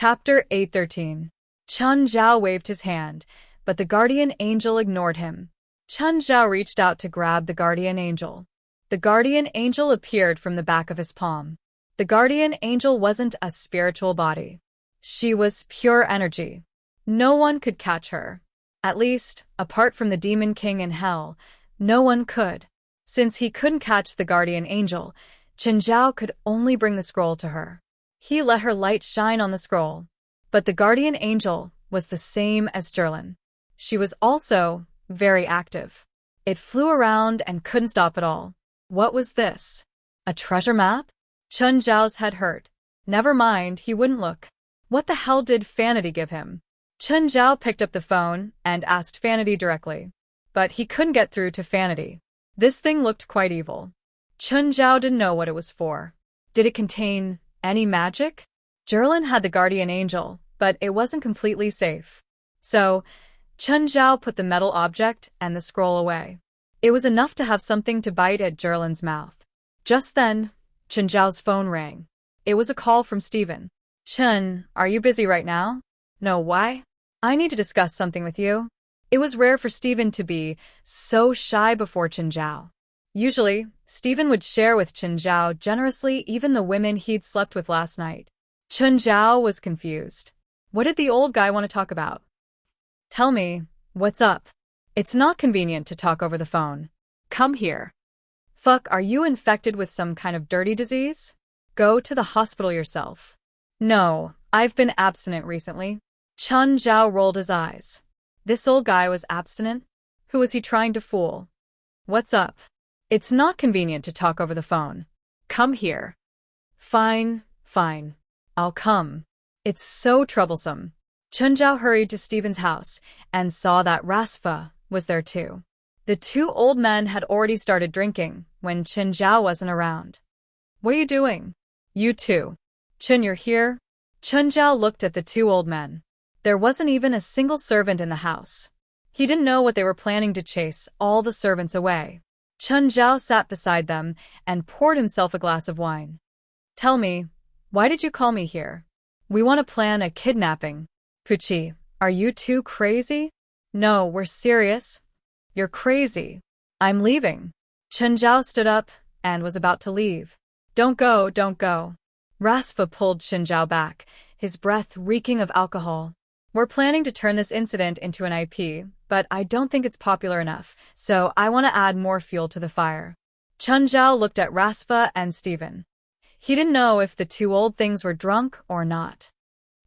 Chapter 813. Chun Zhao waved his hand, but the guardian angel ignored him. Chun Zhao reached out to grab the guardian angel. The guardian angel appeared from the back of his palm. The guardian angel wasn't a spiritual body. She was pure energy. No one could catch her. At least, apart from the demon king in hell, no one could. Since he couldn't catch the guardian angel, Chun Zhao could only bring the scroll to her. He let her light shine on the scroll. But the guardian angel was the same as Jerlin. She was also very active. It flew around and couldn't stop at all. What was this? A treasure map? Chun Zhao's head hurt. Never mind, he wouldn't look. What the hell did Vanity give him? Chun Zhao picked up the phone and asked Vanity directly. But he couldn't get through to Vanity. This thing looked quite evil. Chun Zhao didn't know what it was for. Did it contain any magic? Jerlin had the guardian angel, but it wasn't completely safe. So, Chun Zhao put the metal object and the scroll away. It was enough to have something to bite at Jerlin's mouth. Just then, Chun Zhao's phone rang. It was a call from Steven. Chun, are you busy right now? No, why? I need to discuss something with you. It was rare for Steven to be so shy before Chun Zhao. Usually, Steven would share with Chun Zhao generously even the women he'd slept with last night. Chun Zhao was confused. What did the old guy want to talk about? Tell me, what's up? It's not convenient to talk over the phone. Come here. Fuck, are you infected with some kind of dirty disease? Go to the hospital yourself. No, I've been abstinent recently. Chun Zhao rolled his eyes. This old guy was abstinent? Who was he trying to fool? What's up? It's not convenient to talk over the phone. Come here. Fine, fine. I'll come. It's so troublesome. Chun Zhao hurried to Steven's house and saw that Rasfa was there too. The two old men had already started drinking when Chun Zhao wasn't around. What are you doing? You too. Chun, you're here? Chun Zhao looked at the two old men. There wasn't even a single servant in the house. He didn't know what they were planning to chase all the servants away. Chun Zhao sat beside them and poured himself a glass of wine. Tell me, why did you call me here? We want to plan a kidnapping. Puchi, are you two crazy? No, we're serious. You're crazy. I'm leaving. Chun Zhao stood up and was about to leave. Don't go, don't go. Rasfa pulled Chun Zhao back, his breath reeking of alcohol. We're planning to turn this incident into an IP, but I don't think it's popular enough, so I want to add more fuel to the fire. Chun Zhao looked at Rasfa and Steven. He didn't know if the two old things were drunk or not.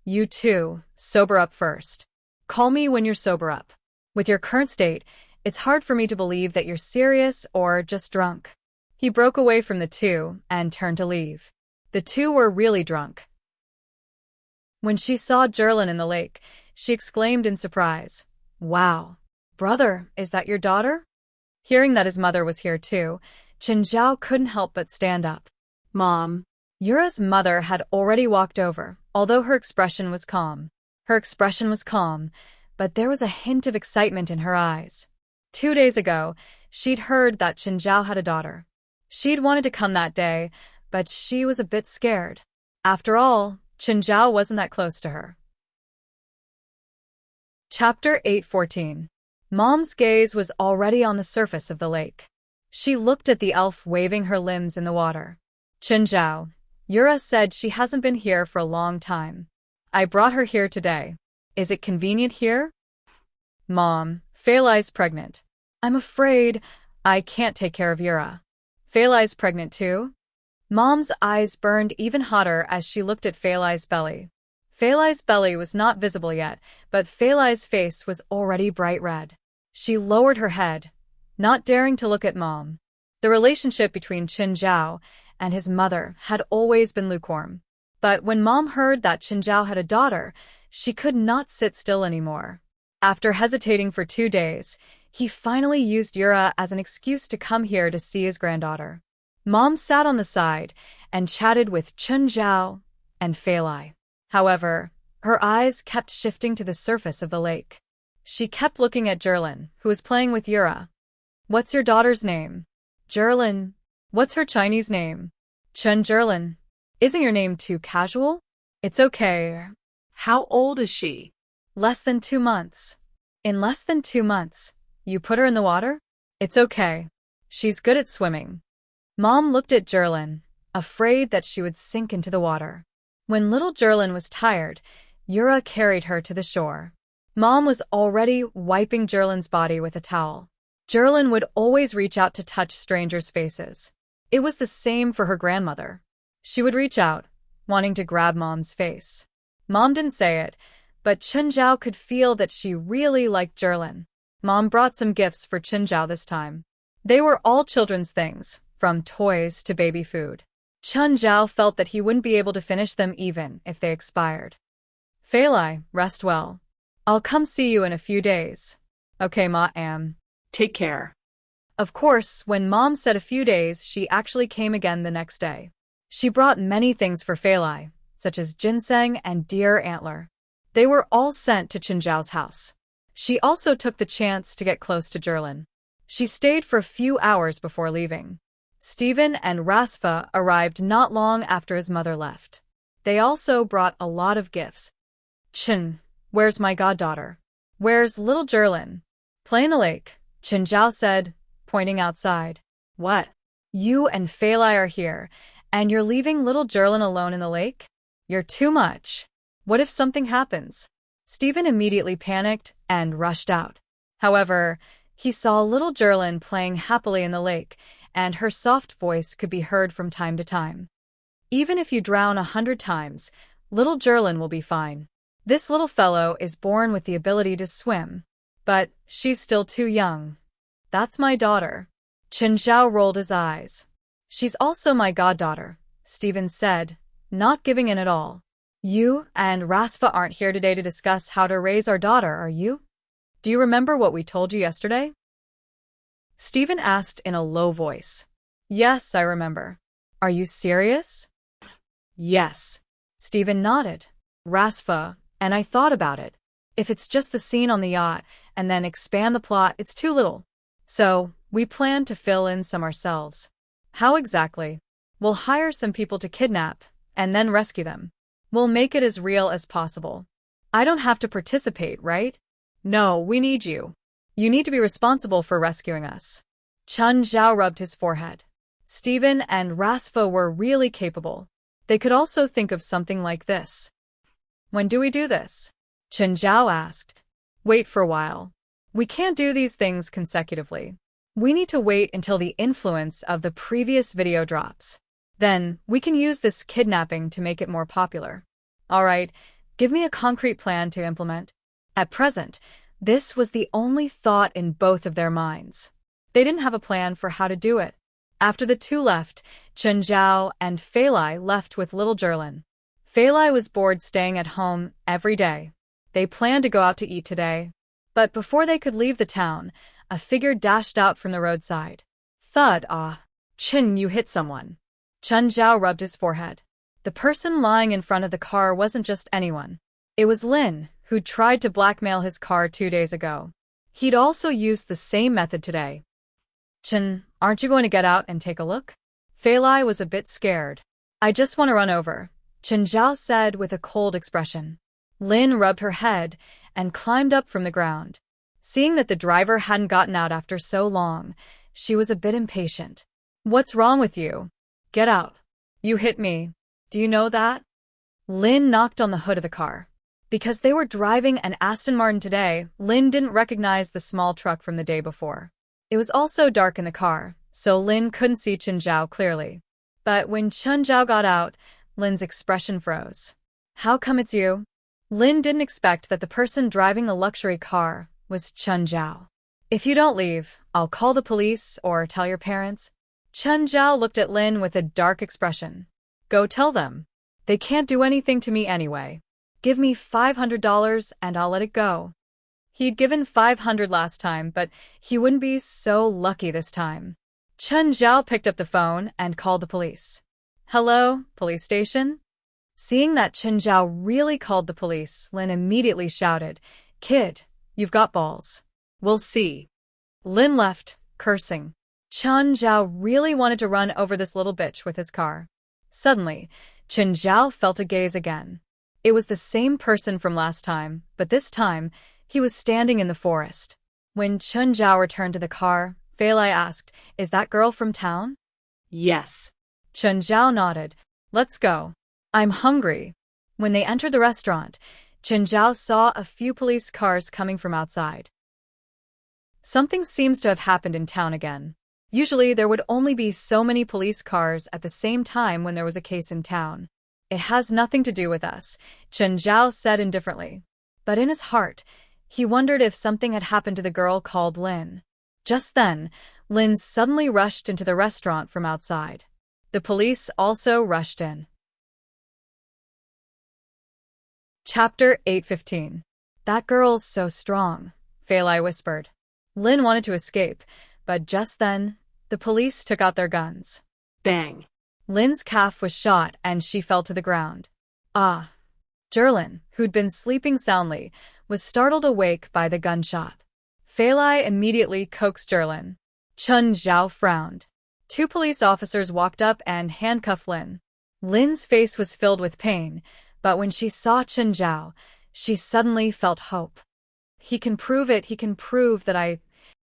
You two, sober up first. Call me when you're sober up. With your current state, it's hard for me to believe that you're serious or just drunk. He broke away from the two and turned to leave. The two were really drunk. When she saw Jerlin in the lake, she exclaimed in surprise, "Wow, brother, is that your daughter?" Hearing that his mother was here too, Chun Zhao couldn't help but stand up. Mom. Yura's mother had already walked over, although her expression was calm. Her expression was calm, but there was a hint of excitement in her eyes. 2 days ago, she'd heard that Chun Zhao had a daughter. She'd wanted to come that day, but she was a bit scared. After all, Chun Zhao wasn't that close to her. Chapter 814. Mom's gaze was already on the surface of the lake. She looked at the elf waving her limbs in the water. Chun Zhao, Yura said she hasn't been here for a long time. I brought her here today. Is it convenient here? Mom, Feilai's pregnant. I'm afraid I can't take care of Yura. Feilai's pregnant too? Mom's eyes burned even hotter as she looked at Feilai's belly. Feilai's belly was not visible yet, but Feilai's face was already bright red. She lowered her head, not daring to look at Mom. The relationship between Chun Zhao and his mother had always been lukewarm. But when Mom heard that Chun Zhao had a daughter, she could not sit still anymore. After hesitating for 2 days, he finally used Yura as an excuse to come here to see his granddaughter. Mom sat on the side and chatted with Chun Zhao and Feilai. However, her eyes kept shifting to the surface of the lake. She kept looking at Jerlin, who was playing with Yura. What's your daughter's name? Jerlin. What's her Chinese name? Chun Jerlin. Isn't your name too casual? It's okay. How old is she? Less than 2 months. In less than 2 months, you put her in the water? It's okay. She's good at swimming. Mom looked at Jerlin, afraid that she would sink into the water. When little Jerlin was tired, Yura carried her to the shore. Mom was already wiping Jerlin's body with a towel. Jerlin would always reach out to touch strangers' faces. It was the same for her grandmother. She would reach out, wanting to grab Mom's face. Mom didn't say it, but Chunjiao could feel that she really liked Jerlin. Mom brought some gifts for Chunjiao this time. They were all children's things, from toys to baby food. Chunjiao felt that he wouldn't be able to finish them even if they expired. Feilai, rest well. I'll come see you in a few days. Okay, Ma. Take care. Of course, when Mom said a few days, she actually came again the next day. She brought many things for Feilai, such as ginseng and deer antler. They were all sent to Chunjiao's house. She also took the chance to get close to Jerlin. She stayed for a few hours before leaving. Stephen and Rasfa arrived not long after his mother left. They also brought a lot of gifts. Chen, where's my goddaughter? Where's little Jerlin? Play in the lake, Chunjiao said, pointing outside. What? You and Feilai are here, and you're leaving little Jerlin alone in the lake? You're too much. What if something happens? Stephen immediately panicked and rushed out. However, he saw little Jerlin playing happily in the lake, and her soft voice could be heard from time to time. Even if you drown 100 times, little Jerlin will be fine. This little fellow is born with the ability to swim, but she's still too young. That's my daughter. Chunjiao rolled his eyes. She's also my goddaughter, Stephen said, not giving in at all. You and Rasfa aren't here today to discuss how to raise our daughter, are you? Do you remember what we told you yesterday? Stephen asked in a low voice. Yes, I remember. Are you serious? Yes. Stephen nodded. Rasfa, and I thought about it. If it's just the scene on the yacht and then expand the plot, it's too little. So, we plan to fill in some ourselves. How exactly? We'll hire some people to kidnap and then rescue them. We'll make it as real as possible. I don't have to participate, right? No, we need you. You need to be responsible for rescuing us. Chunjiao rubbed his forehead. Stephen and Rasfa were really capable. They could also think of something like this. When do we do this? Chunjiao asked. Wait for a while. We can't do these things consecutively. We need to wait until the influence of the previous video drops. Then, we can use this kidnapping to make it more popular. All right, give me a concrete plan to implement. At present, this was the only thought in both of their minds. They didn't have a plan for how to do it. After the two left, Chunjiao and Feilai left with little Jerlin. Feilai was bored staying at home every day. They planned to go out to eat today. But before they could leave the town, a figure dashed out from the roadside. Thud, ah. Chin, you hit someone. Chunjiao rubbed his forehead. The person lying in front of the car wasn't just anyone. It was Lin, who tried to blackmail his car 2 days ago. He'd also used the same method today. Chen, aren't you going to get out and take a look? Feilai was a bit scared. I just want to run over, Chunjiao said with a cold expression. Lin rubbed her head and climbed up from the ground. Seeing that the driver hadn't gotten out after so long, she was a bit impatient. What's wrong with you? Get out. You hit me. Do you know that? Lin knocked on the hood of the car. Because they were driving an Aston Martin today, Lin didn't recognize the small truck from the day before. It was also dark in the car, so Lin couldn't see Chunjiao clearly. But when Chunjiao got out, Lin's expression froze. How come it's you? Lin didn't expect that the person driving the luxury car was Chunjiao. If you don't leave, I'll call the police or tell your parents. Chunjiao looked at Lin with a dark expression. Go tell them. They can't do anything to me anyway. Give me $500 and I'll let it go. He'd given $500 last time, but he wouldn't be so lucky this time. Chunjiao picked up the phone and called the police. Hello, police station? Seeing that Chunjiao really called the police, Lin immediately shouted, Kid, you've got balls. We'll see. Lin left, cursing. Chunjiao really wanted to run over this little bitch with his car. Suddenly, Chunjiao felt a gaze again. It was the same person from last time, but this time, he was standing in the forest. When Chun Zhao returned to the car, Fei Lai asked, "Is that girl from town?" Yes. Chun Zhao nodded. "Let's go. I'm hungry." When they entered the restaurant, Chun Zhao saw a few police cars coming from outside. Something seems to have happened in town again. Usually there would only be so many police cars at the same time when there was a case in town. "It has nothing to do with us," Chun Zhao said indifferently. But in his heart, he wondered if something had happened to the girl called Lin. Just then, Lin suddenly rushed into the restaurant from outside. The police also rushed in. Chapter 8:15. "That girl's so strong," Fei Lai whispered. Lin wanted to escape, but just then, the police took out their guns. Bang. Lin's calf was shot and she fell to the ground. Ah! Zhilin, who'd been sleeping soundly, was startled awake by the gunshot. Fei Lai immediately coaxed Zhilin. Chun Zhao frowned. 2 police officers walked up and handcuffed Lin. Lin's face was filled with pain, but when she saw Chun Zhao, she suddenly felt hope. "He can prove it, he can prove that I—"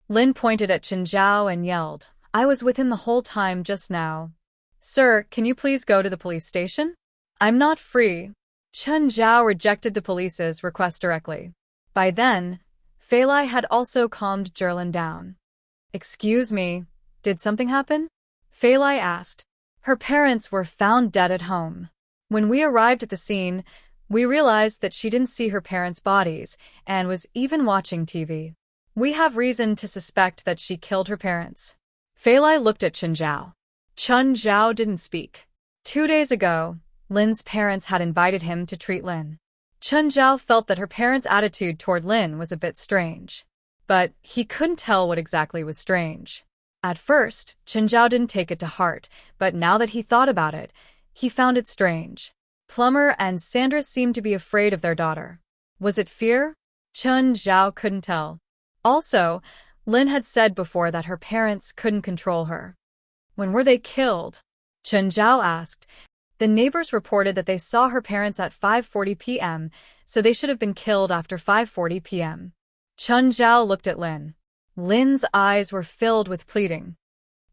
Lin pointed at Chun Zhao and yelled, "I was with him the whole time just now. Sir, can you please go to the police station? I'm not free." Chun Zhao rejected the police's request directly. By then, Fei Lai had also calmed Zhilin down. "Excuse me, did something happen?" Fei Lai asked. "Her parents were found dead at home. When we arrived at the scene, we realized that she didn't see her parents' bodies and was even watching TV. We have reason to suspect that she killed her parents." Fei Lai looked at Chun Zhao. Chun Zhao didn't speak. 2 days ago, Lin's parents had invited him to treat Lin. Chun Zhao felt that her parents' attitude toward Lin was a bit strange. But he couldn't tell what exactly was strange. At first, Chun Zhao didn't take it to heart, but now that he thought about it, he found it strange. Plumber and Sandra seemed to be afraid of their daughter. Was it fear? Chun Zhao couldn't tell. Also, Lin had said before that her parents couldn't control her. "When were they killed?" Chun Zhao asked. The neighbors reported that they saw her parents at 5:40 p.m., so they should have been killed after 5:40 p.m. Chun Zhao looked at Lin. Lin's eyes were filled with pleading.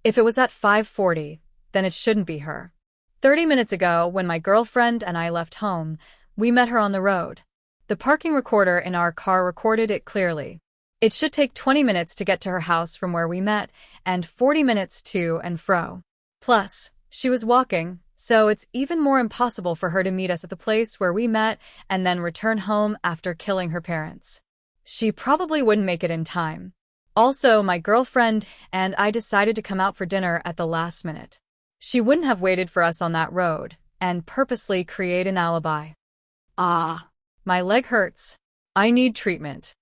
"If it was at 5:40, then it shouldn't be her. 30 minutes ago, when my girlfriend and I left home, we met her on the road. The parking recorder in our car recorded it clearly. It should take 20 minutes to get to her house from where we met, and 40 minutes to and fro. Plus, she was walking, so it's even more impossible for her to meet us at the place where we met and then return home after killing her parents. She probably wouldn't make it in time. Also, my girlfriend and I decided to come out for dinner at the last minute. She wouldn't have waited for us on that road and purposely create an alibi." Ah. "My leg hurts. I need treatment."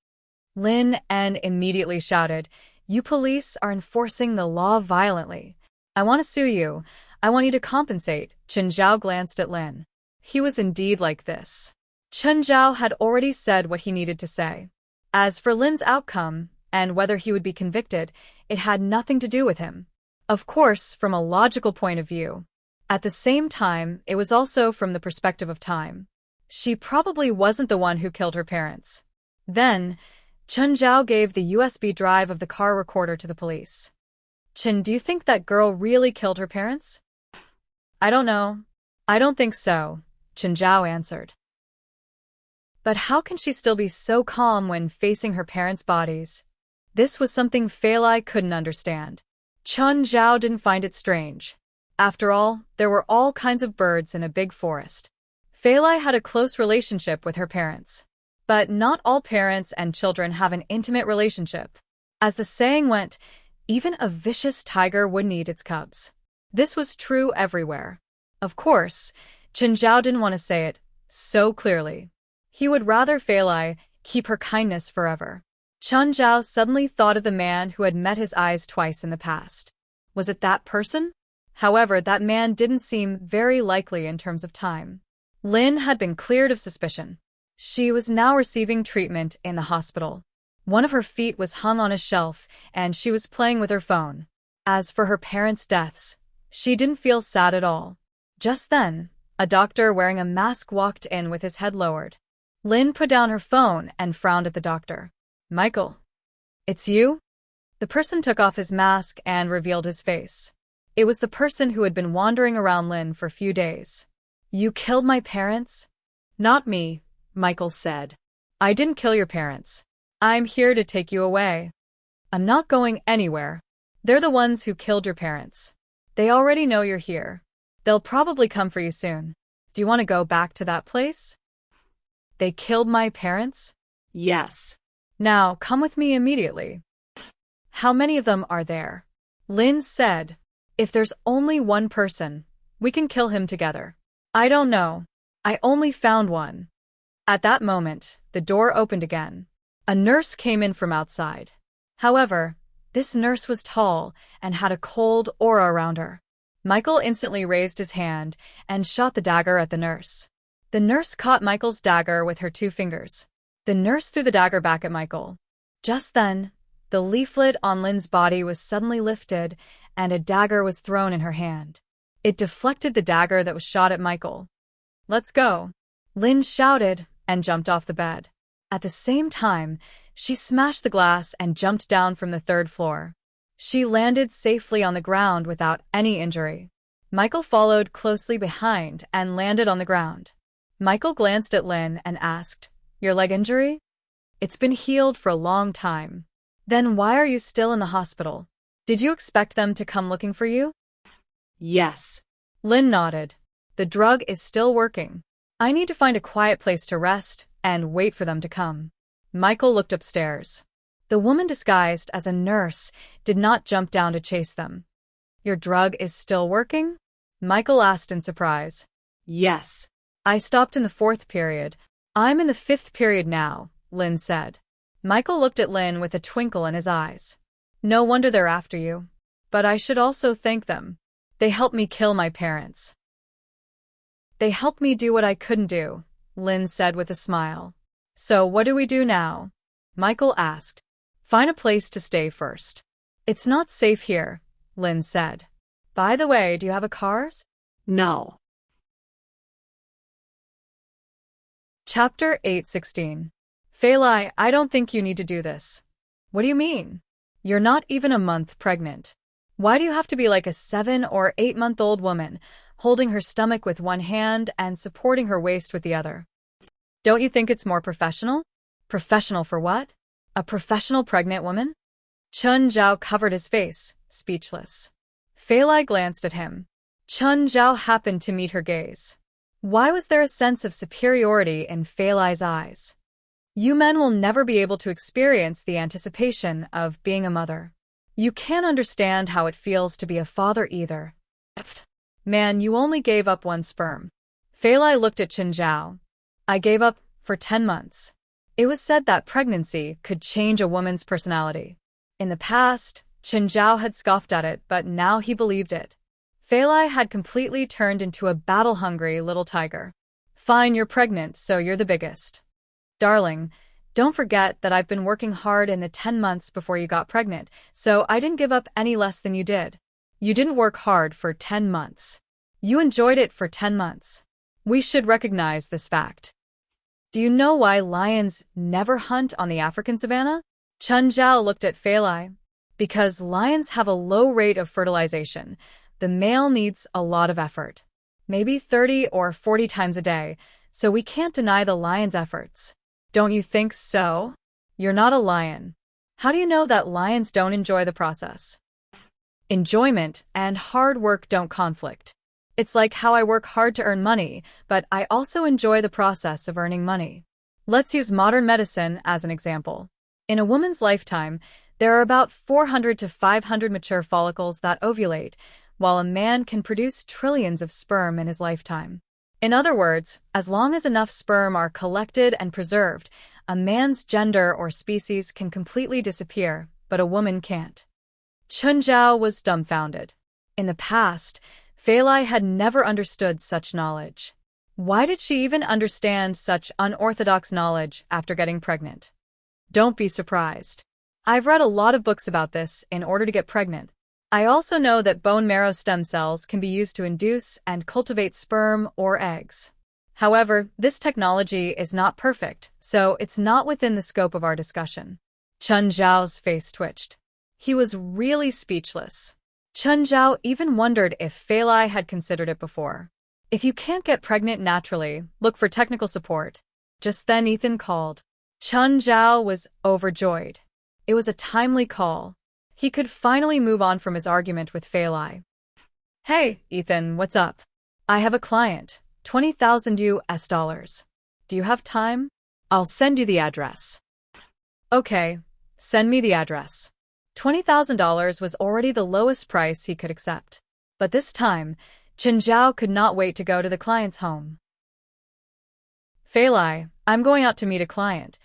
Lin immediately shouted, "You police are enforcing the law violently. I want to sue you. I want you to compensate." Chun Zhao glanced at Lin. He was indeed like this. Chun Zhao had already said what he needed to say. As for Lin's outcome, and whether he would be convicted, it had nothing to do with him. Of course, from a logical point of view. At the same time, it was also from the perspective of time. She probably wasn't the one who killed her parents. Then, Chun Zhao gave the USB drive of the car recorder to the police. "Chun, do you think that girl really killed her parents?" "I don't know. I don't think so," Chun Zhao answered. But how can she still be so calm when facing her parents' bodies? This was something Fei Lai couldn't understand. Chun Zhao didn't find it strange. After all, there were all kinds of birds in a big forest. Fei Lai had a close relationship with her parents. But not all parents and children have an intimate relationship. As the saying went, even a vicious tiger wouldn't eat its cubs. This was true everywhere. Of course, Chun Zhao didn't want to say it so clearly. He would rather Fei Lai keep her kindness forever. Chun Zhao suddenly thought of the man who had met his eyes twice in the past. Was it that person? However, that man didn't seem very likely in terms of time. Lin had been cleared of suspicion. She was now receiving treatment in the hospital. One of her feet was hung on a shelf, and she was playing with her phone. As for her parents' deaths, she didn't feel sad at all. Just then, A doctor wearing a mask walked in with his head lowered. Lynn put down her phone and frowned at the doctor. Michael, it's you? The person took off his mask and revealed his face. It was the person who had been wandering around Lynn for a few days. You killed my parents? Not me, Michael said. I didn't kill your parents. I'm here to take you away. I'm not going anywhere. They're the ones who killed your parents. They already know you're here. They'll probably come for you soon. Do you want to go back to that place? They killed my parents? Yes. Now, come with me immediately. How many of them are there? Lynn said, if there's only one person, we can kill him together. I don't know. I only found one. At that moment, the door opened again. A nurse came in from outside. However, this nurse was tall and had a cold aura around her. Michael instantly raised his hand and shot the dagger at the nurse. The nurse caught Michael's dagger with her 2 fingers. The nurse threw the dagger back at Michael. Just then, the leaflet on Lynn's body was suddenly lifted and a dagger was thrown in her hand. It deflected the dagger that was shot at Michael. Let's go. Lynn shouted and jumped off the bed. At the same time, she smashed the glass and jumped down from the 3rd floor. She landed safely on the ground without any injury. Michael followed closely behind and landed on the ground. Michael glanced at Lynn and asked, your leg injury? It's been healed for a long time. Then why are you still in the hospital? Did you expect them to come looking for you? Yes. Lynn nodded. The drug is still working. I need to find a quiet place to rest and wait for them to come. Michael looked upstairs. The woman disguised as a nurse did not jump down to chase them. Your drug is still working? Michael asked in surprise. Yes. I stopped in the 4th period. I'm in the 5th period now, Lynn said. Michael looked at Lynn with a twinkle in his eyes. No wonder they're after you. But I should also thank them. They helped me kill my parents. They helped me do what I couldn't do, Lynn said with a smile. So what do we do now? Michael asked. Find a place to stay first. It's not safe here, Lynn said. By the way, do you have a car? No. Chapter 8:16. Failai, I don't think you need to do this. What do you mean? You're not even a month pregnant. Why do you have to be like a 7 or 8-month-old woman, holding her stomach with one hand and supporting her waist with the other? Don't you think it's more professional? Professional for what? A professional pregnant woman? Chun Zhao covered his face, speechless. Failai glanced at him. Chun Zhao happened to meet her gaze. Why was there a sense of superiority in Failai's eyes? You men will never be able to experience the anticipation of being a mother. You can't understand how it feels to be a father either. Man, you only gave up 1 sperm. Failai looked at Chun Zhao. I gave up for 10 months. It was said that pregnancy could change a woman's personality. In the past, Chun Zhao had scoffed at it, but now he believed it. Failai had completely turned into a battle-hungry little tiger. Fine, you're pregnant, so you're the biggest. Darling, don't forget that I've been working hard in the 10 months before you got pregnant, so I didn't give up any less than you did. You didn't work hard for 10 months. You enjoyed it for 10 months. We should recognize this fact. Do you know why lions never hunt on the African savanna? Chun Zhao looked at Failai. Because lions have a low rate of fertilization. The male needs a lot of effort. Maybe 30 or 40 times a day, so we can't deny the lion's efforts. Don't you think so? You're not a lion. How do you know that lions don't enjoy the process? Enjoyment and hard work don't conflict. It's like how I work hard to earn money, but I also enjoy the process of earning money. Let's use modern medicine as an example. In a woman's lifetime, there are about 400 to 500 mature follicles that ovulate, while a man can produce trillions of sperm in his lifetime. In other words, as long as enough sperm are collected and preserved, a man's gender or species can completely disappear, but a woman can't. Chun Zhao was dumbfounded. In the past, Failai had never understood such knowledge. Why did she even understand such unorthodox knowledge after getting pregnant? Don't be surprised. I've read a lot of books about this in order to get pregnant. I also know that bone marrow stem cells can be used to induce and cultivate sperm or eggs. However, this technology is not perfect, so it's not within the scope of our discussion. Chun Zhao's face twitched. He was really speechless. Chun Zhao even wondered if Fei Lai had considered it before. If you can't get pregnant naturally, look for technical support. Just then Ethan called. Chun Zhao was overjoyed. It was a timely call. He could finally move on from his argument with Fei Lai. Hey, Ethan, what's up? I have a client. $20,000 US. Do you have time? I'll send you the address. Okay, send me the address. $20,000 was already the lowest price he could accept. But this time, Chun Zhao could not wait to go to the client's home. Fei Lai, I'm going out to meet a client.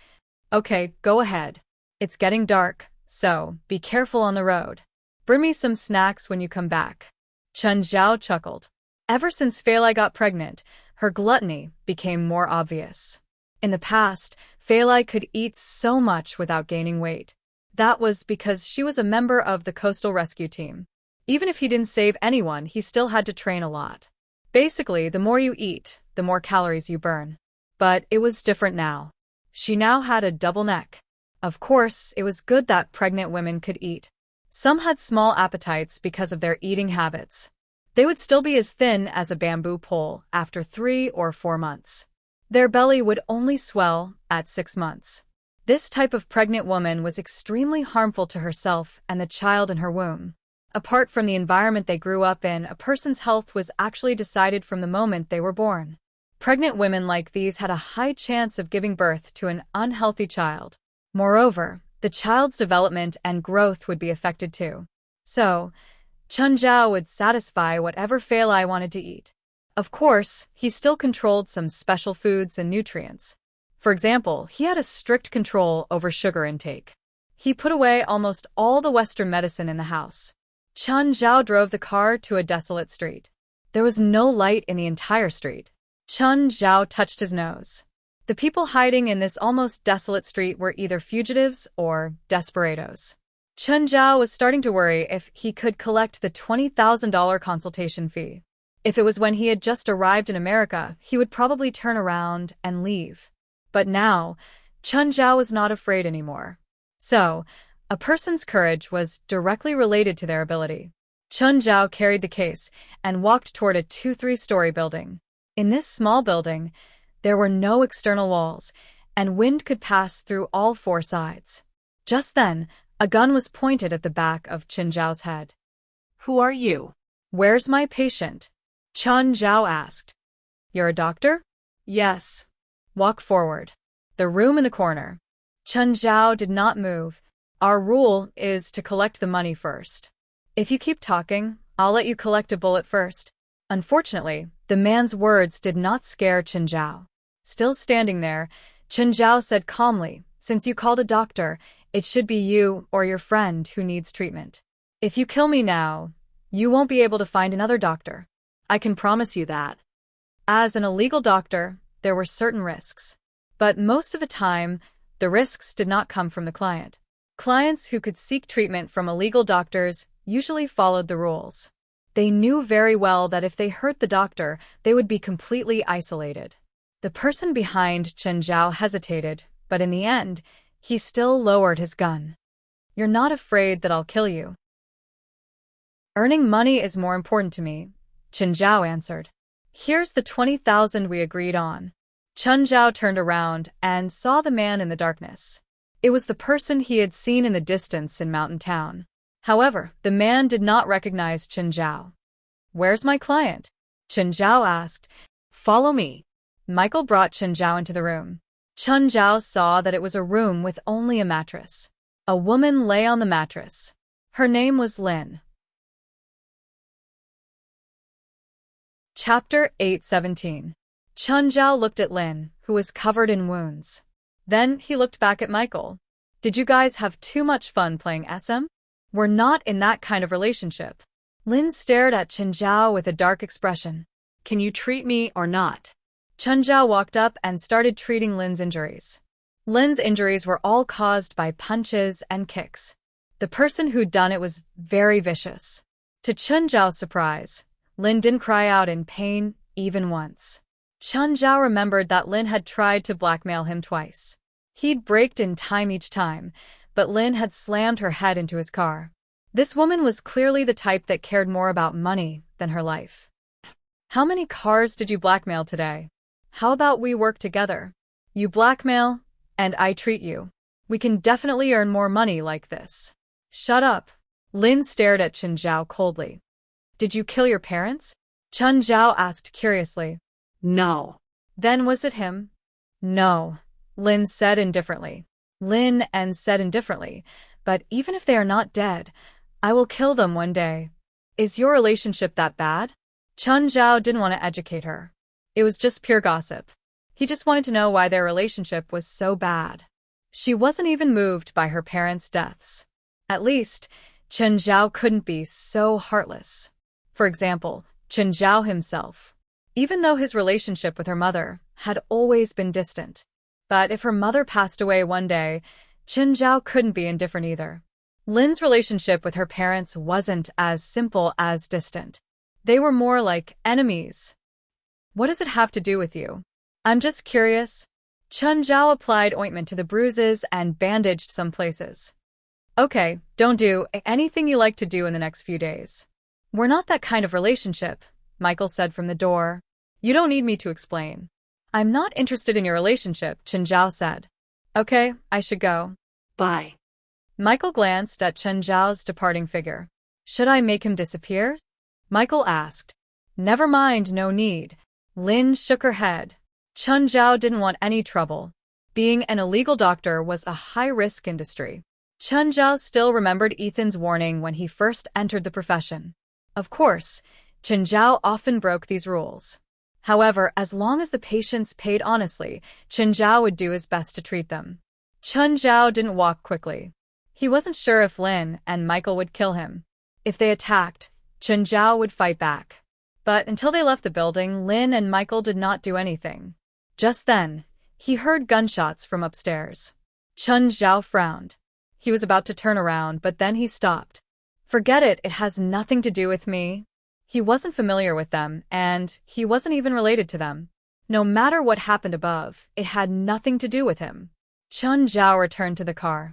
Okay, go ahead. It's getting dark, so be careful on the road. Bring me some snacks when you come back. Chun Zhao chuckled. Ever since Fei Lai got pregnant, her gluttony became more obvious. In the past, Fei Lai could eat so much without gaining weight. That was because she was a member of the coastal rescue team. Even if he didn't save anyone, he still had to train a lot. Basically, the more you eat, the more calories you burn. But it was different now. She now had a double neck. Of course, it was good that pregnant women could eat. Some had small appetites because of their eating habits. They would still be as thin as a bamboo pole after 3 or 4 months. Their belly would only swell at 6 months. This type of pregnant woman was extremely harmful to herself and the child in her womb. Apart from the environment they grew up in, a person's health was actually decided from the moment they were born. Pregnant women like these had a high chance of giving birth to an unhealthy child. Moreover, the child's development and growth would be affected too. So, Chun Zhao would satisfy whatever Fei Lai wanted to eat. Of course, he still controlled some special foods and nutrients. For example, he had a strict control over sugar intake. He put away almost all the Western medicine in the house. Chun Zhao drove the car to a desolate street. There was no light in the entire street. Chun Zhao touched his nose. The people hiding in this almost desolate street were either fugitives or desperados. Chun Zhao was starting to worry if he could collect the $20,000 consultation fee. If it was when he had just arrived in America, he would probably turn around and leave. But now, Chun Zhao was not afraid anymore. So, a person's courage was directly related to their ability. Chun Zhao carried the case and walked toward a 2-3-story building. In this small building, there were no external walls, and wind could pass through all 4 sides. Just then, a gun was pointed at the back of Chun Zhao's head. Who are you? Where's my patient? Chun Zhao asked. You're a doctor? Yes. Walk forward. The room in the corner. Chun Zhao did not move. Our rule is to collect the money first. If you keep talking, I'll let you collect a bullet first. Unfortunately, the man's words did not scare Chun Zhao. Still standing there, Chun Zhao said calmly, since you called a doctor, it should be you or your friend who needs treatment. If you kill me now, you won't be able to find another doctor. I can promise you that. As an illegal doctor, there were certain risks. But most of the time, the risks did not come from the client. Clients who could seek treatment from illegal doctors usually followed the rules. They knew very well that if they hurt the doctor, they would be completely isolated. The person behind Chun Zhao hesitated, but in the end, he still lowered his gun. You're not afraid that I'll kill you? Earning money is more important to me, Chun Zhao answered. Here's the 20,000 we agreed on. Chun Zhao turned around and saw the man in the darkness. It was the person he had seen in the distance in Mountain Town. However, the man did not recognize Chun Zhao. Where's my client? Chun Zhao asked. Follow me. Michael brought Chun Zhao into the room. Chun Zhao saw that it was a room with only a mattress. A woman lay on the mattress. Her name was Lin. Chapter 8:17. Chun Zhao looked at Lin, who was covered in wounds. Then he looked back at Michael. Did you guys have too much fun playing SM? We're not in that kind of relationship. Lin stared at Chun Zhao with a dark expression. Can you treat me or not? Chun Zhao walked up and started treating Lin's injuries. Lin's injuries were all caused by punches and kicks. The person who'd done it was very vicious. To Chun Zhao's surprise, Lin didn't cry out in pain even once. Chun Zhao remembered that Lin had tried to blackmail him twice. He'd braked in time each time, but Lin had slammed her head into his car. This woman was clearly the type that cared more about money than her life. How many cars did you blackmail today? How about we work together? You blackmail, and I treat you. We can definitely earn more money like this. Shut up. Lin stared at Chun Zhao coldly. Did you kill your parents? Chun Zhao asked curiously. No. Then was it him? No, Lin said indifferently. But even if they are not dead, I will kill them one day. Is your relationship that bad? Chun Zhao didn't want to educate her. It was just pure gossip. He just wanted to know why their relationship was so bad. She wasn't even moved by her parents' deaths. At least, Chun Zhao couldn't be so heartless. For example, Chun Zhao himself. Even though his relationship with her mother had always been distant. But if her mother passed away one day, Chun Zhao couldn't be indifferent either. Lin's relationship with her parents wasn't as simple as distant. They were more like enemies. What does it have to do with you? I'm just curious. Chun Zhao applied ointment to the bruises and bandaged some places. Okay, don't do anything you like to do in the next few days. We're not that kind of relationship, Michael said from the door. You don't need me to explain. I'm not interested in your relationship, Chun Zhao said. Okay, I should go. Bye. Michael glanced at Chun Zhao's departing figure. Should I make him disappear? Michael asked. Never mind, no need. Lin shook her head. Chun Zhao didn't want any trouble. Being an illegal doctor was a high-risk industry. Chun Zhao still remembered Ethan's warning when he first entered the profession. Of course, Chun Zhao often broke these rules. However, as long as the patients paid honestly, Chun Zhao would do his best to treat them. Chun Zhao didn't walk quickly. He wasn't sure if Lin and Michael would kill him. If they attacked, Chun Zhao would fight back. But until they left the building, Lin and Michael did not do anything. Just then, he heard gunshots from upstairs. Chun Zhao frowned. He was about to turn around, but then he stopped. Forget it, it has nothing to do with me. He wasn't familiar with them, and he wasn't even related to them. No matter what happened above, it had nothing to do with him. Chun Zhao returned to the car.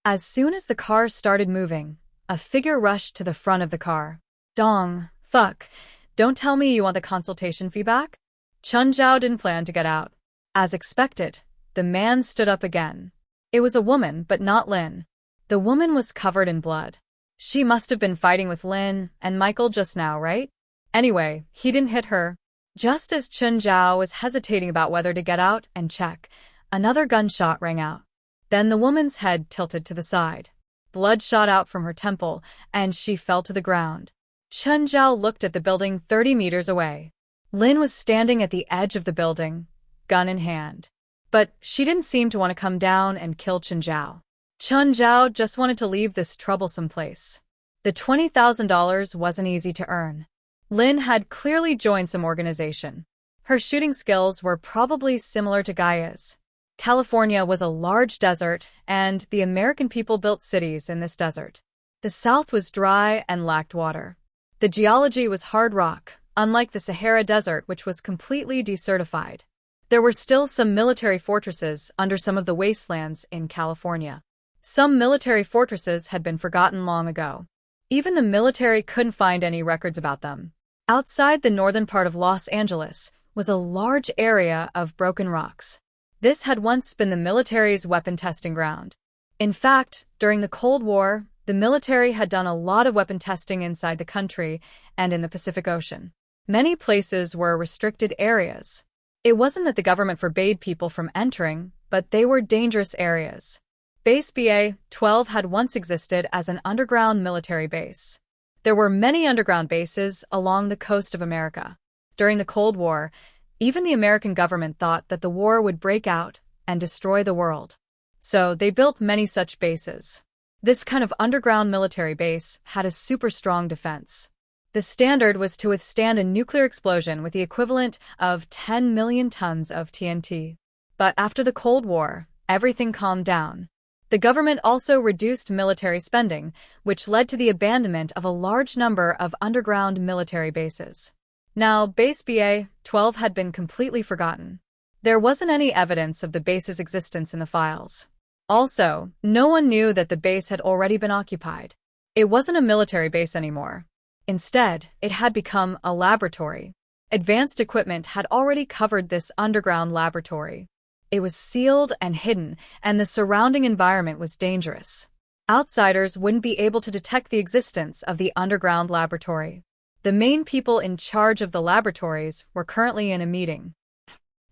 As soon as the car started moving, a figure rushed to the front of the car. Dong, fuck, don't tell me you want the consultation fee back? Chun Zhao didn't plan to get out. As expected, the man stood up again. It was a woman, but not Lin. The woman was covered in blood. She must have been fighting with Lin and Michael just now, right? Anyway, he didn't hit her. Just as Chun Zhao was hesitating about whether to get out and check, another gunshot rang out. Then the woman's head tilted to the side. Blood shot out from her temple, and she fell to the ground. Chun Zhao looked at the building 30 meters away. Lin was standing at the edge of the building, gun in hand. But she didn't seem to want to come down and kill Chun Zhao. Chun Zhao just wanted to leave this troublesome place. The $20,000 wasn't easy to earn. Lin had clearly joined some organization. Her shooting skills were probably similar to Gaia's. California was a large desert, and the American people built cities in this desert. The south was dry and lacked water. The geology was hard rock, unlike the Sahara Desert, which was completely desertified. There were still some military fortresses under some of the wastelands in California. Some military fortresses had been forgotten long ago. Even the military couldn't find any records about them. Outside the northern part of Los Angeles was a large area of broken rocks. This had once been the military's weapon testing ground. In fact, during the Cold War, the military had done a lot of weapon testing inside the country and in the Pacific Ocean. Many places were restricted areas. It wasn't that the government forbade people from entering, but they were dangerous areas. Base BA-12 had once existed as an underground military base. There were many underground bases along the coast of America. During the Cold War, even the American government thought that the war would break out and destroy the world. So they built many such bases. This kind of underground military base had a super strong defense. The standard was to withstand a nuclear explosion with the equivalent of 10 million tons of TNT. But after the Cold War, everything calmed down. The government also reduced military spending, which led to the abandonment of a large number of underground military bases. Now, Base BA-12 had been completely forgotten. There wasn't any evidence of the base's existence in the files. Also, no one knew that the base had already been occupied. It wasn't a military base anymore. Instead, it had become a laboratory. Advanced equipment had already covered this underground laboratory. It was sealed and hidden, and the surrounding environment was dangerous. Outsiders wouldn't be able to detect the existence of the underground laboratory. The main people in charge of the laboratories were currently in a meeting.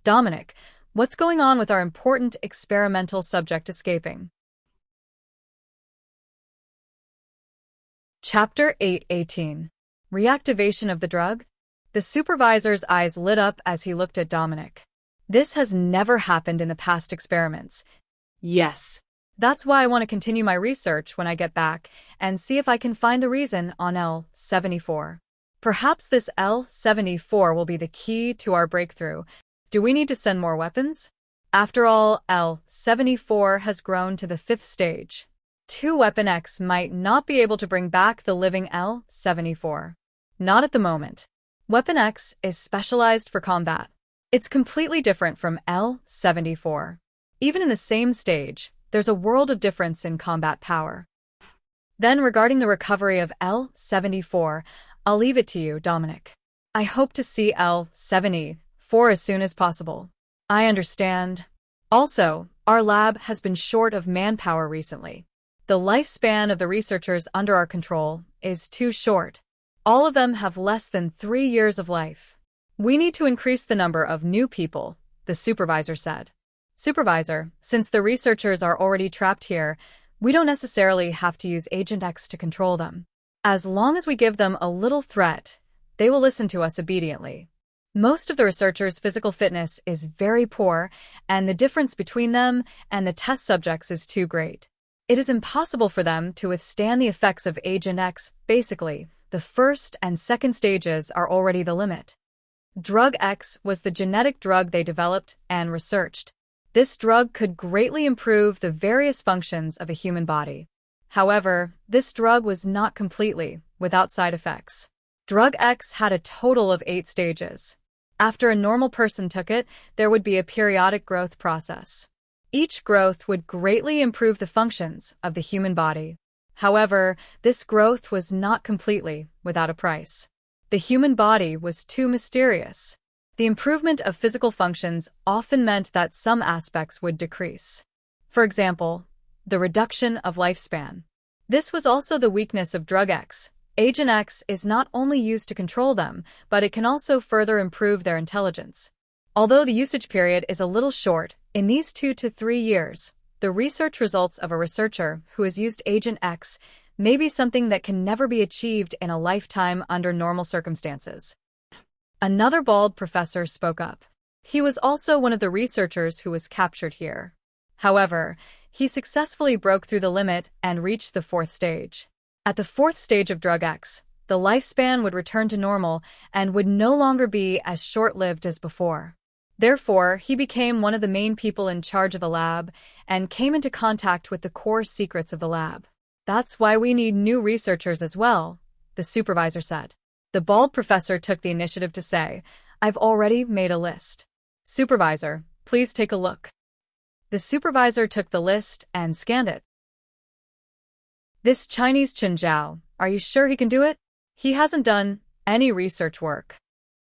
Dominic, what's going on with our important experimental subject escaping? Chapter 8:18. Reactivation of the drug? The supervisor's eyes lit up as he looked at Dominic. This has never happened in the past experiments. Yes. That's why I want to continue my research when I get back and see if I can find the reason on L-74. Perhaps this L-74 will be the key to our breakthrough. Do we need to send more weapons? After all, L-74 has grown to the 5th stage. 2 Weapon X might not be able to bring back the living L-74. Not at the moment. Weapon X is specialized for combat. It's completely different from L-74. Even in the same stage, there's a world of difference in combat power. Then regarding the recovery of L-74, I'll leave it to you, Dominic. I hope to see L-74 as soon as possible. I understand. Also, our lab has been short of manpower recently. The lifespan of the researchers under our control is too short. All of them have less than 3 years of life. We need to increase the number of new people, the supervisor said. Supervisor, since the researchers are already trapped here, we don't necessarily have to use Agent X to control them. As long as we give them a little threat, they will listen to us obediently. Most of the researchers' physical fitness is very poor, and the difference between them and the test subjects is too great. It is impossible for them to withstand the effects of Agent X. Basically, the 1st and 2nd stages are already the limit. Drug X was the genetic drug they developed and researched. This drug could greatly improve the various functions of a human body. However, this drug was not completely without side effects. Drug X had a total of 8 stages. After a normal person took it, there would be a periodic growth process. Each growth would greatly improve the functions of the human body. However, this growth was not completely without a price. The human body was too mysterious. The improvement of physical functions often meant that some aspects would decrease. For example, the reduction of lifespan. This was also the weakness of Drug X. Agent X is not only used to control them, but it can also further improve their intelligence. Although the usage period is a little short, in these 2 to 3 years, the research results of a researcher who has used Agent X may be something that can never be achieved in a lifetime under normal circumstances. Another bald professor spoke up. He was also one of the researchers who was captured here. However, he successfully broke through the limit and reached the 4th stage. At the 4th stage of Drug X, the lifespan would return to normal and would no longer be as short-lived as before. Therefore, he became one of the main people in charge of the lab and came into contact with the core secrets of the lab. That's why we need new researchers as well, the supervisor said. The bald professor took the initiative to say, I've already made a list. Supervisor, please take a look. The supervisor took the list and scanned it. This Chinese Chen Zhao, are you sure he can do it? He hasn't done any research work.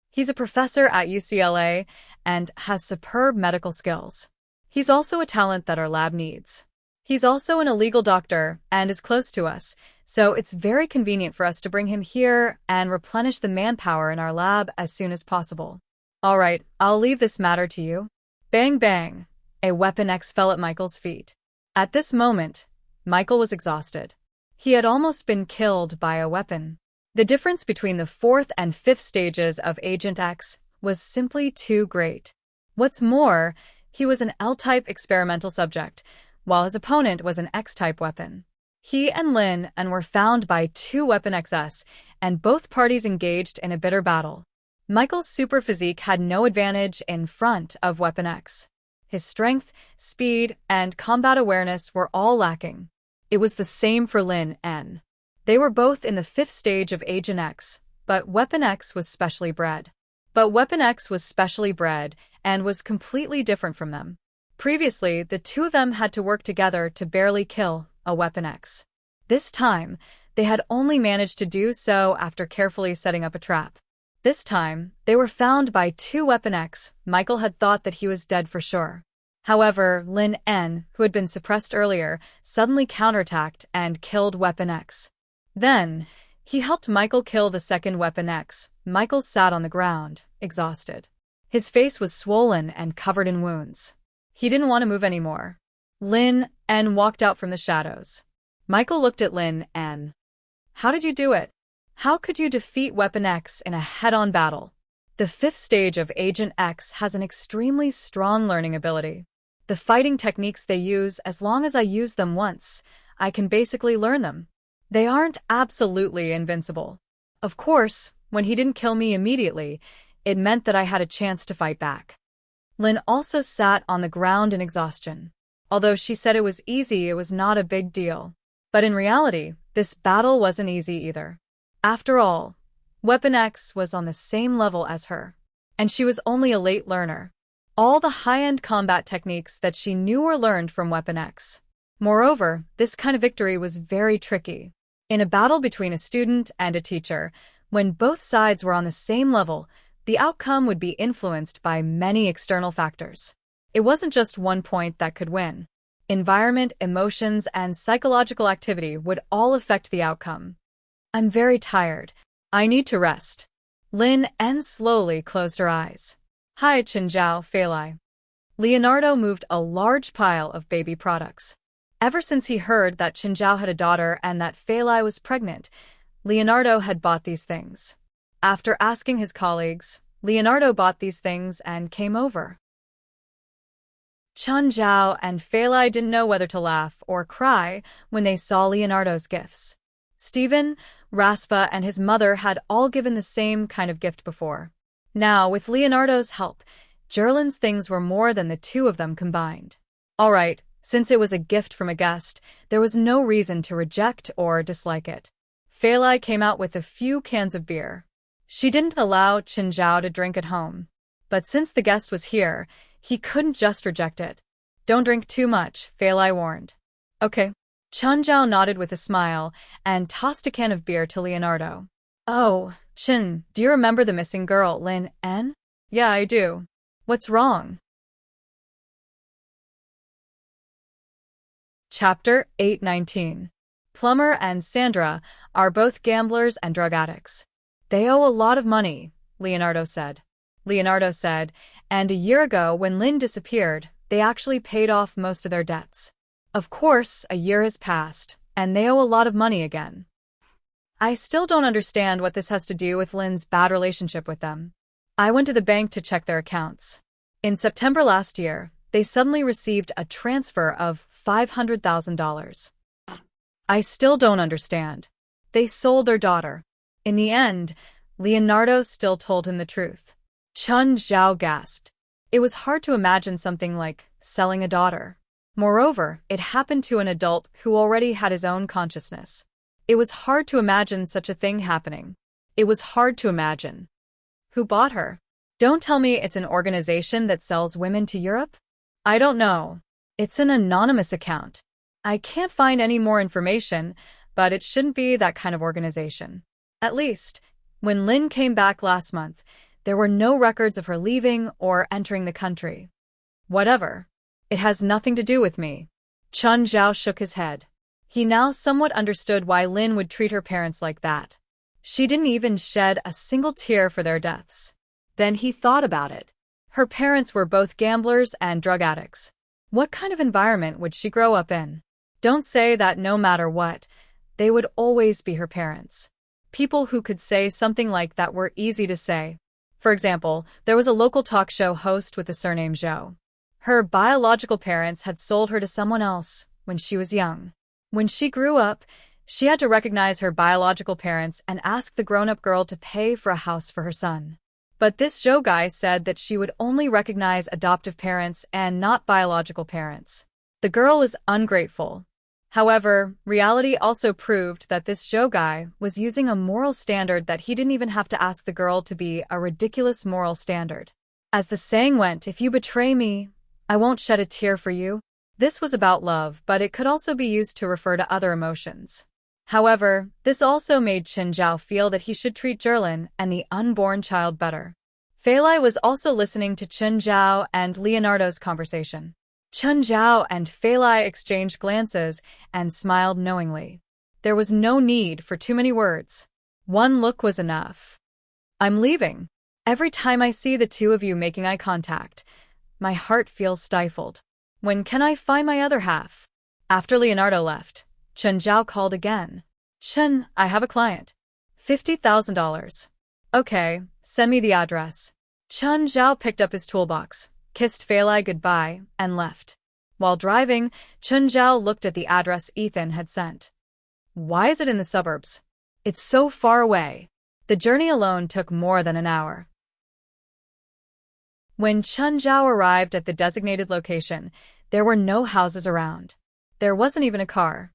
He's a professor at UCLA and has superb medical skills. He's also a talent that our lab needs. He's also an illegal doctor and is close to us, so it's very convenient for us to bring him here and replenish the manpower in our lab as soon as possible. All right, I'll leave this matter to you. Bang bang. A Weapon X fell at Michael's feet. At this moment, Michael was exhausted. He had almost been killed by a weapon. The difference between the 4th and 5th stages of Agent X was simply too great. What's more, he was an L-type experimental subject, while his opponent was an X-type weapon. He and Lin and were found by 2 Weapon XS, and both parties engaged in a bitter battle. Michael's super physique had no advantage in front of Weapon X. His strength, speed, and combat awareness were all lacking. It was the same for Lin N. They were both in the 5th stage of Agent X, but Weapon X was specially bred. And was completely different from them. Previously, the two of them had to work together to barely kill a Weapon X. This time, they had only managed to do so after carefully setting up a trap. This time, they were found by two Weapon X. Michael had thought that he was dead for sure. However, Lin N, who had been suppressed earlier, suddenly counterattacked and killed Weapon X. Then, he helped Michael kill the second Weapon X. Michael sat on the ground, exhausted. His face was swollen and covered in wounds. He didn't want to move anymore. Lin N walked out from the shadows. Michael looked at Lin N. How did you do it? How could you defeat Weapon X in a head-on battle? The 5th stage of Agent X has an extremely strong learning ability. The fighting techniques they use, as long as I use them once, I can basically learn them. They aren't absolutely invincible. Of course, when he didn't kill me immediately, it meant that I had a chance to fight back. Lin also sat on the ground in exhaustion. Although she said it was easy, it was not a big deal. But in reality, this battle wasn't easy either. After all, Weapon X was on the same level as her, and she was only a late learner. All the high-end combat techniques that she knew were learned from Weapon X. Moreover, this kind of victory was very tricky. In a battle between a student and a teacher, when both sides were on the same level, the outcome would be influenced by many external factors. It wasn't just one point that could win. Environment, emotions, and psychological activity would all affect the outcome. I'm very tired. I need to rest. Lin N slowly closed her eyes. Hi, Chenjiao Feilai. Leonardo moved a large pile of baby products. Ever since he heard that Chenjiao had a daughter and that Feilai was pregnant, Leonardo had bought these things. After asking his colleagues, Leonardo bought these things and came over. Chenjiao and Feilai didn't know whether to laugh or cry when they saw Leonardo's gifts. Stephen, Raspa, and his mother had all given the same kind of gift before. Now, with Leonardo's help, Jerlin's things were more than the two of them combined. All right, since it was a gift from a guest, there was no reason to reject or dislike it. Feilai came out with a few cans of beer. She didn't allow Chenjiao to drink at home. But since the guest was here, he couldn't just reject it. Don't drink too much, Feilai warned. Okay. Chenjiao nodded with a smile and tossed a can of beer to Leonardo. Oh, Chen, do you remember the missing girl, Lin N? Yeah, I do. What's wrong? Chapter 819. Plumber and Sandra are both gamblers and drug addicts. They owe a lot of money, Leonardo said. And a year ago, when Lin disappeared, they actually paid off most of their debts. Of course, a year has passed, and they owe a lot of money again. I still don't understand what this has to do with Lin's bad relationship with them. I went to the bank to check their accounts. In September last year, they suddenly received a transfer of $500,000. I still don't understand. They sold their daughter. In the end, Leonardo still told him the truth. Chenjiao gasped. It was hard to imagine something like selling a daughter. Moreover, it happened to an adult who already had his own consciousness. It was hard to imagine such a thing happening. It was hard to imagine. Who bought her? Don't tell me it's an organization that sells women to Europe? I don't know. It's an anonymous account. I can't find any more information, but it shouldn't be that kind of organization. At least, when Lin came back last month, there were no records of her leaving or entering the country. Whatever. It has nothing to do with me. Chenjiao shook his head. He now somewhat understood why Lin would treat her parents like that. She didn't even shed a single tear for their deaths. Then he thought about it. Her parents were both gamblers and drug addicts. What kind of environment would she grow up in? Don't say that no matter what, they would always be her parents. People who could say something like that were easy to say. For example, there was a local talk show host with the surname Zhou. Her biological parents had sold her to someone else when she was young. When she grew up, she had to recognize her biological parents and ask the grown-up girl to pay for a house for her son. But this Zhou guy said that she would only recognize adoptive parents and not biological parents. The girl was ungrateful. However, reality also proved that this Zhou guy was using a moral standard that he didn't even have to ask the girl to be a ridiculous moral standard. As the saying went, if you betray me, I won't shed a tear for you. This was about love, but it could also be used to refer to other emotions. However, this also made Chen Zhao feel that he should treat Zherlin and the unborn child better. Fei Lai was also listening to Chen Zhao and Leonardo's conversation. Chen Zhao and Fei Lai exchanged glances and smiled knowingly. There was no need for too many words. One look was enough. I'm leaving. Every time I see the two of you making eye contact, my heart feels stifled. When can I find my other half? After Leonardo left, Chen Zhao called again. Chen, I have a client. $50,000. Okay, send me the address. Chen Zhao picked up his toolbox, kissed Fei Lai goodbye, and left. While driving, Chen Zhao looked at the address Ethan had sent. Why is it in the suburbs? It's so far away. The journey alone took more than an hour. When Chen Zhao arrived at the designated location, there were no houses around. There wasn't even a car.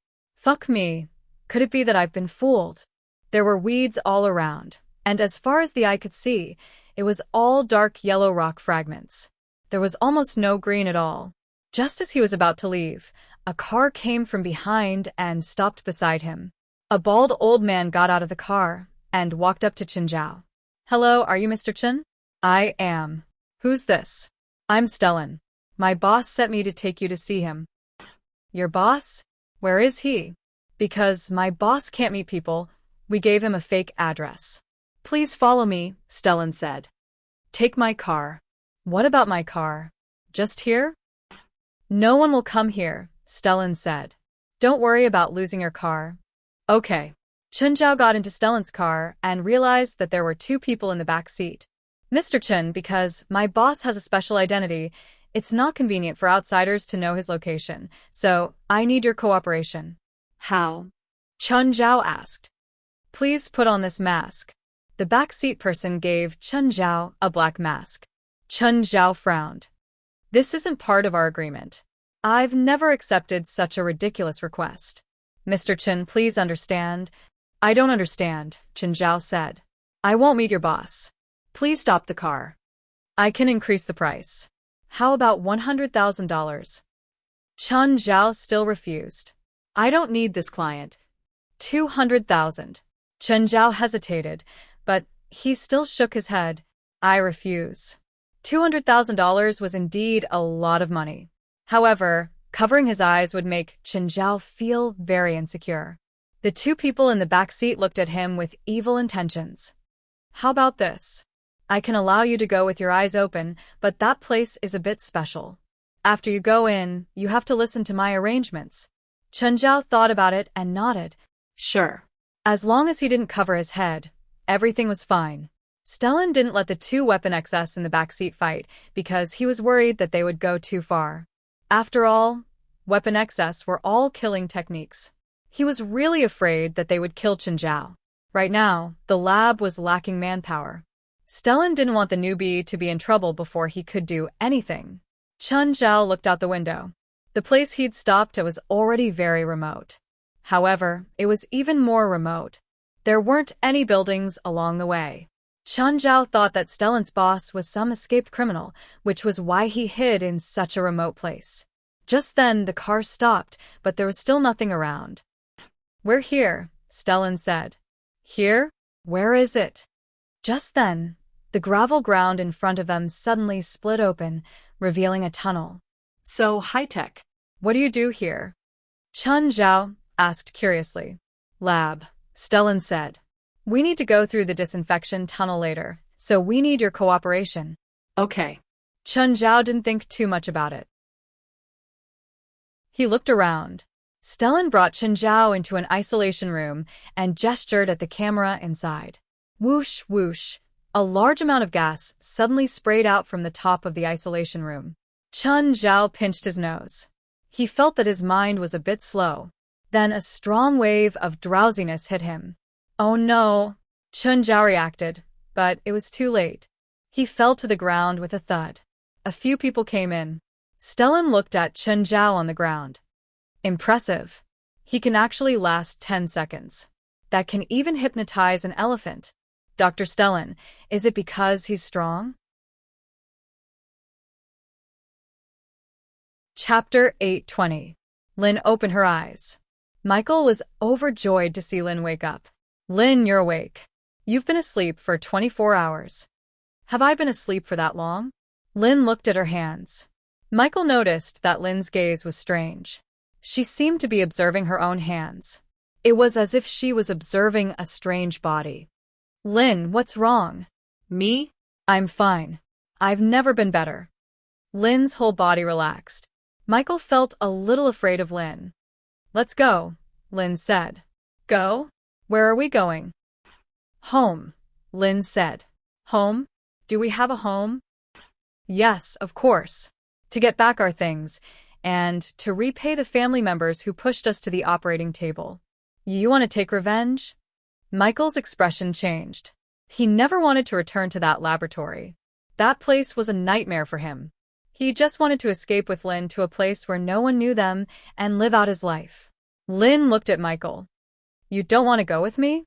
Fuck me. Could it be that I've been fooled? There were weeds all around, and as far as the eye could see, it was all dark yellow rock fragments. There was almost no green at all. Just as he was about to leave, a car came from behind and stopped beside him. A bald old man got out of the car and walked up to Chen Zhao. Hello, are you Mr. Chen? I am. Who's this? I'm Stellan. My boss sent me to take you to see him. Your boss? Where is he? Because my boss can't meet people, we gave him a fake address. Please follow me, Stellan said. Take my car. What about my car? Just here? No one will come here, Stellan said. Don't worry about losing your car. Okay. Chen Zhao got into Stellan's car and realized that there were two people in the back seat. Mr. Chen, because my boss has a special identity, it's not convenient for outsiders to know his location, so I need your cooperation. How? Chen Zhao asked. Please put on this mask. The backseat person gave Chen Zhao a black mask. Chen Zhao frowned. This isn't part of our agreement. I've never accepted such a ridiculous request. Mr. Chen, please understand. I don't understand, Chen Zhao said. I won't meet your boss. Please stop the car. I can increase the price. How about $100,000? Chen Zhao still refused. I don't need this client. 200,000. Chen Zhao hesitated, but he still shook his head. I refuse. $200,000 was indeed a lot of money. However, covering his eyes would make Chen Zhao feel very insecure. The two people in the back seat looked at him with evil intentions. How about this? I can allow you to go with your eyes open, but that place is a bit special. After you go in, you have to listen to my arrangements. Chen Zhao thought about it and nodded. Sure. As long as he didn't cover his head, everything was fine. Stellan didn't let the two Weapon XS in the backseat fight because he was worried that they would go too far. After all, Weapon XS were all killing techniques. He was really afraid that they would kill Chen Zhao. Right now, the lab was lacking manpower. Stellan didn't want the newbie to be in trouble before he could do anything. Chen Zhao looked out the window. The place he'd stopped at was already very remote. However, it was even more remote. There weren't any buildings along the way. Chen Zhao thought that Stellan's boss was some escaped criminal, which was why he hid in such a remote place. Just then, the car stopped, but there was still nothing around. We're here, Stellan said. Here? Where is it? Just then, the gravel ground in front of them suddenly split open, revealing a tunnel. So high-tech. What do you do here? Chen Zhao asked curiously. Lab, Stellan said. We need to go through the disinfection tunnel later, so we need your cooperation. Okay. Chen Zhao didn't think too much about it. He looked around. Stellan brought Chen Zhao into an isolation room and gestured at the camera inside. Whoosh, whoosh. A large amount of gas suddenly sprayed out from the top of the isolation room. Chen Zhao pinched his nose. He felt that his mind was a bit slow. Then a strong wave of drowsiness hit him. Oh no! Chen Zhao reacted, but it was too late. He fell to the ground with a thud. A few people came in. Stellan looked at Chen Zhao on the ground. Impressive. He can actually last 10 seconds. That can even hypnotize an elephant. Dr. Stellan, is it because he's strong? Chapter 8:20. Lynn opened her eyes. Michael was overjoyed to see Lynn wake up. Lynn, you're awake. You've been asleep for 24 hours. Have I been asleep for that long? Lynn looked at her hands. Michael noticed that Lynn's gaze was strange. She seemed to be observing her own hands. It was as if she was observing a strange body. Lynn, what's wrong? Me? I'm fine. I've never been better. Lynn's whole body relaxed. Michael felt a little afraid of Lynn. Let's go, Lynn said. Go? Where are we going? Home, Lynn said. Home? Do we have a home? Yes, of course. To get back our things, and to repay the family members who pushed us to the operating table. You want to take revenge? Michael's expression changed. He never wanted to return to that laboratory. That place was a nightmare for him. He just wanted to escape with Lynn to a place where no one knew them and live out his life. Lynn looked at Michael. You don't want to go with me?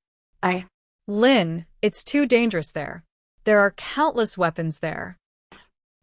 Lynn, it's too dangerous there. There are countless weapons there.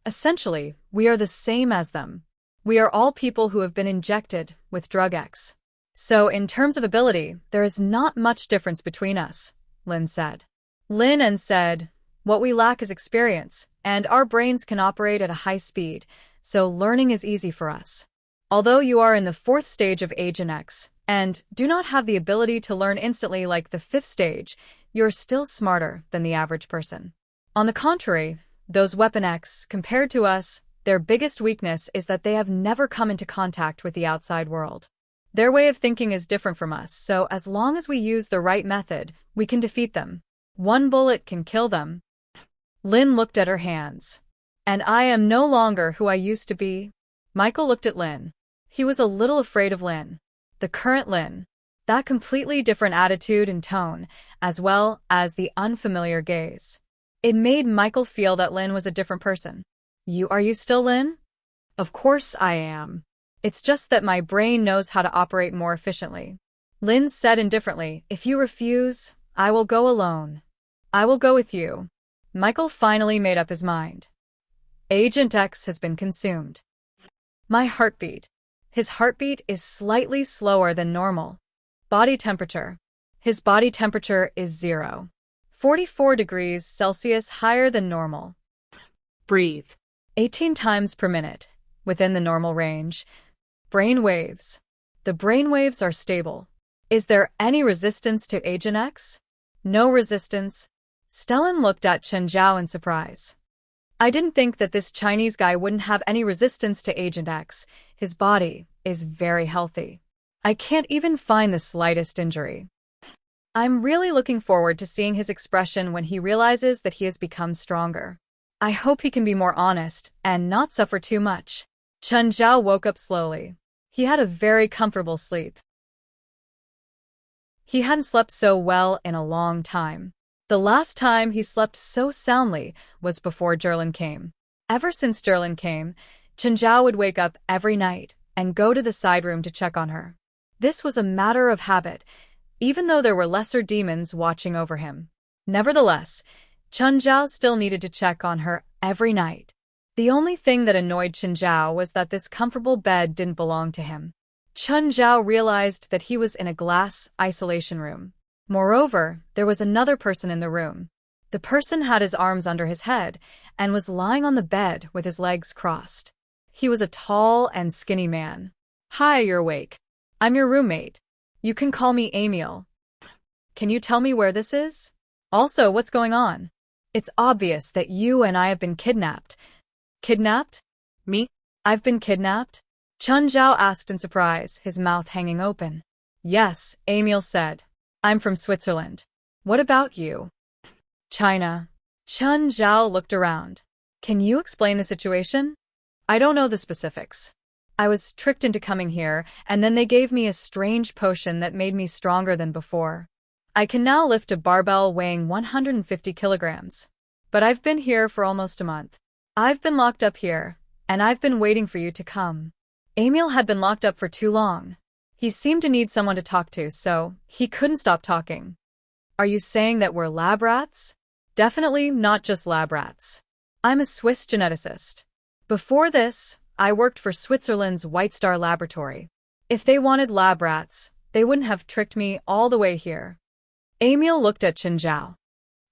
Essentially, we are the same as them. We are all people who have been injected with drug X. So, in terms of ability, there is not much difference between us, Lynn said. Lynn said, what we lack is experience, and our brains can operate at a high speed, so learning is easy for us. Although you are in the 4th stage of Agent X, and do not have the ability to learn instantly like the 5th stage, you're still smarter than the average person. On the contrary, those Weapon X, compared to us, their biggest weakness is that they have never come into contact with the outside world. Their way of thinking is different from us, so as long as we use the right method, we can defeat them. One bullet can kill them. Lynn looked at her hands. And I am no longer who I used to be. Michael looked at Lynn. He was a little afraid of Lynn. The current Lynn. That completely different attitude and tone, as well as the unfamiliar gaze. It made Michael feel that Lynn was a different person. Are you still Lynn? Of course I am. It's just that my brain knows how to operate more efficiently. Lynn said indifferently, if you refuse, I will go alone. I will go with you. Michael finally made up his mind. Agent X has been consumed. My heartbeat. His heartbeat is slightly slower than normal. Body temperature. His body temperature is 0. 44 degrees Celsius higher than normal. Breathe. 18 times per minute, within the normal range. Brain waves. The brain waves are stable. Is there any resistance to Agent X? No resistance. Stellan looked at Chen Zhao in surprise. I didn't think that this Chinese guy wouldn't have any resistance to Agent X. His body is very healthy. I can't even find the slightest injury. I'm really looking forward to seeing his expression when he realizes that he has become stronger. I hope he can be more honest and not suffer too much. Chen Zhao woke up slowly. He had a very comfortable sleep. He hadn't slept so well in a long time. The last time he slept so soundly was before Jerlin came. Ever since Jerlin came, Chen Zhao would wake up every night and go to the side room to check on her. This was a matter of habit, even though there were lesser demons watching over him. Nevertheless, Chen Zhao still needed to check on her every night. The only thing that annoyed Chen Zhao was that this comfortable bed didn't belong to him. Chen Zhao realized that he was in a glass isolation room. Moreover, there was another person in the room. The person had his arms under his head and was lying on the bed with his legs crossed. He was a tall and skinny man. Hi, you're awake. I'm your roommate. You can call me Emil. Can you tell me where this is? Also, what's going on? It's obvious that you and I have been kidnapped. Kidnapped? Me? I've been kidnapped? Chen Zhao asked in surprise, his mouth hanging open. Yes, Emil said. I'm from Switzerland. What about you? China. Chen Zhao looked around. Can you explain the situation? I don't know the specifics. I was tricked into coming here, and then they gave me a strange potion that made me stronger than before. I can now lift a barbell weighing 150 kilograms. But I've been here for almost a month. I've been locked up here, and I've been waiting for you to come. Emil had been locked up for too long. He seemed to need someone to talk to, so he couldn't stop talking. Are you saying that we're lab rats? Definitely not just lab rats. I'm a Swiss geneticist. Before this, I worked for Switzerland's White Star Laboratory. If they wanted lab rats, they wouldn't have tricked me all the way here. Emil looked at Chen Zhao.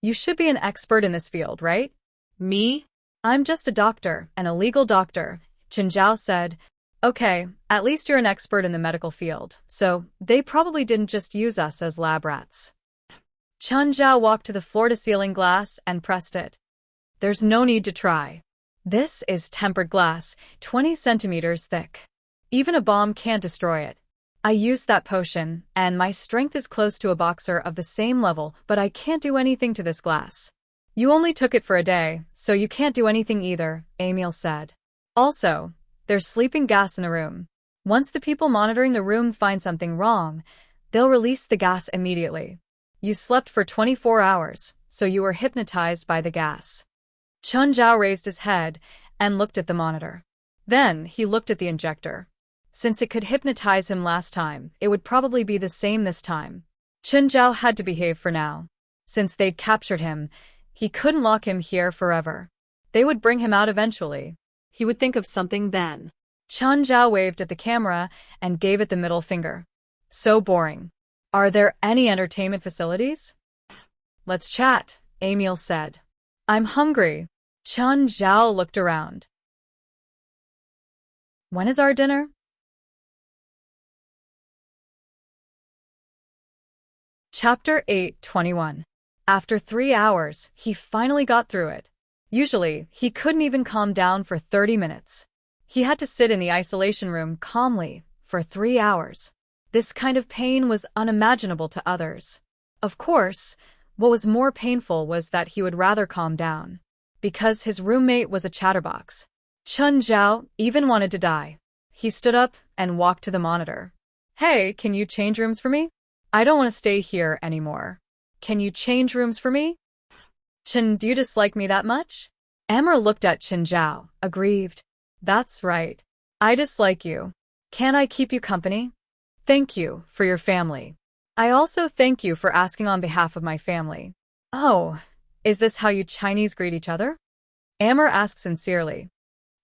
You should be an expert in this field, right? Me? I'm just a doctor, and a legal doctor, Chen Zhao said. Okay, at least you're an expert in the medical field, so they probably didn't just use us as lab rats. Chen Zhao walked to the floor-to-ceiling glass and pressed it. There's no need to try. This is tempered glass, 20 centimeters thick. Even a bomb can't destroy it. I used that potion, and my strength is close to a boxer of the same level, but I can't do anything to this glass. You only took it for a day, so you can't do anything either, Emil said. Also, there's sleeping gas in the room. Once the people monitoring the room find something wrong, they'll release the gas immediately. You slept for 24 hours, so you were hypnotized by the gas. Chen Zhao raised his head and looked at the monitor. Then he looked at the injector. Since it could hypnotize him last time, it would probably be the same this time. Chen Zhao had to behave for now. Since they'd captured him, he couldn't lock him here forever. They would bring him out eventually. He would think of something then. Chen Zhao waved at the camera and gave it the middle finger. So boring. Are there any entertainment facilities? Let's chat, Emil said. I'm hungry. Chen Zhao looked around. When is our dinner? Chapter 8:21. After 3 hours, he finally got through it. Usually, he couldn't even calm down for 30 minutes. He had to sit in the isolation room calmly for 3 hours. This kind of pain was unimaginable to others. Of course, what was more painful was that he would rather calm down. Because his roommate was a chatterbox. Chen Zhao even wanted to die. He stood up and walked to the monitor. Hey, can you change rooms for me? I don't want to stay here anymore. Can you change rooms for me? Chen, do you dislike me that much? Amber looked at Chen Zhao, aggrieved. That's right. I dislike you. Can I keep you company? Thank you for your family. I also thank you for asking on behalf of my family. Oh, is this how you Chinese greet each other? Amber asked sincerely.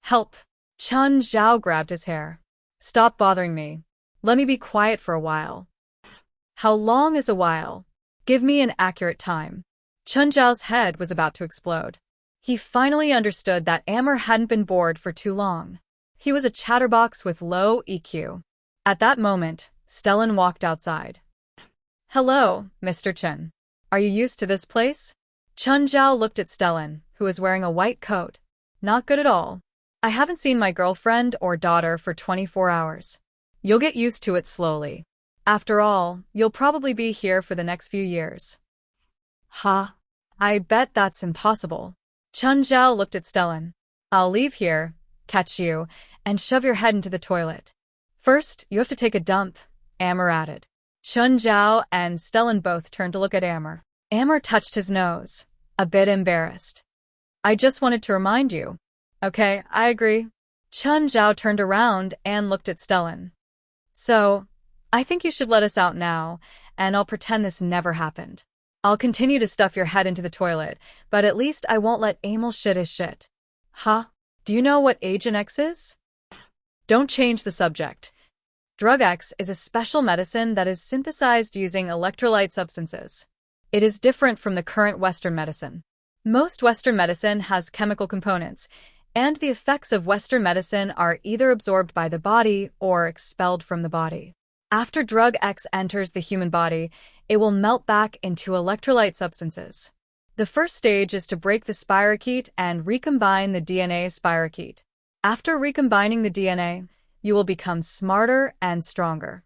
Help. Chen Zhao grabbed his hair. Stop bothering me. Let me be quiet for a while. How long is a while? Give me an accurate time. Chen Zhao's head was about to explode. He finally understood that Amber hadn't been bored for too long. He was a chatterbox with low EQ. At that moment, Stellan walked outside. Hello, Mr. Chen. Are you used to this place? Chen Zhao looked at Stellan, who was wearing a white coat. Not good at all. I haven't seen my girlfriend or daughter for 24 hours. You'll get used to it slowly. After all, you'll probably be here for the next few years. Huh? I bet that's impossible. Chen Zhao looked at Stellan. I'll leave here, catch you, and shove your head into the toilet. First, you have to take a dump, Amber added. Chen Zhao and Stellan both turned to look at Amber. Amber touched his nose, a bit embarrassed. I just wanted to remind you. Okay, I agree. Chen Zhao turned around and looked at Stellan. So, I think you should let us out now, and I'll pretend this never happened. I'll continue to stuff your head into the toilet, but at least I won't let Emil shit his shit. Huh? Do you know what Agent X is? Don't change the subject. Drug X is a special medicine that is synthesized using electrolyte substances. It is different from the current Western medicine. Most Western medicine has chemical components, and the effects of Western medicine are either absorbed by the body or expelled from the body. After Drug X enters the human body, it will melt back into electrolyte substances. The first stage is to break the spirochete and recombine the DNA spirochete. After recombining the DNA, you will become smarter and stronger.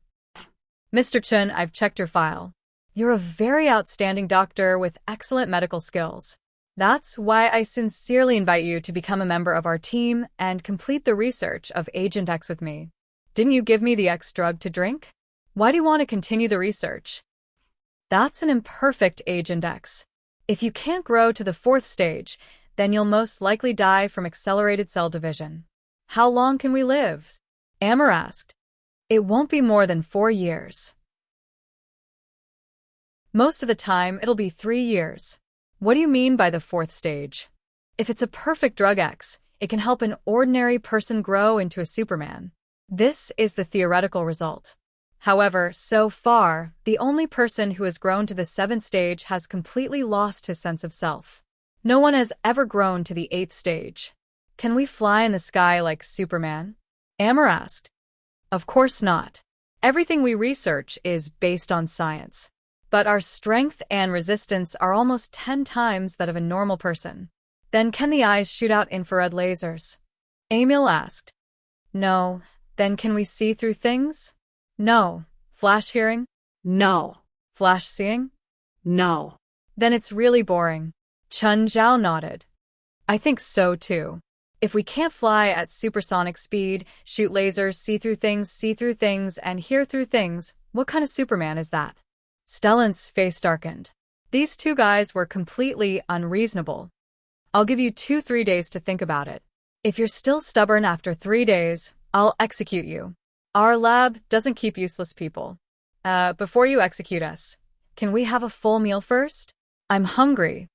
Mr. Chen, I've checked your file. You're a very outstanding doctor with excellent medical skills. That's why I sincerely invite you to become a member of our team and complete the research of Agent X with me. Didn't you give me the X drug to drink? Why do you want to continue the research? That's an imperfect Agent X. If you can't grow to the 4th stage, then you'll most likely die from accelerated cell division. How long can we live? Amber asked. It won't be more than 4 years. Most of the time, it'll be 3 years. What do you mean by the 4th stage? If it's a perfect drug X, it can help an ordinary person grow into a Superman. This is the theoretical result. However, so far, the only person who has grown to the 7th stage has completely lost his sense of self. No one has ever grown to the 8th stage. Can we fly in the sky like Superman? Amber asked. Of course not. Everything we research is based on science. But our strength and resistance are almost 10 times that of a normal person. Then can the eyes shoot out infrared lasers? Emil asked. No. Then can we see through things? No. Flash hearing? No. Flash seeing? No. Then it's really boring. Chun Zhao nodded. I think so too. If we can't fly at supersonic speed, shoot lasers, see through things, and hear through things, what kind of Superman is that? Stellan's face darkened. These two guys were completely unreasonable. I'll give you 2-3 days to think about it. If you're still stubborn after 3 days, I'll execute you. Our lab doesn't keep useless people. Before you execute us, can we have a full meal first? I'm hungry.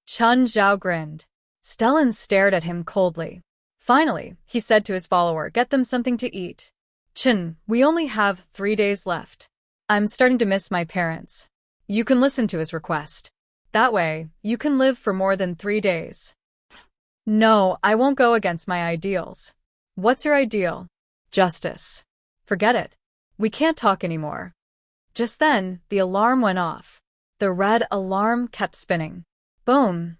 Chun Zhao grinned. Stellan stared at him coldly. Finally, he said to his follower, get them something to eat. Chun, we only have 3 days left. I'm starting to miss my parents. You can listen to his request. That way, you can live for more than 3 days. No, I won't go against my ideals. What's your ideal? Justice. Forget it. We can't talk anymore. Just then, the alarm went off. The red alarm kept spinning. Boom.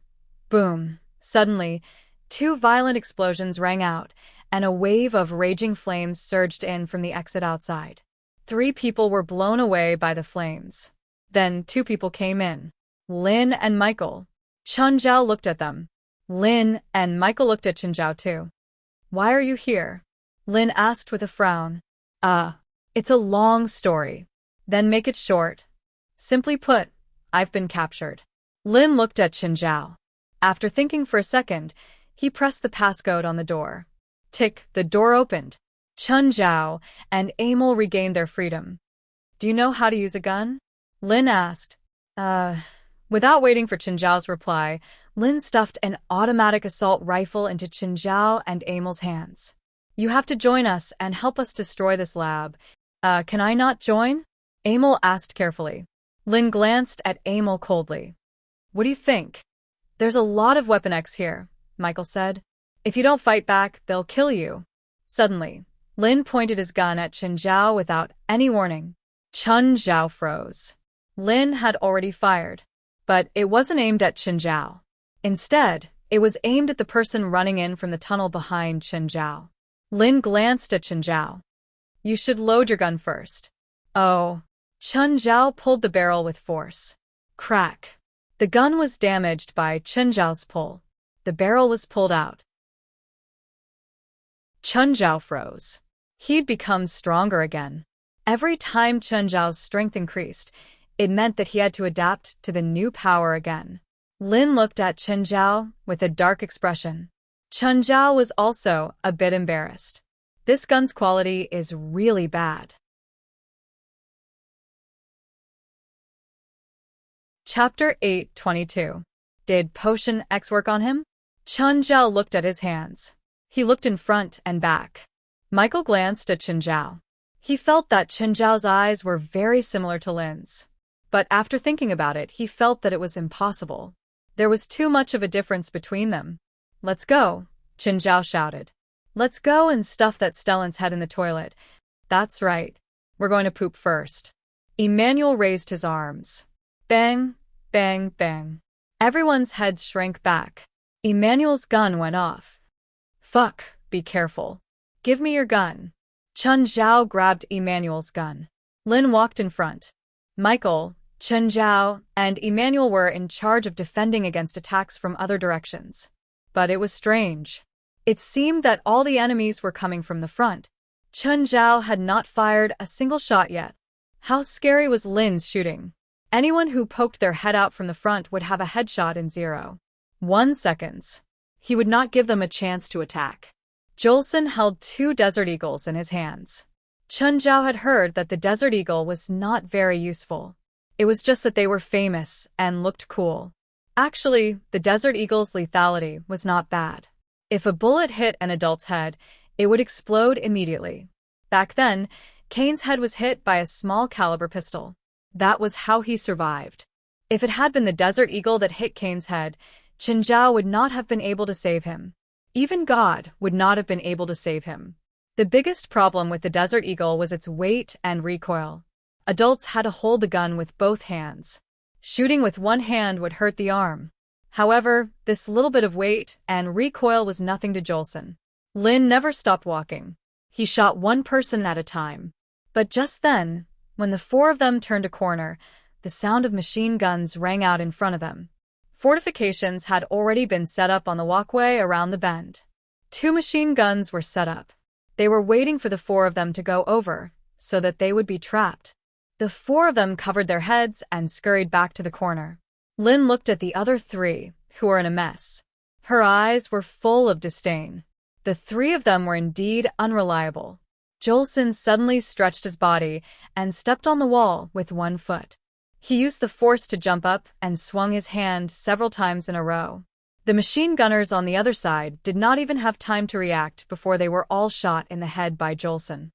Boom. Suddenly, 2 violent explosions rang out, and a wave of raging flames surged in from the exit outside. 3 people were blown away by the flames. Then 2 people came in. Lin and Michael. Chun Zhao looked at them. Lin and Michael looked at Chun Zhao too. Why are you here? Lin asked with a frown. It's a long story. Then make it short. Simply put, I've been captured. Lin looked at Chun Zhao. After thinking for a second, he pressed the passcode on the door. Tick, the door opened. Chun Zhao and Emil regained their freedom. Do you know how to use a gun? Lin asked. Without waiting for Chun Zhao's reply, Lin stuffed an automatic assault rifle into Chun Zhao and Emil's hands. You have to join us and help us destroy this lab. Can I not join? Emil asked carefully. Lin glanced at Emil coldly. What do you think? There's a lot of Weapon X here, Michael said. If you don't fight back, they'll kill you. Suddenly, Lin pointed his gun at Chun Zhao without any warning. Chun Zhao froze. Lin had already fired. But it wasn't aimed at Chun Zhao. Instead, it was aimed at the person running in from the tunnel behind Chun Zhao. Lin glanced at Chun Zhao. You should load your gun first. Oh. Chun Zhao pulled the barrel with force. Crack. The gun was damaged by Chun Zhao's pull. The barrel was pulled out. Chun Zhao froze. He'd become stronger again. Every time Chun Zhao's strength increased, it meant that he had to adapt to the new power again. Lin looked at Chun Zhao with a dark expression. Chun Zhao was also a bit embarrassed. This gun's quality is really bad. Chapter 8:22. Did Potion X work on him? Chun Zhao looked at his hands. He looked in front and back. Michael glanced at Chun Zhao. He felt that Chun Zhao's eyes were very similar to Lin's. But after thinking about it, he felt that it was impossible. There was too much of a difference between them. Let's go, Chun Zhao shouted. Let's go and stuff that Stellan's head in the toilet. That's right. We're going to poop first. Emmanuel raised his arms. Bang, bang, bang. Everyone's heads shrank back. Emmanuel's gun went off. Fuck, be careful. Give me your gun. Chun Zhao grabbed Emmanuel's gun. Lin walked in front. Michael, Chun Zhao, and Emmanuel were in charge of defending against attacks from other directions. But it was strange. It seemed that all the enemies were coming from the front. Chun Zhao had not fired a single shot yet. How scary was Lin's shooting? Anyone who poked their head out from the front would have a headshot in 0.1 seconds. He would not give them a chance to attack. Jolson held 2 Desert Eagles in his hands. Chun Zhao had heard that the Desert Eagle was not very useful. It was just that they were famous and looked cool. Actually, the Desert Eagle's lethality was not bad. If a bullet hit an adult's head, it would explode immediately. Back then, Kane's head was hit by a small caliber pistol. That was how he survived. If it had been the Desert Eagle that hit Kane's head, Chun Zhao would not have been able to save him. Even God would not have been able to save him. The biggest problem with the Desert Eagle was its weight and recoil. Adults had to hold the gun with both hands. Shooting with one hand would hurt the arm. However, this little bit of weight and recoil was nothing to Jolson. Lin never stopped walking. He shot one person at a time. But just then, when the 4 of them turned a corner, the sound of machine guns rang out in front of them. Fortifications had already been set up on the walkway around the bend. 2 machine guns were set up. They were waiting for the 4 of them to go over, so that they would be trapped. The 4 of them covered their heads and scurried back to the corner. Lin looked at the other 3, who were in a mess. Her eyes were full of disdain. The 3 of them were indeed unreliable. Jolson suddenly stretched his body and stepped on the wall with one foot. He used the force to jump up and swung his hand several times in a row. The machine gunners on the other side did not even have time to react before they were all shot in the head by Jolson.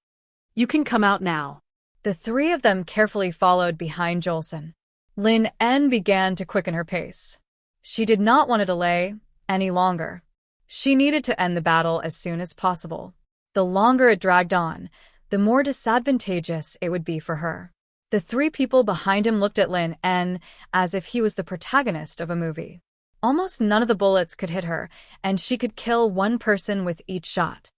You can come out now. The 3 of them carefully followed behind Jolson. Lin En began to quicken her pace. She did not want to delay any longer. She needed to end the battle as soon as possible. The longer it dragged on, the more disadvantageous it would be for her. The 3 people behind him looked at Lin En as if he was the protagonist of a movie. Almost none of the bullets could hit her, and she could kill 1 person with each shot.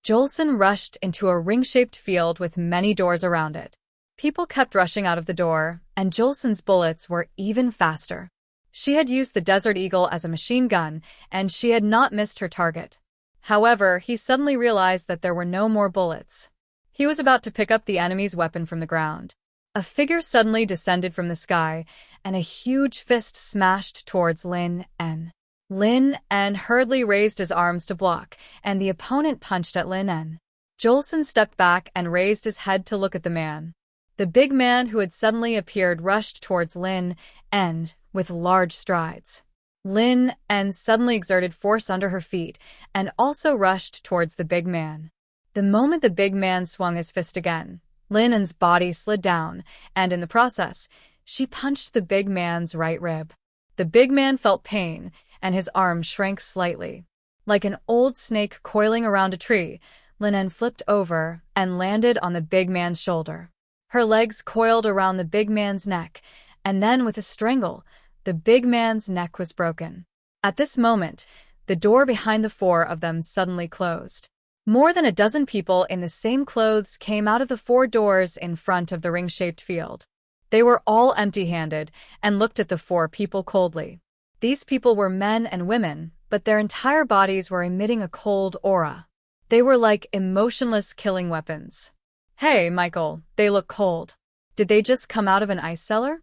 Jolson rushed into a ring-shaped field with many doors around it. People kept rushing out of the door, and Jolson's bullets were even faster. She had used the Desert Eagle as a machine gun, and she had not missed her target. However, he suddenly realized that there were no more bullets. He was about to pick up the enemy's weapon from the ground. A figure suddenly descended from the sky, and a huge fist smashed towards Lin En. Lin En hurriedly raised his arms to block, and the opponent punched at Lin En. Jolson stepped back and raised his head to look at the man. The big man who had suddenly appeared rushed towards Lin En with large strides. Lin En suddenly exerted force under her feet and also rushed towards the big man. The moment the big man swung his fist again, Lin En's body slid down, and in the process, she punched the big man's right rib. The big man felt pain, and his arm shrank slightly. Like an old snake coiling around a tree, Lin En flipped over and landed on the big man's shoulder. Her legs coiled around the big man's neck, and then with a strangle, the big man's neck was broken. At this moment, the door behind the 4 of them suddenly closed. More than a dozen people in the same clothes came out of the 4 doors in front of the ring-shaped field. They were all empty-handed and looked at the 4 people coldly. These people were men and women, but their entire bodies were emitting a cold aura. They were like emotionless killing weapons. Hey, Michael, they look cold. Did they just come out of an ice cellar?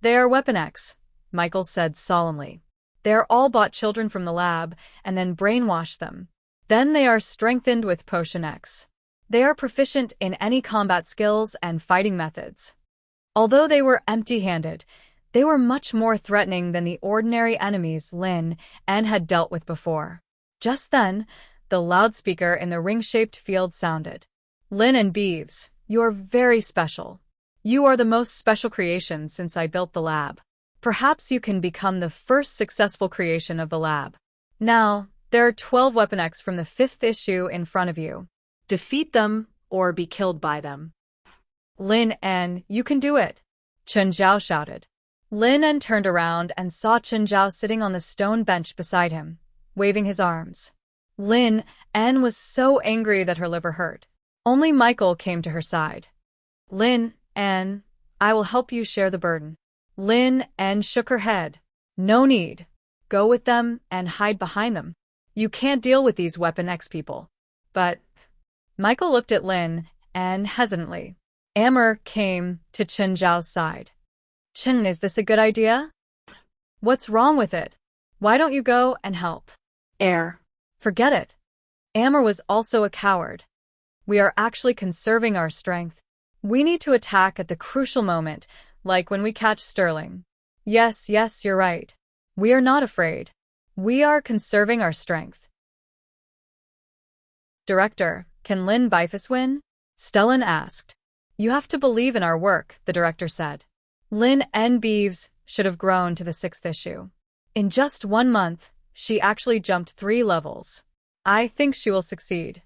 They are Weapon X, Michael said solemnly. They are all bought children from the lab and then brainwashed them. Then they are strengthened with Potion X. They are proficient in any combat skills and fighting methods. Although they were empty-handed, they were much more threatening than the ordinary enemies Lin En had dealt with before. Just then, the loudspeaker in the ring-shaped field sounded. Lin and Beeves, you are very special. You are the most special creation since I built the lab. Perhaps you can become the first successful creation of the lab. Now, there are 12 Weapon X from the 5th issue in front of you. Defeat them or be killed by them. Lin En, you can do it, Chun Zhao shouted. Lin En turned around and saw Chun Zhao sitting on the stone bench beside him, waving his arms. Lin En was so angry that her liver hurt. Only Michael came to her side. Lin En, I will help you share the burden. Lin En shook her head. No need. Go with them and hide behind them. You can't deal with these Weapon X people. But Michael looked at Lin En hesitantly. Amber came to Chen Zhao's side. Chen, is this a good idea? What's wrong with it? Why don't you go and help? Air. Forget it. Amber was also a coward. We are actually conserving our strength. We need to attack at the crucial moment, like when we catch Sterling. Yes, you're right. We are not afraid. We are conserving our strength. Director, can Lin Bifus win? Stellan asked. You have to believe in our work, the director said. Lin N. Beeves should have grown to the 6th issue. In just 1 month, she actually jumped 3 levels. I think she will succeed.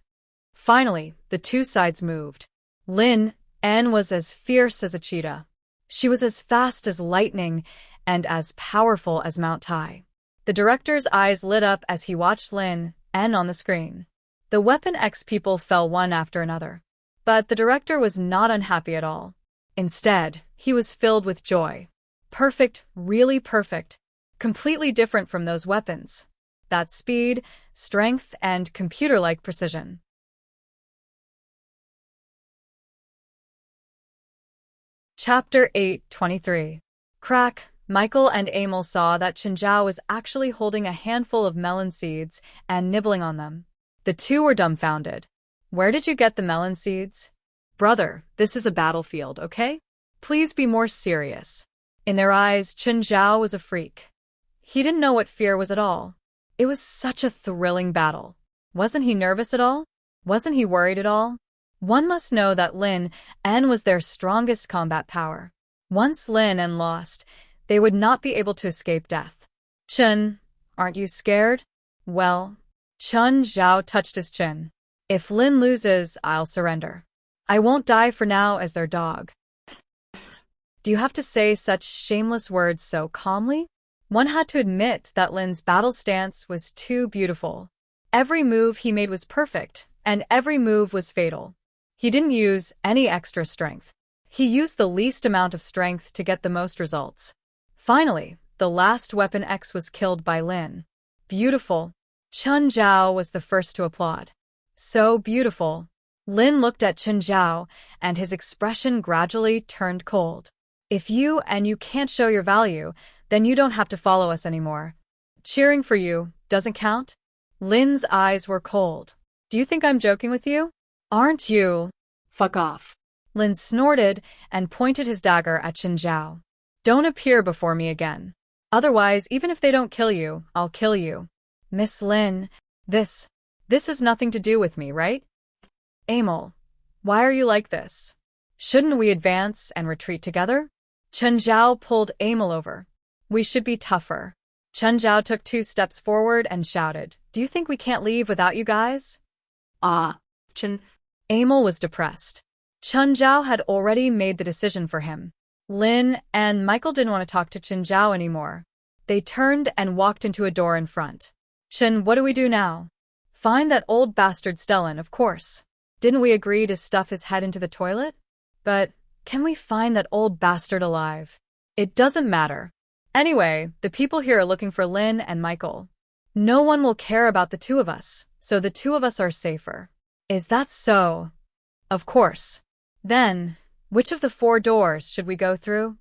Finally, the two sides moved. Lin N. was as fierce as a cheetah. She was as fast as lightning and as powerful as Mount Tai. The director's eyes lit up as he watched Lin N. on the screen. The Weapon X people fell one after another. But the director was not unhappy at all. Instead, he was filled with joy. Perfect, really perfect. Completely different from those weapons. That speed, strength, and computer-like precision. Chapter 8:23. Crack. Michael and Emil saw that Chen Zhao was actually holding a handful of melon seeds and nibbling on them. The two were dumbfounded. Where did you get the melon seeds? Brother, this is a battlefield, okay? Please be more serious. In their eyes, Chen Zhao was a freak. He didn't know what fear was at all. It was such a thrilling battle. Wasn't he nervous at all? Wasn't he worried at all? One must know that Lin N was their strongest combat power. Once Lin N lost, they would not be able to escape death. Chen, aren't you scared? Well, Chen Zhao touched his chin. If Lin loses, I'll surrender. I won't die for now as their dog. Do you have to say such shameless words so calmly? One had to admit that Lin's battle stance was too beautiful. Every move he made was perfect, and every move was fatal. He didn't use any extra strength. He used the least amount of strength to get the most results. Finally, the last Weapon X was killed by Lin. Beautiful. Chen Zhao was the first to applaud. So beautiful. Lin looked at Chen Zhao, and his expression gradually turned cold. If you can't show your value, then you don't have to follow us anymore. Cheering for you doesn't count? Lin's eyes were cold. Do you think I'm joking with you? Aren't you? Fuck off. Lin snorted and pointed his dagger at Chen Zhao. Don't appear before me again. Otherwise, even if they don't kill you, I'll kill you. Miss Lin, this has nothing to do with me, right? Emil, why are you like this? Shouldn't we advance and retreat together? Chen Zhao pulled Emil over. We should be tougher. Chen Zhao took 2 steps forward and shouted, Do you think we can't leave without you guys? Chen. Emil was depressed. Chen Zhao had already made the decision for him. Lin and Michael didn't want to talk to Chen Zhao anymore. They turned and walked into a door in front. Chen, what do we do now? Find that old bastard Stellan, of course. Didn't we agree to stuff his head into the toilet? But can we find that old bastard alive? It doesn't matter. Anyway, the people here are looking for Lin and Michael. No one will care about the two of us, so the two of us are safer. Is that so? Of course. Then, which of the 4 doors should we go through?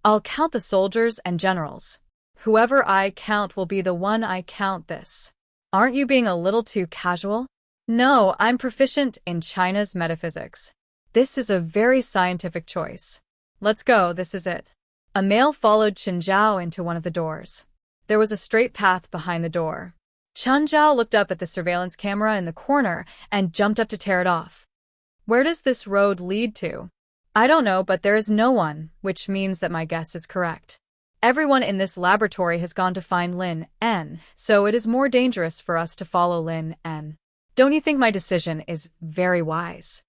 I'll count the soldiers and generals. Whoever I count will be the one I count this. Aren't you being a little too casual? No, I'm proficient in China's metaphysics. This is a very scientific choice. Let's go, this is it. A male followed Chen Zhao into one of the doors. There was a straight path behind the door. Chen Zhao looked up at the surveillance camera in the corner and jumped up to tear it off. Where does this road lead to? I don't know, but there is no one, which means that my guess is correct. Everyone in this laboratory has gone to find Lin N, so it is more dangerous for us to follow Lin N. Don't you think my decision is very wise?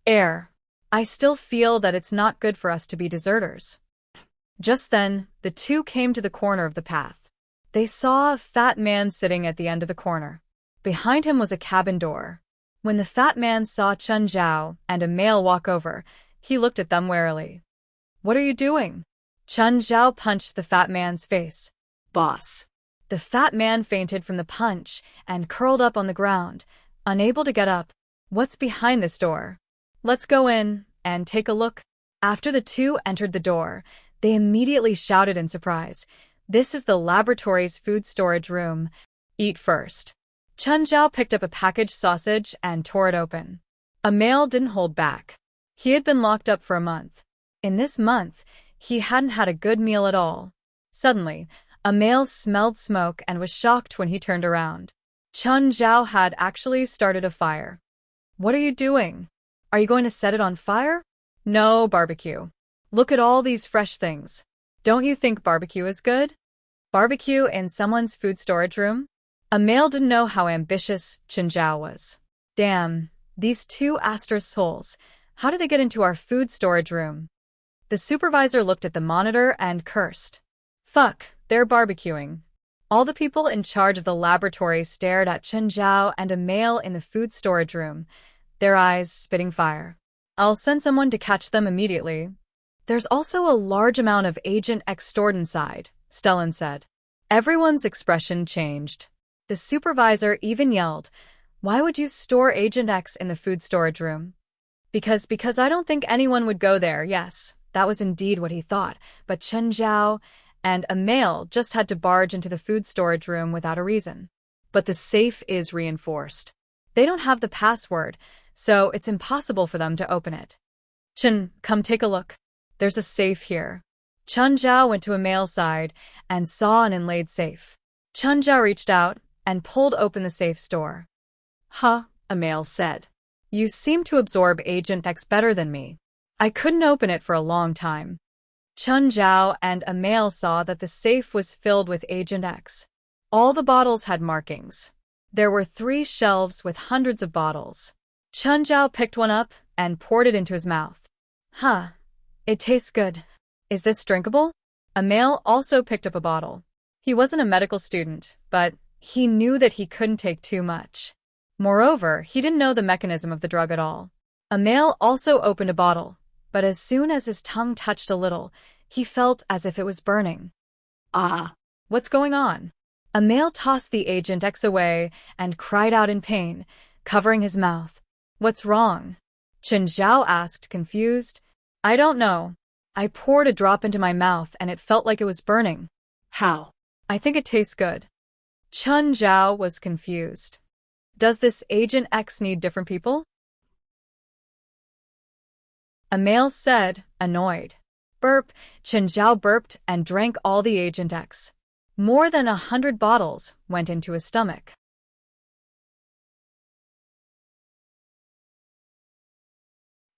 Air. I still feel that it's not good for us to be deserters. Just then, the two came to the corner of the path. They saw a fat man sitting at the end of the corner. Behind him was a cabin door. When the fat man saw Chen Zhao and a male walk over, he looked at them warily. What are you doing? Chen Zhao punched the fat man's face. Boss. The fat man fainted from the punch and curled up on the ground, unable to get up. What's behind this door? Let's go in and take a look. After the two entered the door, they immediately shouted in surprise. This is the laboratory's food storage room. Eat first. Chun Zhao picked up a packaged sausage and tore it open. A male didn't hold back. He had been locked up for a month. In this month, he hadn't had a good meal at all. Suddenly, a male smelled smoke and was shocked when he turned around. Chun Zhao had actually started a fire. What are you doing? Are you going to set it on fire? No, barbecue. Look at all these fresh things. Don't you think barbecue is good? Barbecue in someone's food storage room? A male didn't know how ambitious Chun Zhao was. Damn, these two Astra's souls. How did they get into our food storage room? The supervisor looked at the monitor and cursed. Fuck, they're barbecuing. All the people in charge of the laboratory stared at Chun Zhao and a male in the food storage room, their eyes spitting fire. I'll send someone to catch them immediately. There's also a large amount of Agent X stored inside, Stellan said. Everyone's expression changed. The supervisor even yelled, Why would you store Agent X in the food storage room? Because I don't think anyone would go there, yes. That was indeed what he thought, but Chun Zhao and a male just had to barge into the food storage room without a reason. But the safe is reinforced. They don't have the password, so it's impossible for them to open it. Chun, come take a look. There's a safe here. Chun Zhao went to a male's side and saw an inlaid safe. Chun Zhao reached out and pulled open the safe's door. Huh, a male said. You seem to absorb Agent X better than me. I couldn't open it for a long time. Chun Zhao and a male saw that the safe was filled with Agent X. All the bottles had markings. There were 3 shelves with hundreds of bottles. Chun Zhao picked one up and poured it into his mouth. Huh, it tastes good. Is this drinkable? A male also picked up a bottle. He wasn't a medical student, but he knew that he couldn't take too much. Moreover, he didn't know the mechanism of the drug at all. A male also opened a bottle, but as soon as his tongue touched a little, he felt as if it was burning. Ah! What's going on? A male tossed the Agent X away and cried out in pain, covering his mouth. What's wrong? Chun Zhao asked, confused. I don't know. I poured a drop into my mouth and it felt like it was burning. How? I think it tastes good. Chun Zhao was confused. Does this Agent X need different people? A male said, annoyed. Burp, Chun Zhao burped and drank all the Agent X. More than 100 bottles went into his stomach.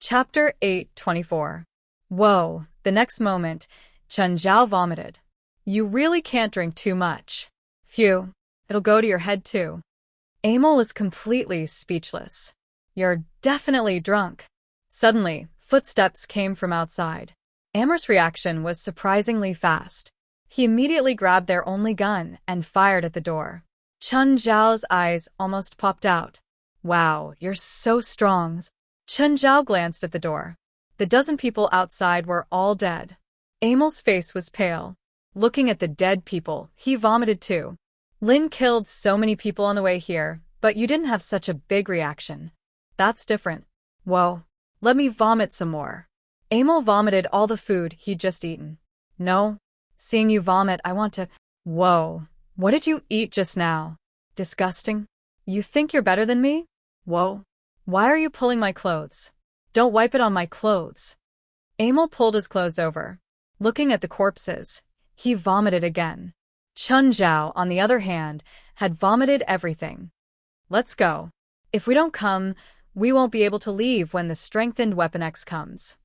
Chapter 8:24. Whoa, the next moment, Chun Zhao vomited. You really can't drink too much. Phew, it'll go to your head too. Emil was completely speechless. You're definitely drunk. Suddenly, footsteps came from outside. Immerse's reaction was surprisingly fast. He immediately grabbed their only gun and fired at the door. Chun Zhao's eyes almost popped out. Wow, you're so strong. Chun Zhao glanced at the door. The dozen people outside were all dead. Emil's face was pale. Looking at the dead people, he vomited too. Lin killed so many people on the way here, but you didn't have such a big reaction. That's different. Whoa, let me vomit some more. Emil vomited all the food he'd just eaten. No, seeing you vomit, I want to... Whoa, what did you eat just now? Disgusting. You think you're better than me? Whoa, why are you pulling my clothes? Don't wipe it on my clothes. Emil pulled his clothes over. Looking at the corpses, he vomited again. Chun Zhao, on the other hand, had vomited everything. Let's go. If we don't come, we won't be able to leave when the strengthened Weapon X comes.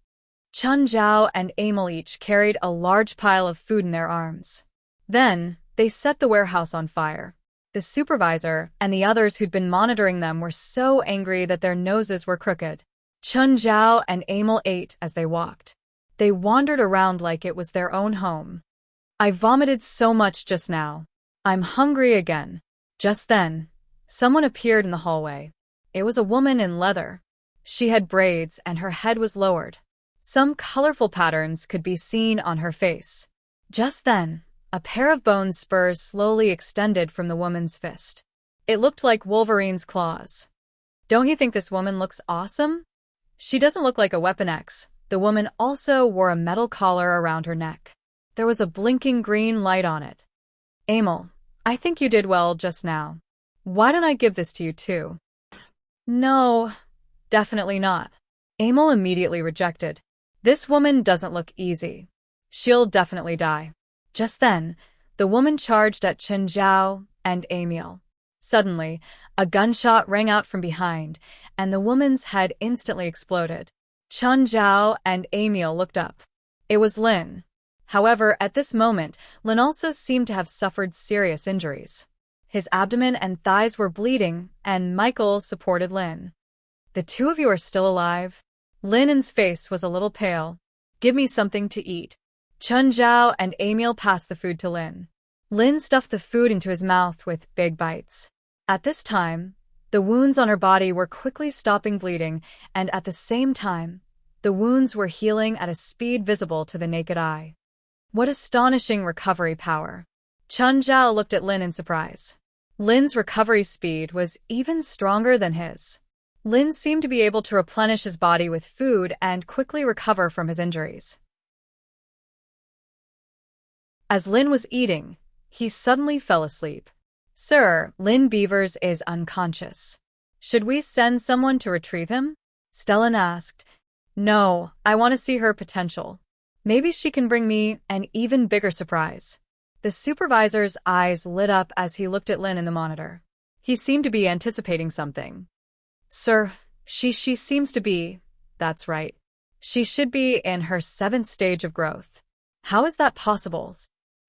Chun Zhao and Emil each carried a large pile of food in their arms. Then, they set the warehouse on fire. The supervisor and the others who'd been monitoring them were so angry that their noses were crooked. Chun Zhao and Emil ate as they walked. They wandered around like it was their own home. I vomited so much just now. I'm hungry again. Just then, someone appeared in the hallway. It was a woman in leather. She had braids and her head was lowered. Some colorful patterns could be seen on her face. Just then, a pair of bone spurs slowly extended from the woman's fist. It looked like Wolverine's claws. Don't you think this woman looks awesome? She doesn't look like a Weapon X. The woman also wore a metal collar around her neck. There was a blinking green light on it. Emil, I think you did well just now. Why don't I give this to you too? No, definitely not. Emil immediately rejected. This woman doesn't look easy. She'll definitely die. Just then, the woman charged at Chen Zhao and Emil. Suddenly, a gunshot rang out from behind, and the woman's head instantly exploded. Chen Zhao and Emil looked up. It was Lin. However, at this moment, Lin also seemed to have suffered serious injuries. His abdomen and thighs were bleeding, and Michael supported Lin. The two of you are still alive? Lin's face was a little pale. Give me something to eat. Chen Zhao and Emil passed the food to Lin. Lin stuffed the food into his mouth with big bites. At this time, the wounds on her body were quickly stopping bleeding, and at the same time, the wounds were healing at a speed visible to the naked eye. What astonishing recovery power! Chen Zhao looked at Lin in surprise. Lin's recovery speed was even stronger than his. Lin seemed to be able to replenish his body with food and quickly recover from his injuries. As Lin was eating, he suddenly fell asleep. Sir, Lin Beavers is unconscious. Should we send someone to retrieve him? Stellan asked. No, I want to see her potential. Maybe she can bring me an even bigger surprise. The supervisor's eyes lit up as he looked at Lin in the monitor. He seemed to be anticipating something. Sir, she seems to be. That's right. She should be in her 7th stage of growth. How is that possible?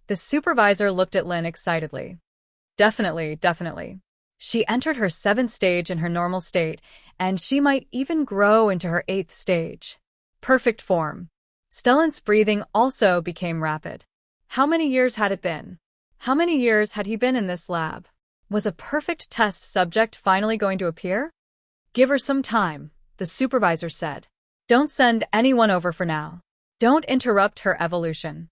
The supervisor looked at Lin excitedly. Definitely. She entered her 7th stage in her normal state, and she might even grow into her 8th stage. Perfect form. Stellan's breathing also became rapid. How many years had it been? How many years had he been in this lab? Was a perfect test subject finally going to appear? Give her some time, the supervisor said. Don't send anyone over for now. Don't interrupt her evolution.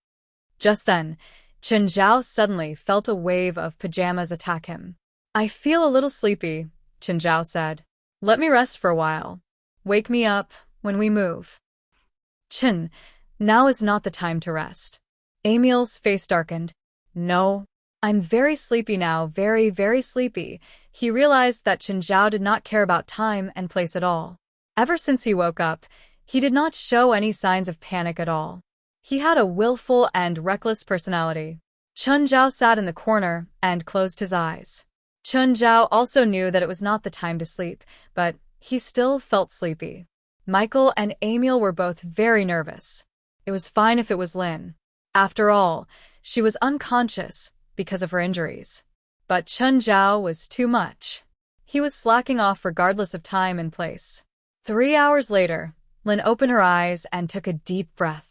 Just then, Chen Zhao suddenly felt a wave of pajamas attack him. I feel a little sleepy, Chen Zhao said. Let me rest for a while. Wake me up when we move. Chen, now is not the time to rest. Emil's face darkened. No, I'm very sleepy now, very sleepy. He realized that Chen Zhao did not care about time and place at all. Ever since he woke up, he did not show any signs of panic at all. He had a willful and reckless personality. Chen Zhao sat in the corner and closed his eyes. Chen Zhao also knew that it was not the time to sleep, but he still felt sleepy. Michael and Emil were both very nervous. It was fine if it was Lin. After all, she was unconscious because of her injuries. But Chen Zhao was too much. He was slacking off regardless of time and place. 3 hours later, Lin opened her eyes and took a deep breath.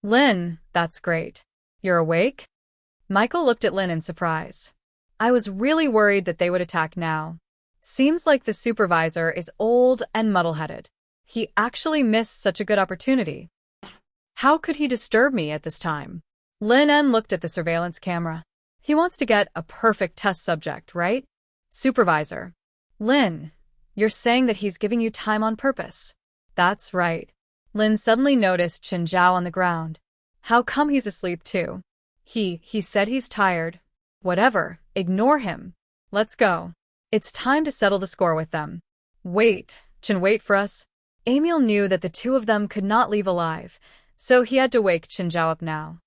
Lin, that's great. You're awake? Michael looked at Lin in surprise. I was really worried that they would attack now. Seems like the supervisor is old and muddle-headed. He actually missed such a good opportunity. How could he disturb me at this time? Lin looked at the surveillance camera. He wants to get a perfect test subject, right? Supervisor. Lin, you're saying that he's giving you time on purpose. That's right. Lin suddenly noticed Chen Zhao on the ground. How come he's asleep too? He said he's tired. Whatever, ignore him. Let's go. It's time to settle the score with them. Wait, Chen, wait for us. Emil knew that the two of them could not leave alive, so he had to wake Chen Zhao up now.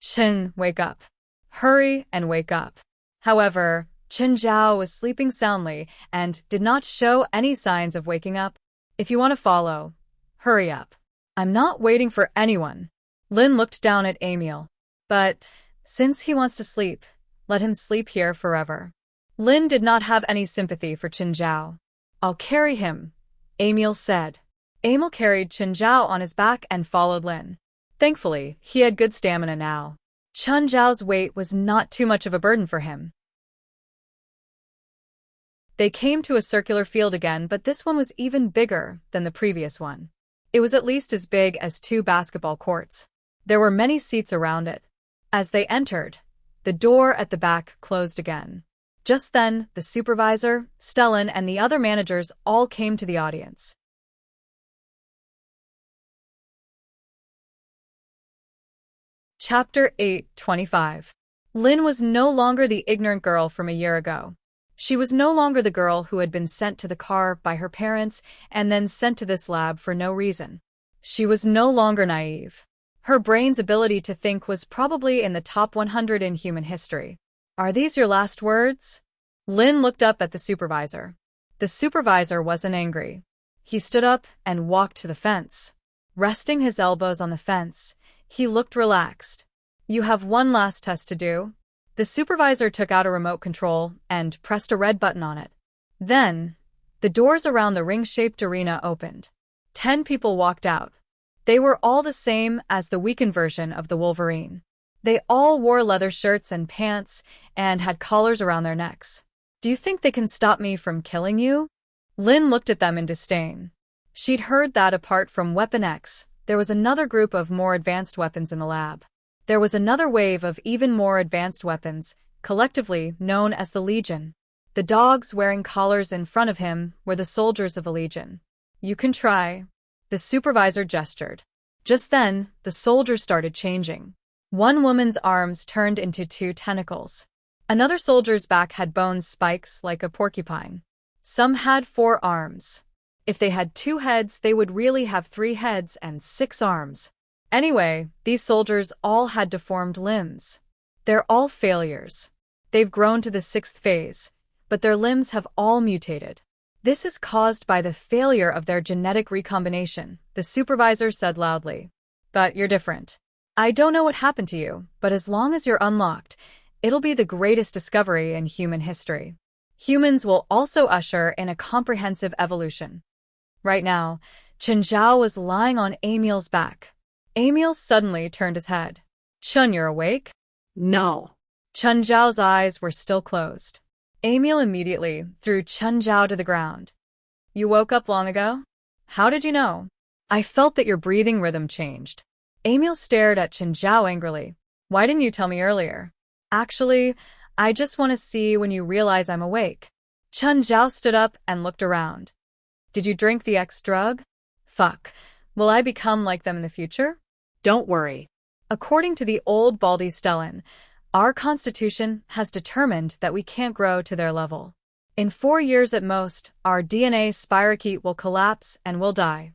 Chen, wake up. Hurry and wake up. However, Chen Zhao was sleeping soundly and did not show any signs of waking up. If you want to follow, hurry up. I'm not waiting for anyone. Lin looked down at Emil. But since he wants to sleep, let him sleep here forever. Lin did not have any sympathy for Chen Zhao. I'll carry him, Emil said. Emil carried Chen Zhao on his back and followed Lin. Thankfully, he had good stamina now. Chen Zhao's weight was not too much of a burden for him. They came to a circular field again, but this one was even bigger than the previous one. It was at least as big as 2 basketball courts. There were many seats around it. As they entered, the door at the back closed again. Just then, the supervisor, Stellan, and the other managers all came to the audience. Chapter 8:25. Lynn was no longer the ignorant girl from a year ago. She was no longer the girl who had been sent to the car by her parents and then sent to this lab for no reason. She was no longer naive. Her brain's ability to think was probably in the top 100 in human history. Are these your last words? Lynn looked up at the supervisor. The supervisor wasn't angry. He stood up and walked to the fence. Resting his elbows on the fence, he looked relaxed. You have one last test to do. The supervisor took out a remote control and pressed a red button on it. Then, the doors around the ring-shaped arena opened. 10 people walked out. They were all the same as the weakened version of the Wolverine. They all wore leather shirts and pants and had collars around their necks. Do you think they can stop me from killing you? Lynn looked at them in disdain. She'd heard that apart from Weapon X, there was another group of more advanced weapons in the lab. There was another wave of even more advanced weapons, collectively known as the Legion. The dogs wearing collars in front of him were the soldiers of the Legion. You can try. The supervisor gestured. Just then, the soldiers started changing. One woman's arms turned into 2 tentacles. Another soldier's back had bone spikes like a porcupine. Some had 4 arms. If they had 2 heads, they would really have 3 heads and 6 arms. Anyway, these soldiers all had deformed limbs. They're all failures. They've grown to the 6th phase, but their limbs have all mutated. This is caused by the failure of their genetic recombination, the supervisor said loudly. But you're different. I don't know what happened to you, but as long as you're unlocked, it'll be the greatest discovery in human history. Humans will also usher in a comprehensive evolution. Right now, Chen Zhao was lying on Emil's back. Emil suddenly turned his head. Chun, you're awake? No. Chen Zhao's eyes were still closed. Emil immediately threw Chen Zhao to the ground. You woke up long ago? How did you know? I felt that your breathing rhythm changed. Emil stared at Chen Zhao angrily. Why didn't you tell me earlier? Actually, I just want to see when you realize I'm awake. Chen Zhao stood up and looked around. Did you drink the X drug? Fuck. Will I become like them in the future? Don't worry. According to the old Baldy Stellan, our constitution has determined that we can't grow to their level. In 4 years at most, our DNA spirochete will collapse and we'll die.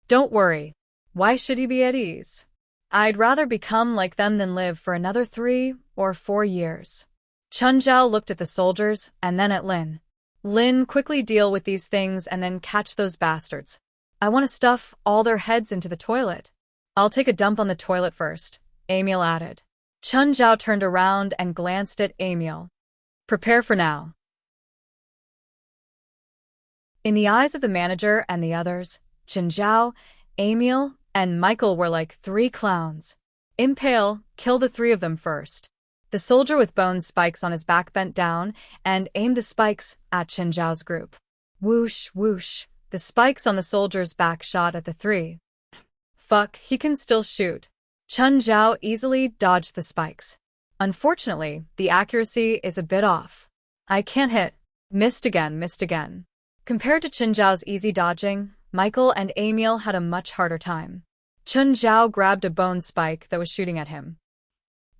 Don't worry. Why should you be at ease? I'd rather become like them than live for another 3 or 4 years. Chen Zhao looked at the soldiers and then at Lin. Lin, quickly deal with these things and then catch those bastards. I want to stuff all their heads into the toilet. I'll take a dump on the toilet first, Emil added. Chen Zhao turned around and glanced at Emil. Prepare for now. In the eyes of the manager and the others, Chen Zhao, Emil, and Michael were like 3 clowns. Impale, kill the 3 of them first. The soldier with bone spikes on his back bent down and aimed the spikes at Chen Zhao's group. Whoosh, whoosh. The spikes on the soldier's back shot at the 3. Fuck, he can still shoot. Chen Zhao easily dodged the spikes. Unfortunately, the accuracy is a bit off. I can't hit. Missed again, missed again. Compared to Chen Zhao's easy dodging, Michael and Emil had a much harder time. Chen Zhao grabbed a bone spike that was shooting at him.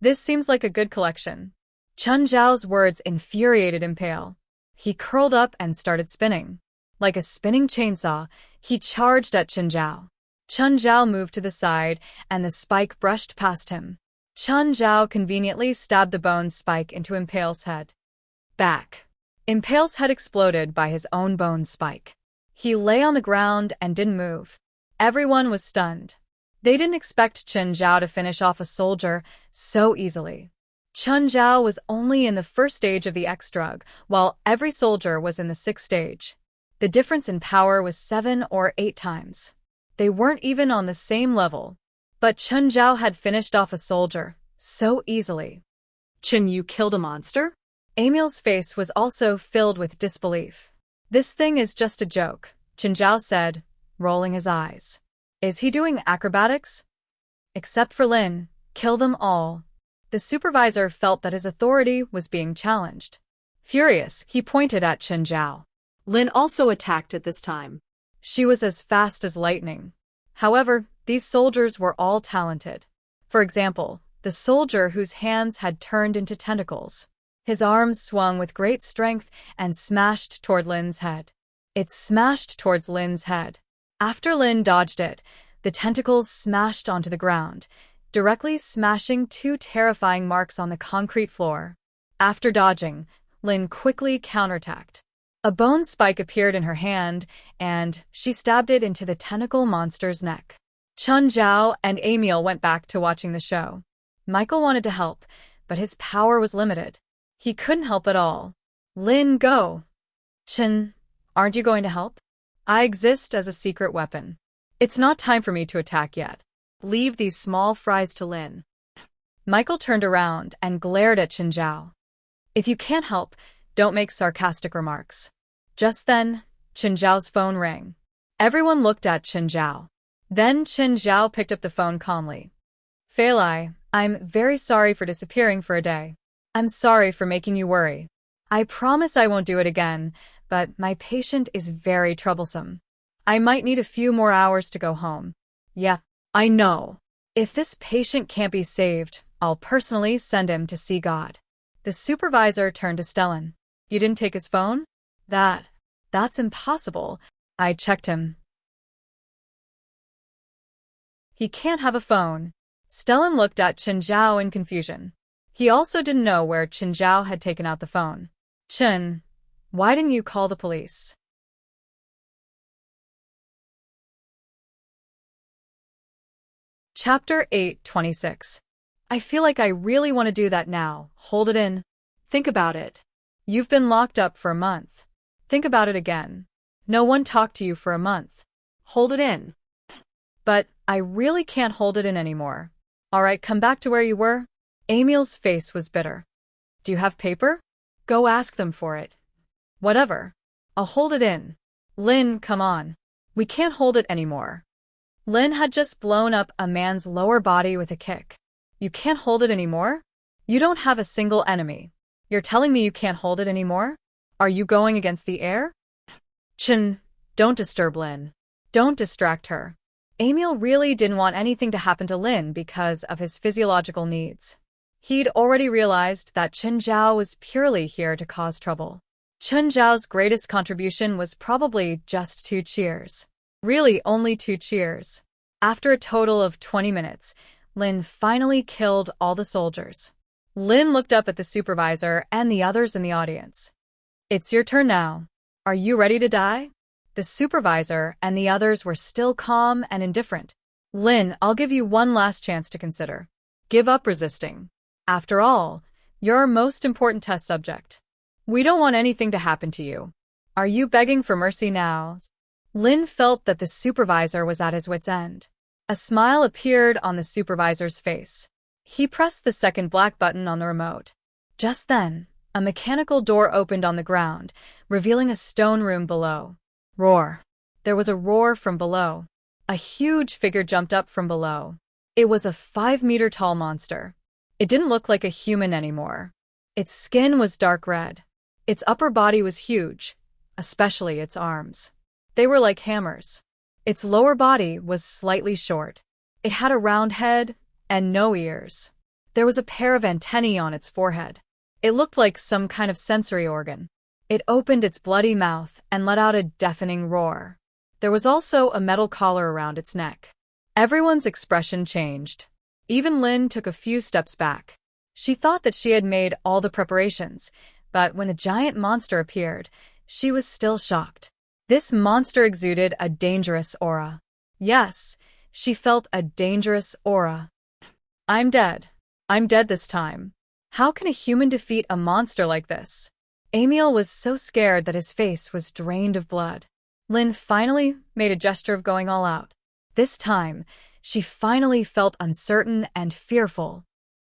This seems like a good collection. Chen Zhao's words infuriated Impale. He curled up and started spinning. Like a spinning chainsaw, he charged at Chen Zhao. Chen Zhao moved to the side, and the spike brushed past him. Chen Zhao conveniently stabbed the bone spike into Impale's head. Back. Impale's head exploded by his own bone spike. He lay on the ground and didn't move. Everyone was stunned. They didn't expect Chen Zhao to finish off a soldier so easily. Chen Zhao was only in the 1st stage of the X drug, while every soldier was in the 6th stage. The difference in power was 7 or 8 times. They weren't even on the same level. But Chen Zhao had finished off a soldier so easily. Chen, you killed a monster? Emil's face was also filled with disbelief. This thing is just a joke, Chen Zhao said, rolling his eyes. Is he doing acrobatics? Except for Lin, kill them all. The supervisor felt that his authority was being challenged. Furious, he pointed at Chen Zhao. Lin also attacked at this time. She was as fast as lightning. However, these soldiers were all talented. For example, the soldier whose hands had turned into tentacles. His arms swung with great strength and smashed toward Lin's head. It smashed towards Lin's head. After Lin dodged it, the tentacles smashed onto the ground, directly smashing two terrifying marks on the concrete floor. After dodging, Lin quickly counterattacked. A bone spike appeared in her hand, and she stabbed it into the tentacle monster's neck. Chun Zhao and Emil went back to watching the show. Michael wanted to help, but his power was limited. He couldn't help at all. Lin, go! Chun, aren't you going to help? I exist as a secret weapon. It's not time for me to attack yet. Leave these small fries to Lin. Michael turned around and glared at Chun Zhao. If you can't help, don't make sarcastic remarks. Just then, Chun Zhao's phone rang. Everyone looked at Chun Zhao. Then Chun Zhao picked up the phone calmly. Fei Lai, I'm very sorry for disappearing for a day. I'm sorry for making you worry. I promise I won't do it again, but my patient is very troublesome. I might need a few more hours to go home. Yeah, I know. If this patient can't be saved, I'll personally send him to see God. The supervisor turned to Stellan. You didn't take his phone? That's impossible. I checked him. He can't have a phone. Stellan looked at Chun Zhao in confusion. He also didn't know where Chun Zhao had taken out the phone. Chun, why didn't you call the police? Chapter 8:26. I feel like I really want to do that now. Hold it in. Think about it. You've been locked up for a month. Think about it again. No one talked to you for a month. Hold it in. But I really can't hold it in anymore. All right, come back to where you were. Emil's face was bitter. Do you have paper? Go ask them for it. Whatever. I'll hold it in. Lin, come on. We can't hold it anymore. Lin had just blown up a man's lower body with a kick. You can't hold it anymore? You don't have a single enemy. You're telling me you can't hold it anymore? Are you going against the air? Chun, don't disturb Lin. Don't distract her. Emil really didn't want anything to happen to Lin because of his physiological needs. He'd already realized that Chun Zhao was purely here to cause trouble. Chun Zhao's greatest contribution was probably just 2 cheers. Really only 2 cheers. After a total of 20 minutes, Lin finally killed all the soldiers. Lin looked up at the supervisor and the others in the audience. It's your turn now. Are you ready to die? The supervisor and the others were still calm and indifferent. Lin, I'll give you one last chance to consider. Give up resisting. After all, you're our most important test subject. We don't want anything to happen to you. Are you begging for mercy now? Lin felt that the supervisor was at his wit's end. A smile appeared on the supervisor's face. He pressed the second black button on the remote. Just then, a mechanical door opened on the ground, revealing a stone room below. Roar. There was a roar from below. A huge figure jumped up from below. It was a 5-meter-tall monster. It didn't look like a human anymore. Its skin was dark red. Its upper body was huge, especially its arms. They were like hammers. Its lower body was slightly short. It had a round head and no ears. There was a pair of antennae on its forehead. It looked like some kind of sensory organ. It opened its bloody mouth and let out a deafening roar. There was also a metal collar around its neck. Everyone's expression changed. Even Lin took a few steps back. She thought that she had made all the preparations, but when the giant monster appeared, she was still shocked. This monster exuded a dangerous aura. Yes, she felt a dangerous aura. I'm dead. I'm dead this time. How can a human defeat a monster like this? Emil was so scared that his face was drained of blood. Lin finally made a gesture of going all out. This time, she finally felt uncertain and fearful.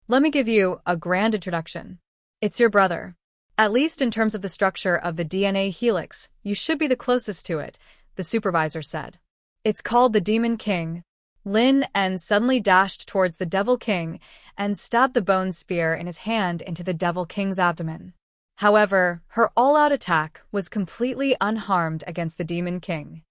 Let me give you a grand introduction. It's your brother. At least in terms of the structure of the DNA helix, you should be the closest to it, the supervisor said. It's called the Demon King. Lin and suddenly dashed towards the Devil King and stabbed the bone spear in his hand into the Devil King's abdomen. However, her all-out attack was completely unharmed against the Demon King.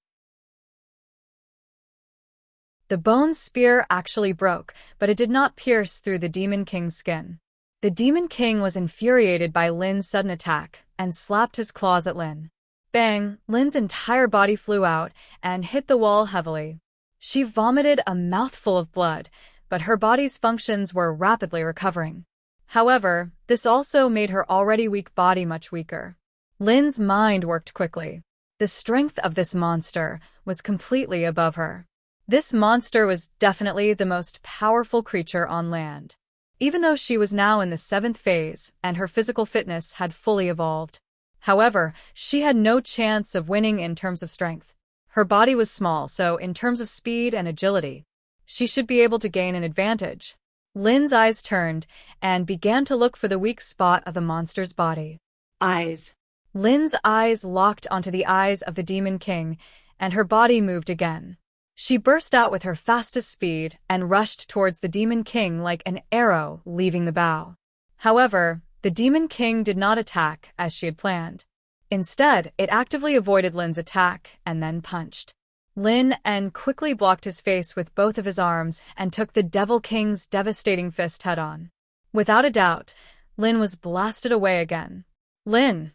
The bone spear actually broke, but it did not pierce through the Demon King's skin. The Demon King was infuriated by Lin's sudden attack and slapped his claws at Lin. Bang! Lin's entire body flew out and hit the wall heavily. She vomited a mouthful of blood, but her body's functions were rapidly recovering. However, this also made her already weak body much weaker. Lin's mind worked quickly. The strength of this monster was completely above her. This monster was definitely the most powerful creature on land. Even though she was now in the 7th phase and her physical fitness had fully evolved. However, she had no chance of winning in terms of strength. Her body was small, so in terms of speed and agility, she should be able to gain an advantage. Lin's eyes turned and began to look for the weak spot of the monster's body. Eyes. Lin's eyes locked onto the eyes of the Demon King, and her body moved again. She burst out with her fastest speed and rushed towards the Demon King like an arrow leaving the bow. However, the Demon King did not attack as she had planned. Instead, it actively avoided Lin's attack and then punched. Lin quickly blocked his face with both of his arms and took the Devil King's devastating fist head-on. Without a doubt, Lin was blasted away again. Lin!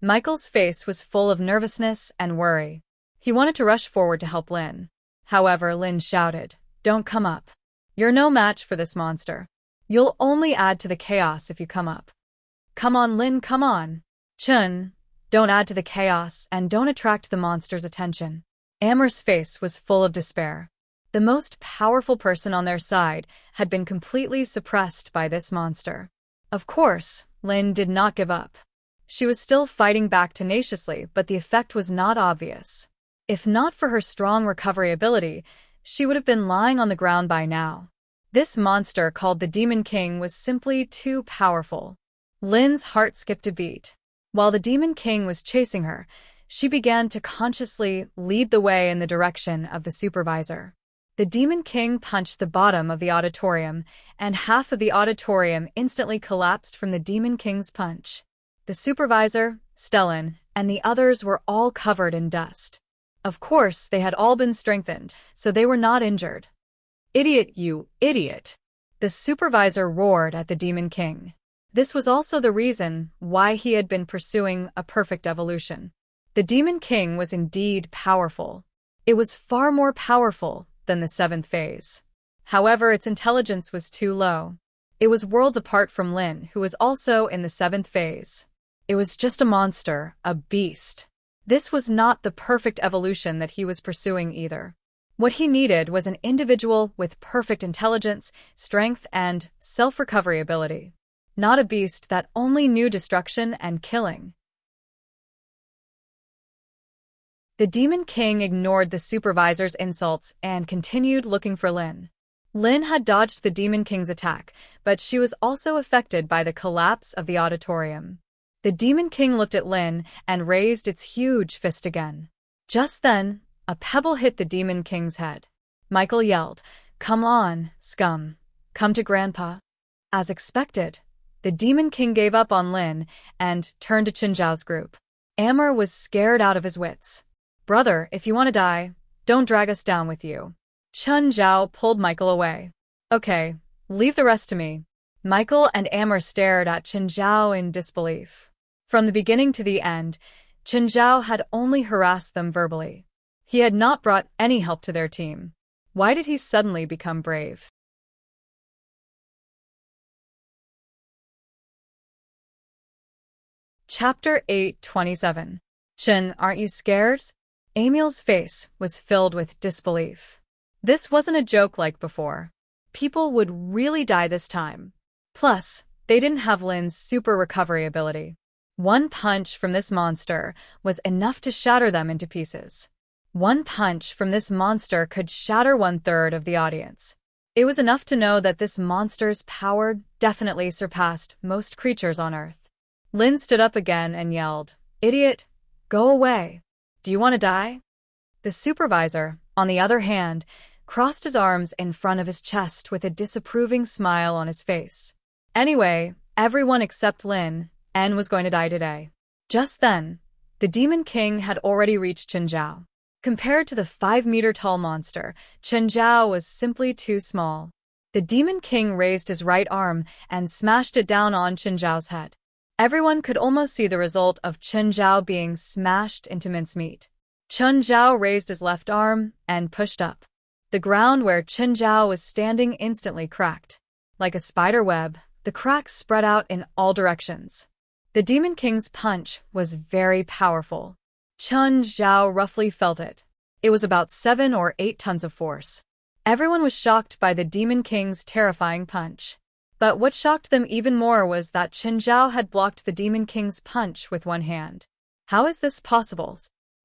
Michael's face was full of nervousness and worry. He wanted to rush forward to help Lin. However, Lin shouted, "Don't come up. You're no match for this monster. You'll only add to the chaos if you come up. Come on, Lin, come on. Chun, don't add to the chaos and don't attract the monster's attention." Immerse's face was full of despair. The most powerful person on their side had been completely suppressed by this monster. Of course, Lin did not give up. She was still fighting back tenaciously, but the effect was not obvious. If not for her strong recovery ability, she would have been lying on the ground by now. This monster called the Demon King was simply too powerful. Lin's heart skipped a beat. While the Demon King was chasing her, she began to consciously lead the way in the direction of the supervisor. The Demon King punched the bottom of the auditorium, and half of the auditorium instantly collapsed from the Demon King's punch. The supervisor, Stellan, and the others were all covered in dust. Of course, they had all been strengthened, so they were not injured. "Idiot, you idiot!" The supervisor roared at the Demon King. This was also the reason why he had been pursuing a perfect evolution. The Demon King was indeed powerful. It was far more powerful than the 7th phase. However, its intelligence was too low. It was worlds apart from Lin, who was also in the 7th phase. It was just a monster, a beast. This was not the perfect evolution that he was pursuing either. What he needed was an individual with perfect intelligence, strength, and self-recovery ability. Not a beast that only knew destruction and killing. The Demon King ignored the supervisor's insults and continued looking for Lin. Lin had dodged the Demon King's attack, but she was also affected by the collapse of the auditorium. The Demon King looked at Lin and raised its huge fist again. Just then, a pebble hit the Demon King's head. Michael yelled, "Come on, scum. Come to Grandpa." As expected, the Demon King gave up on Lin and turned to Chinzhao's group. Amr was scared out of his wits. "Brother, if you want to die, don't drag us down with you." Chun Zhao pulled Michael away. "Okay, leave the rest to me." Michael and Amr stared at Chun Zhao in disbelief. From the beginning to the end, Chun Zhao had only harassed them verbally. He had not brought any help to their team. Why did he suddenly become brave? Chapter 8:27. Chun, aren't you scared? Emil's face was filled with disbelief. This wasn't a joke like before. People would really die this time. Plus, they didn't have Lin's super recovery ability. One punch from this monster was enough to shatter them into pieces. One punch from this monster could shatter 1/3 of the audience. It was enough to know that this monster's power definitely surpassed most creatures on Earth. Lin stood up again and yelled, "Idiot, go away. Do you want to die?" The supervisor, on the other hand, crossed his arms in front of his chest with a disapproving smile on his face. Anyway, everyone except Lin was going to die today. Just then, the Demon King had already reached Chinzhao. Compared to the 5-meter-tall monster, Chen Zhao was simply too small. The Demon King raised his right arm and smashed it down on Chen Zhao's head. Everyone could almost see the result of Chen Zhao being smashed into mincemeat. Chen Zhao raised his left arm and pushed up. The ground where Chen Zhao was standing instantly cracked. Like a spider web, the cracks spread out in all directions. The Demon King's punch was very powerful. Chen Zhao roughly felt it. It was about 7 or 8 tons of force. Everyone was shocked by the Demon King's terrifying punch. But what shocked them even more was that Chen Zhao had blocked the Demon King's punch with one hand. How is this possible?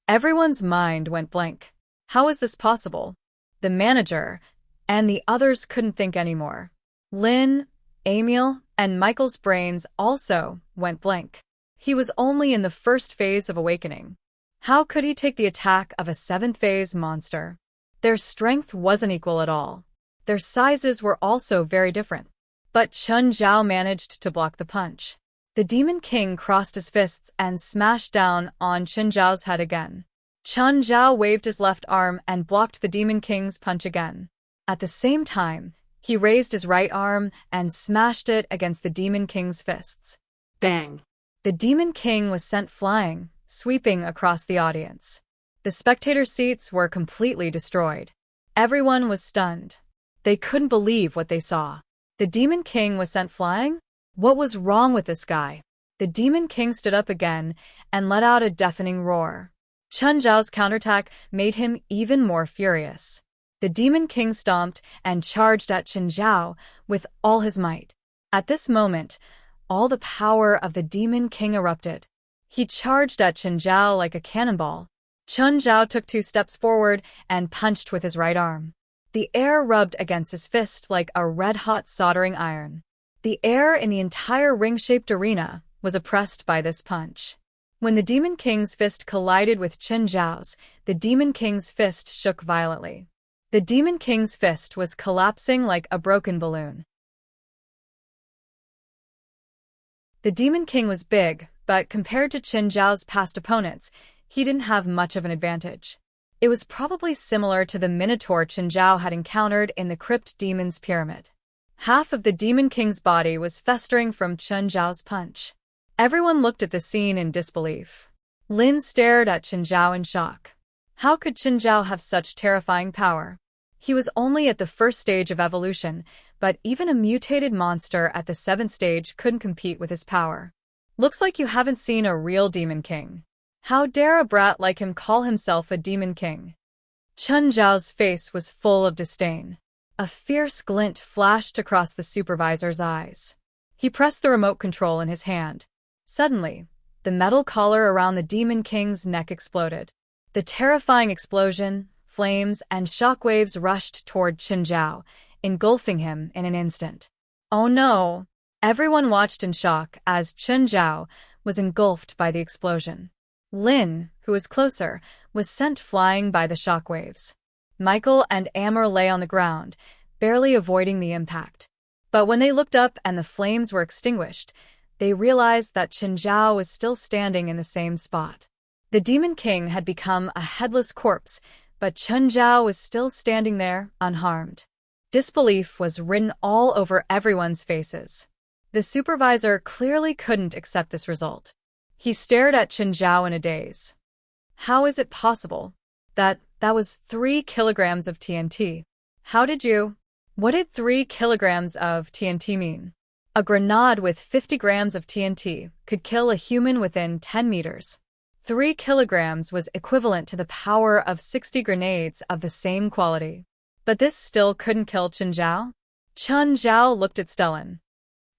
Everyone's mind went blank. How is this possible? The manager and the others couldn't think anymore. Lin, Emil, and Michael's brains also went blank. He was only in the first phase of awakening. How could he take the attack of a 7th-phase monster? Their strength wasn't equal at all. Their sizes were also very different. But Chen Zhao managed to block the punch. The Demon King crossed his fists and smashed down on Chen Zhao's head again. Chen Zhao waved his left arm and blocked the Demon King's punch again. At the same time, he raised his right arm and smashed it against the Demon King's fists. Bang! The Demon King was sent flying, sweeping across the audience. The spectator seats were completely destroyed. Everyone was stunned. They couldn't believe what they saw. The Demon King was sent flying? What was wrong with this guy? The Demon King stood up again and let out a deafening roar. Chen Zhao's counterattack made him even more furious. The Demon King stomped and charged at Chen Zhao with all his might. At this moment, all the power of the Demon King erupted. He charged at Chen Zhao like a cannonball. Chen Zhao took 2 steps forward and punched with his right arm. The air rubbed against his fist like a red-hot soldering iron. The air in the entire ring-shaped arena was oppressed by this punch. When the Demon King's fist collided with Chen Zhao's, the Demon King's fist shook violently. The Demon King's fist was collapsing like a broken balloon. The Demon King was big, but compared to Chen Zhao's past opponents, he didn't have much of an advantage. It was probably similar to the Minotaur Chen Zhao had encountered in the Crypt Demon's Pyramid. Half of the Demon King's body was festering from Chen Zhao's punch. Everyone looked at the scene in disbelief. Lin stared at Chen Zhao in shock. How could Chen Zhao have such terrifying power? He was only at the 1st stage of evolution, but even a mutated monster at the 7th stage couldn't compete with his power. Looks like you haven't seen a real Demon King. How dare a brat like him call himself a Demon King? Chen Zhao's face was full of disdain. A fierce glint flashed across the supervisor's eyes. He pressed the remote control in his hand. Suddenly, the metal collar around the Demon King's neck exploded. The terrifying explosion, flames, and shockwaves rushed toward Chen Zhao, engulfing him in an instant. Oh no! Everyone watched in shock as Chen Zhao was engulfed by the explosion. Lin, who was closer, was sent flying by the shockwaves. Michael and Amber lay on the ground, barely avoiding the impact. But when they looked up and the flames were extinguished, they realized that Chen Zhao was still standing in the same spot. The Demon King had become a headless corpse, but Chen Zhao was still standing there, unharmed. Disbelief was written all over everyone's faces. The supervisor clearly couldn't accept this result. He stared at Chen Zhao in a daze. How is it possible? That was 3 kilograms of TNT. How did you? What did 3 kilograms of TNT mean? A grenade with 50 grams of TNT could kill a human within 10 meters. 3 kilograms was equivalent to the power of 60 grenades of the same quality. But this still couldn't kill Chen Zhao? Chen Zhao looked at Stellan.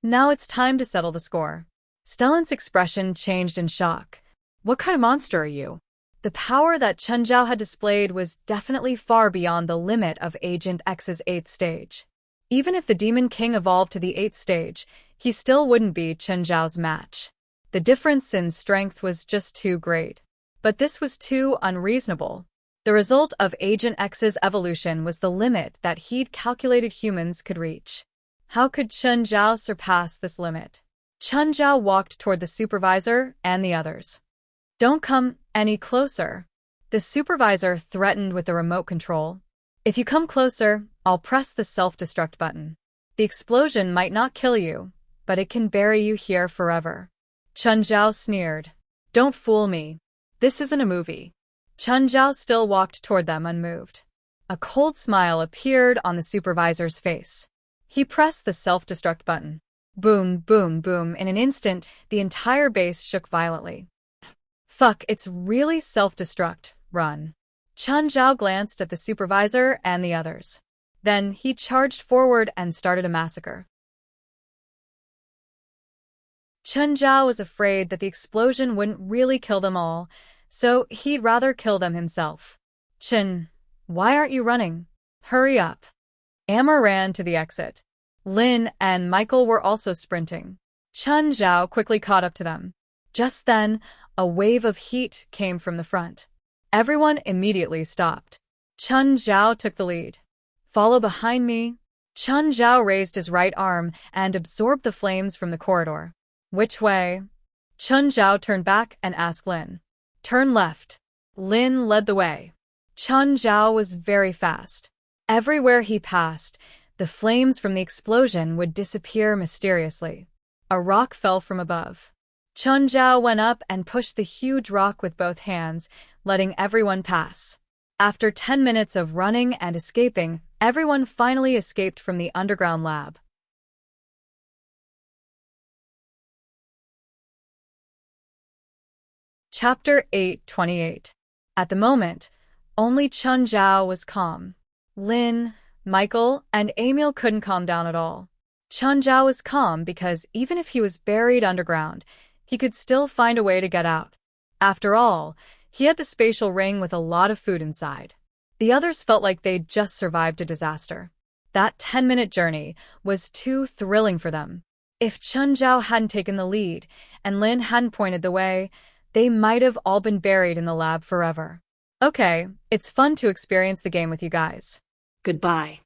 Now it's time to settle the score. Stellan's expression changed in shock. What kind of monster are you? The power that Chen Zhao had displayed was definitely far beyond the limit of Agent X's 8th stage. Even if the Demon King evolved to the 8th stage, he still wouldn't be Chen Zhao's match. The difference in strength was just too great. But this was too unreasonable. The result of Agent X's evolution was the limit that he'd calculated humans could reach. How could Chen Zhao surpass this limit? Chen Zhao walked toward the supervisor and the others. Don't come any closer. The supervisor threatened with the remote control. If you come closer, I'll press the self-destruct button. The explosion might not kill you, but it can bury you here forever. Chun Zhao sneered. Don't fool me. This isn't a movie. Chun Zhao still walked toward them unmoved. A cold smile appeared on the supervisor's face. He pressed the self-destruct button. Boom, boom, boom. In an instant, the entire base shook violently. Fuck, it's really self-destruct. Run. Chun Zhao glanced at the supervisor and the others. Then he charged forward and started a massacre. Chun Zhao was afraid that the explosion wouldn't really kill them all, so he'd rather kill them himself. Chun, why aren't you running? Hurry up. Amber ran to the exit. Lin and Michael were also sprinting. Chun Zhao quickly caught up to them. Just then, a wave of heat came from the front. Everyone immediately stopped. Chun Zhao took the lead. Follow behind me. Chun Zhao raised his right arm and absorbed the flames from the corridor. Which way? Chun Zhao turned back and asked Lin. Turn left. Lin led the way. Chun Zhao was very fast. Everywhere he passed, the flames from the explosion would disappear mysteriously. A rock fell from above. Chun Zhao went up and pushed the huge rock with both hands, letting everyone pass. After 10 minutes of running and escaping, everyone finally escaped from the underground lab. Chapter 8:28. At the moment, only Chun Zhao was calm. Lin, Michael, and Emil couldn't calm down at all. Chun Zhao was calm because even if he was buried underground, he could still find a way to get out. After all, he had the spatial ring with a lot of food inside. The others felt like they'd just survived a disaster. That 10-minute journey was too thrilling for them. If Chun Zhao hadn't taken the lead and Lin hadn't pointed the way, they might have all been buried in the lab forever. Okay, it's fun to experience the game with you guys. Goodbye.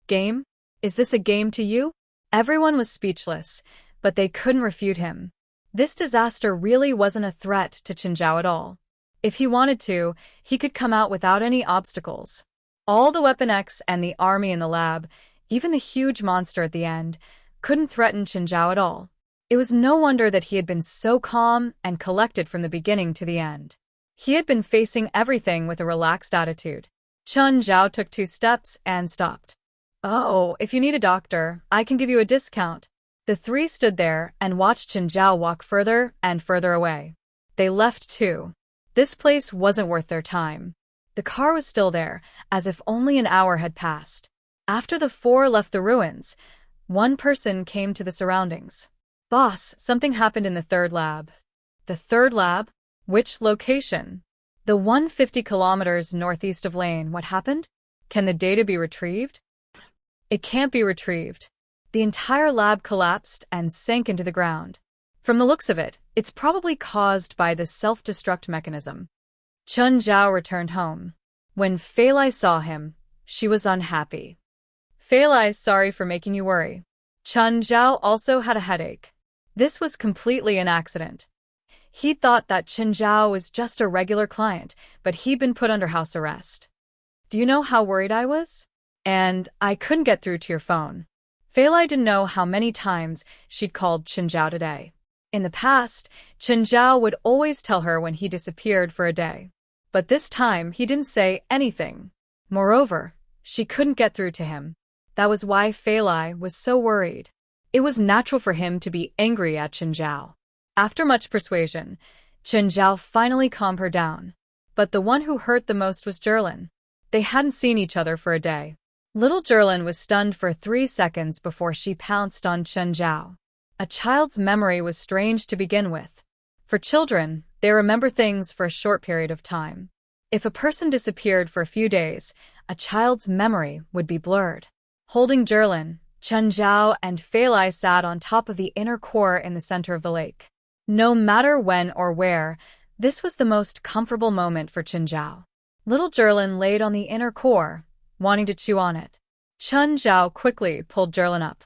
Game? Is this a game to you? Everyone was speechless, but they couldn't refute him. This disaster really wasn't a threat to Chun Zhao at all. If he wanted to, he could come out without any obstacles. All the Weapon X and the army in the lab, even the huge monster at the end, couldn't threaten Chun Zhao at all. It was no wonder that he had been so calm and collected from the beginning to the end. He had been facing everything with a relaxed attitude. Chun Zhao took 2 steps and stopped. Oh, if you need a doctor, I can give you a discount. The 3 stood there and watched Chun Zhao walk further and further away. They left too. This place wasn't worth their time. The car was still there, as if only an hour had passed. After the 4 left the ruins, one person came to the surroundings. Boss, something happened in the 3rd lab. The 3rd lab? Which location? The 150 kilometers northeast of Lane. What happened? Can the data be retrieved? It can't be retrieved. The entire lab collapsed and sank into the ground. From the looks of it, it's probably caused by the self-destruct mechanism. Chun Zhao returned home. When Fei Lai saw him, she was unhappy. Fei Lai, sorry for making you worry. Chun Zhao also had a headache. This was completely an accident. He'd thought that Chun Zhao was just a regular client, but he'd been put under house arrest. Do you know how worried I was? And I couldn't get through to your phone. Fei Lai didn't know how many times she'd called Chun Zhao today. In the past, Chun Zhao would always tell her when he disappeared for a day. But this time, he didn't say anything. Moreover, she couldn't get through to him. That was why Fei Lai was so worried. It was natural for him to be angry at Chun Zhao. After much persuasion, Chun Zhao finally calmed her down. But the one who hurt the most was Jerlin. They hadn't seen each other for a day. Little Jerlin was stunned for 3 seconds before she pounced on Chun Zhao. A child's memory was strange to begin with. For children, they remember things for a short period of time. If a person disappeared for a few days, a child's memory would be blurred. Holding Jerlin, Chun Zhao and Fei Lai sat on top of the inner core in the center of the lake. No matter when or where, this was the most comfortable moment for Chun Zhao. Little Jerlin laid on the inner core, wanting to chew on it. Chun Zhao quickly pulled Jerlin up.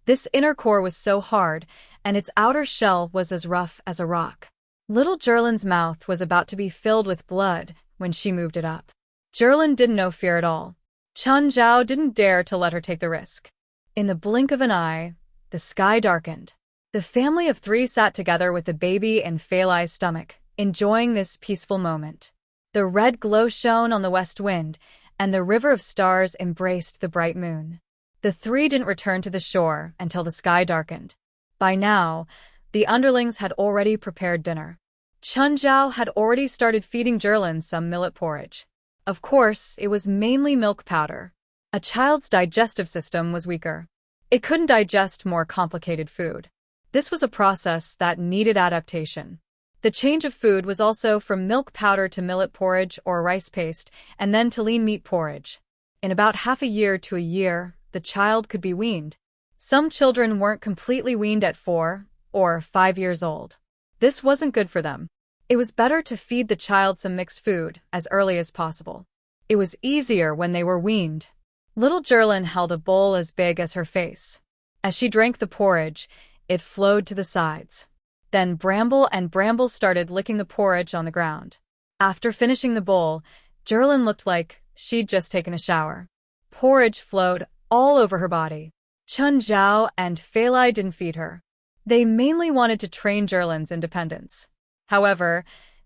This inner core was so hard, and its outer shell was as rough as a rock. Little Jerlin's mouth was about to be filled with blood when she moved it up. Jerlin didn't know fear at all. Chun Zhao didn't dare to let her take the risk. In the blink of an eye, the sky darkened. The family of 3 sat together with the baby in Feilai's stomach, enjoying this peaceful moment. The red glow shone on the west wind, and the river of stars embraced the bright moon. The 3 didn't return to the shore until the sky darkened. By now, the underlings had already prepared dinner. Chun Zhao had already started feeding Jerlin some millet porridge. Of course, it was mainly milk powder. A child's digestive system was weaker. It couldn't digest more complicated food. This was a process that needed adaptation. The change of food was also from milk powder to millet porridge or rice paste, and then to lean meat porridge. In about half a year to a year, the child could be weaned. Some children weren't completely weaned at 4 or 5 years old. This wasn't good for them. It was better to feed the child some mixed food as early as possible. It was easier when they were weaned. Little Jerlin held a bowl as big as her face. As she drank the porridge, it flowed to the sides. Then Bramble and Bramble started licking the porridge on the ground. After finishing the bowl, Jerlin looked like she'd just taken a shower. Porridge flowed all over her body. Chun Zhao and Feilai didn't feed her. They mainly wanted to train Jerlin's independence. However,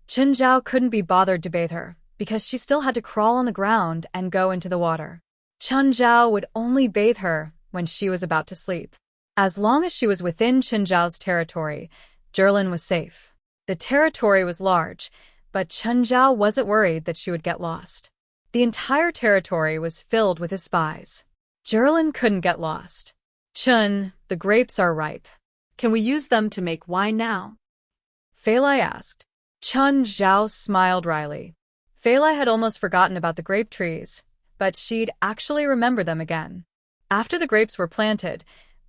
Chun Zhao couldn't be bothered to bathe her, because she still had to crawl on the ground and go into the water. Chun Zhao would only bathe her when she was about to sleep. As long as she was within Chun Zhao's territory, Jerlin was safe. The territory was large, but Chun Zhao wasn't worried that she would get lost. The entire territory was filled with his spies. Jerlin couldn't get lost. Chun, the grapes are ripe. Can we use them to make wine now? Feilai asked. Chun Zhao smiled wryly. Feilai had almost forgotten about the grape trees, but she'd actually remember them again. After the grapes were planted,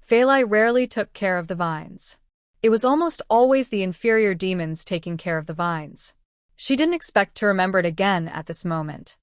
Feilai rarely took care of the vines. It was almost always the inferior demons taking care of the vines. She didn't expect to remember it again at this moment.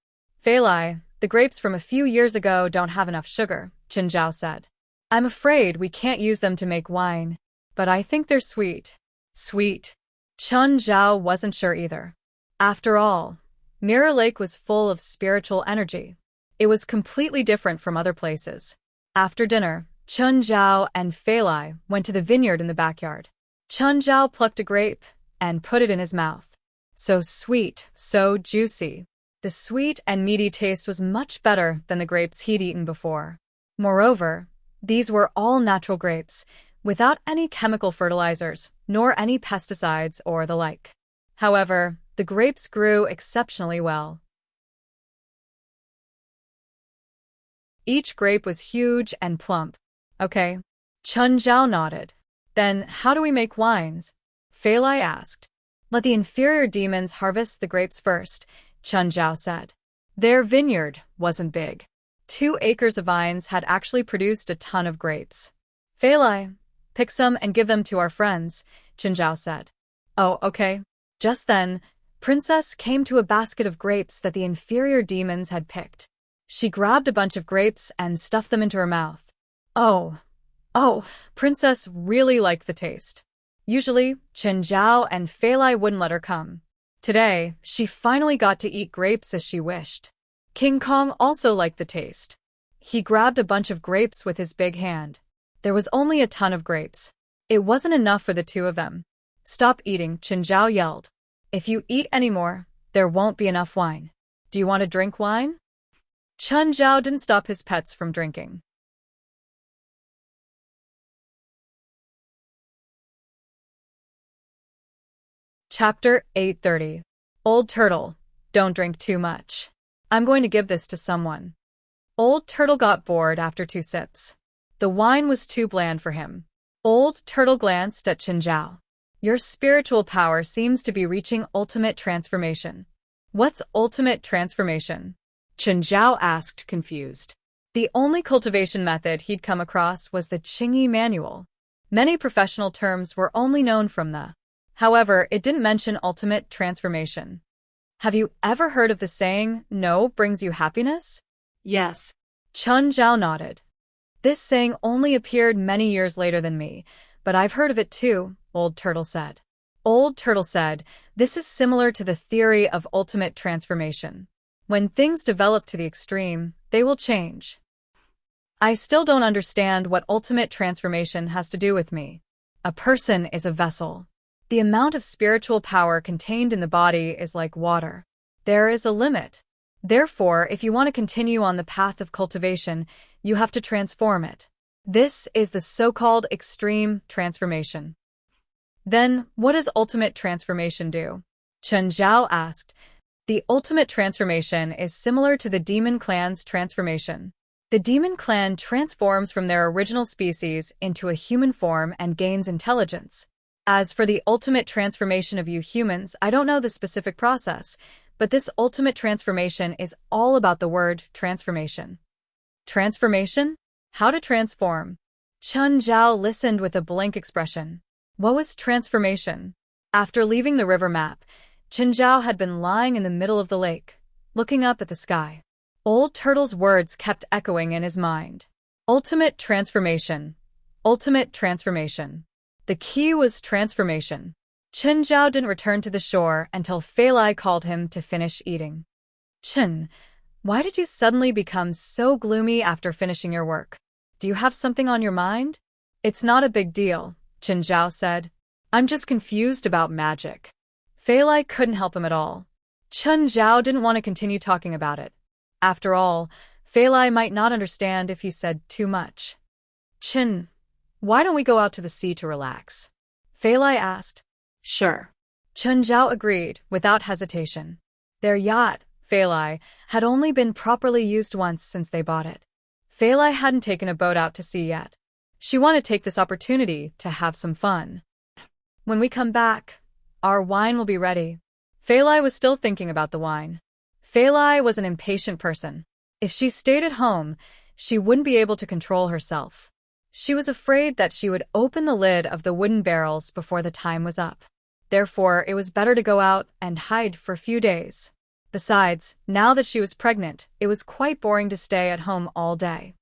Feilai, the grapes from a few years ago don't have enough sugar, Chun Zhao said. I'm afraid we can't use them to make wine, but I think they're sweet. Sweet. Chun Zhao wasn't sure either. After all, Mirror Lake was full of spiritual energy. It was completely different from other places. After dinner, Chun Zhao and Feilai went to the vineyard in the backyard. Chun Zhao plucked a grape and put it in his mouth. So sweet, so juicy. The sweet and meaty taste was much better than the grapes he'd eaten before. Moreover, these were all natural grapes, without any chemical fertilizers, nor any pesticides or the like. However, the grapes grew exceptionally well. Each grape was huge and plump. Okay. Chun Zhao nodded. Then how do we make wines? Feilai asked. Let the inferior demons harvest the grapes first, Chun Zhao said. Their vineyard wasn't big. 2 acres of vines had actually produced a ton of grapes. Feilai, pick some and give them to our friends, Chun Zhao said. Oh, okay. Just then, Princess came to a basket of grapes that the inferior demons had picked. She grabbed a bunch of grapes and stuffed them into her mouth. Oh, Princess really liked the taste. Usually, Chun Zhao and Feilai wouldn't let her come. Today, she finally got to eat grapes as she wished. King Kong also liked the taste. He grabbed a bunch of grapes with his big hand. There was only a ton of grapes. It wasn't enough for the 2 of them. Stop eating, Chun Zhao yelled. If you eat any more, there won't be enough wine. Do you want to drink wine? Chun Zhao didn't stop his pets from drinking. Chapter 830. Old Turtle, don't drink too much. I'm going to give this to someone. Old Turtle got bored after 2 sips. The wine was too bland for him. Old Turtle glanced at Chun Zhao. Your spiritual power seems to be reaching ultimate transformation. What's ultimate transformation? Chun Zhao asked, confused. The only cultivation method he'd come across was the Qingyi manual. Many professional terms were only known from the. However, it didn't mention ultimate transformation. Have you ever heard of the saying, no brings you happiness? Yes. Chun Zhao nodded. This saying only appeared many years later than me, but I've heard of it too, Old Turtle said. Old Turtle said, "This is similar to the theory of ultimate transformation. When things develop to the extreme, they will change." I still don't understand what ultimate transformation has to do with me. A person is a vessel. The amount of spiritual power contained in the body is like water. There is a limit. Therefore, if you want to continue on the path of cultivation, you have to transform it. This is the so-called extreme transformation. Then, what does ultimate transformation do? Chen Zhao asked. The ultimate transformation is similar to the demon clan's transformation. The demon clan transforms from their original species into a human form and gains intelligence. As for the ultimate transformation of you humans, I don't know the specific process, but this ultimate transformation is all about the word transformation. Transformation? How to transform? Chen Zhao listened with a blank expression. What was transformation? After leaving the river map, Chen Zhao had been lying in the middle of the lake, looking up at the sky. Old Turtle's words kept echoing in his mind. Ultimate transformation. Ultimate transformation. The key was transformation. Chen Zhao didn't return to the shore until Fei Lai called him to finish eating. Chen, why did you suddenly become so gloomy after finishing your work? Do you have something on your mind? It's not a big deal, Chen Zhao said. I'm just confused about magic. Fei Lai couldn't help him at all. Chen Zhao didn't want to continue talking about it. After all, Fei Lai might not understand if he said too much. Chen, why don't we go out to the sea to relax? Fei Lai asked. Sure. Chen Zhao agreed, without hesitation. Their yacht, Fei Lai, had only been properly used once since they bought it. Fei Lai hadn't taken a boat out to sea yet. She wanted to take this opportunity to have some fun. When we come back, our wine will be ready. Fei Lai was still thinking about the wine. Fei Lai was an impatient person. If she stayed at home, she wouldn't be able to control herself. She was afraid that she would open the lid of the wooden barrels before the time was up. Therefore, it was better to go out and hide for a few days. Besides, now that she was pregnant, it was quite boring to stay at home all day.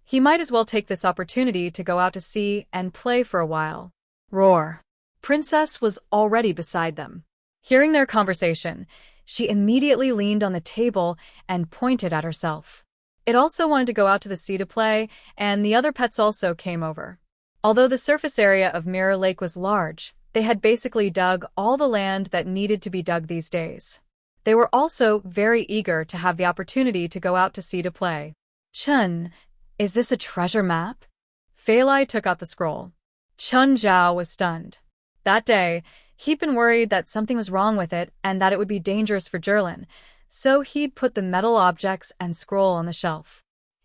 He might as well take this opportunity to go out to sea and play for a while. Roar. Princess was already beside them. Hearing their conversation, she immediately leaned on the table and pointed at herself. It also wanted to go out to the sea to play, and the other pets also came over. Although the surface area of Mirror Lake was large, they had basically dug all the land that needed to be dug these days. They were also very eager to have the opportunity to go out to sea to play. Chen, is this a treasure map? Fei Lai took out the scroll. Chen Zhao was stunned. That day, he'd been worried that something was wrong with it and that it would be dangerous for Zhilin, so he'd put the metal objects and scroll on the shelf.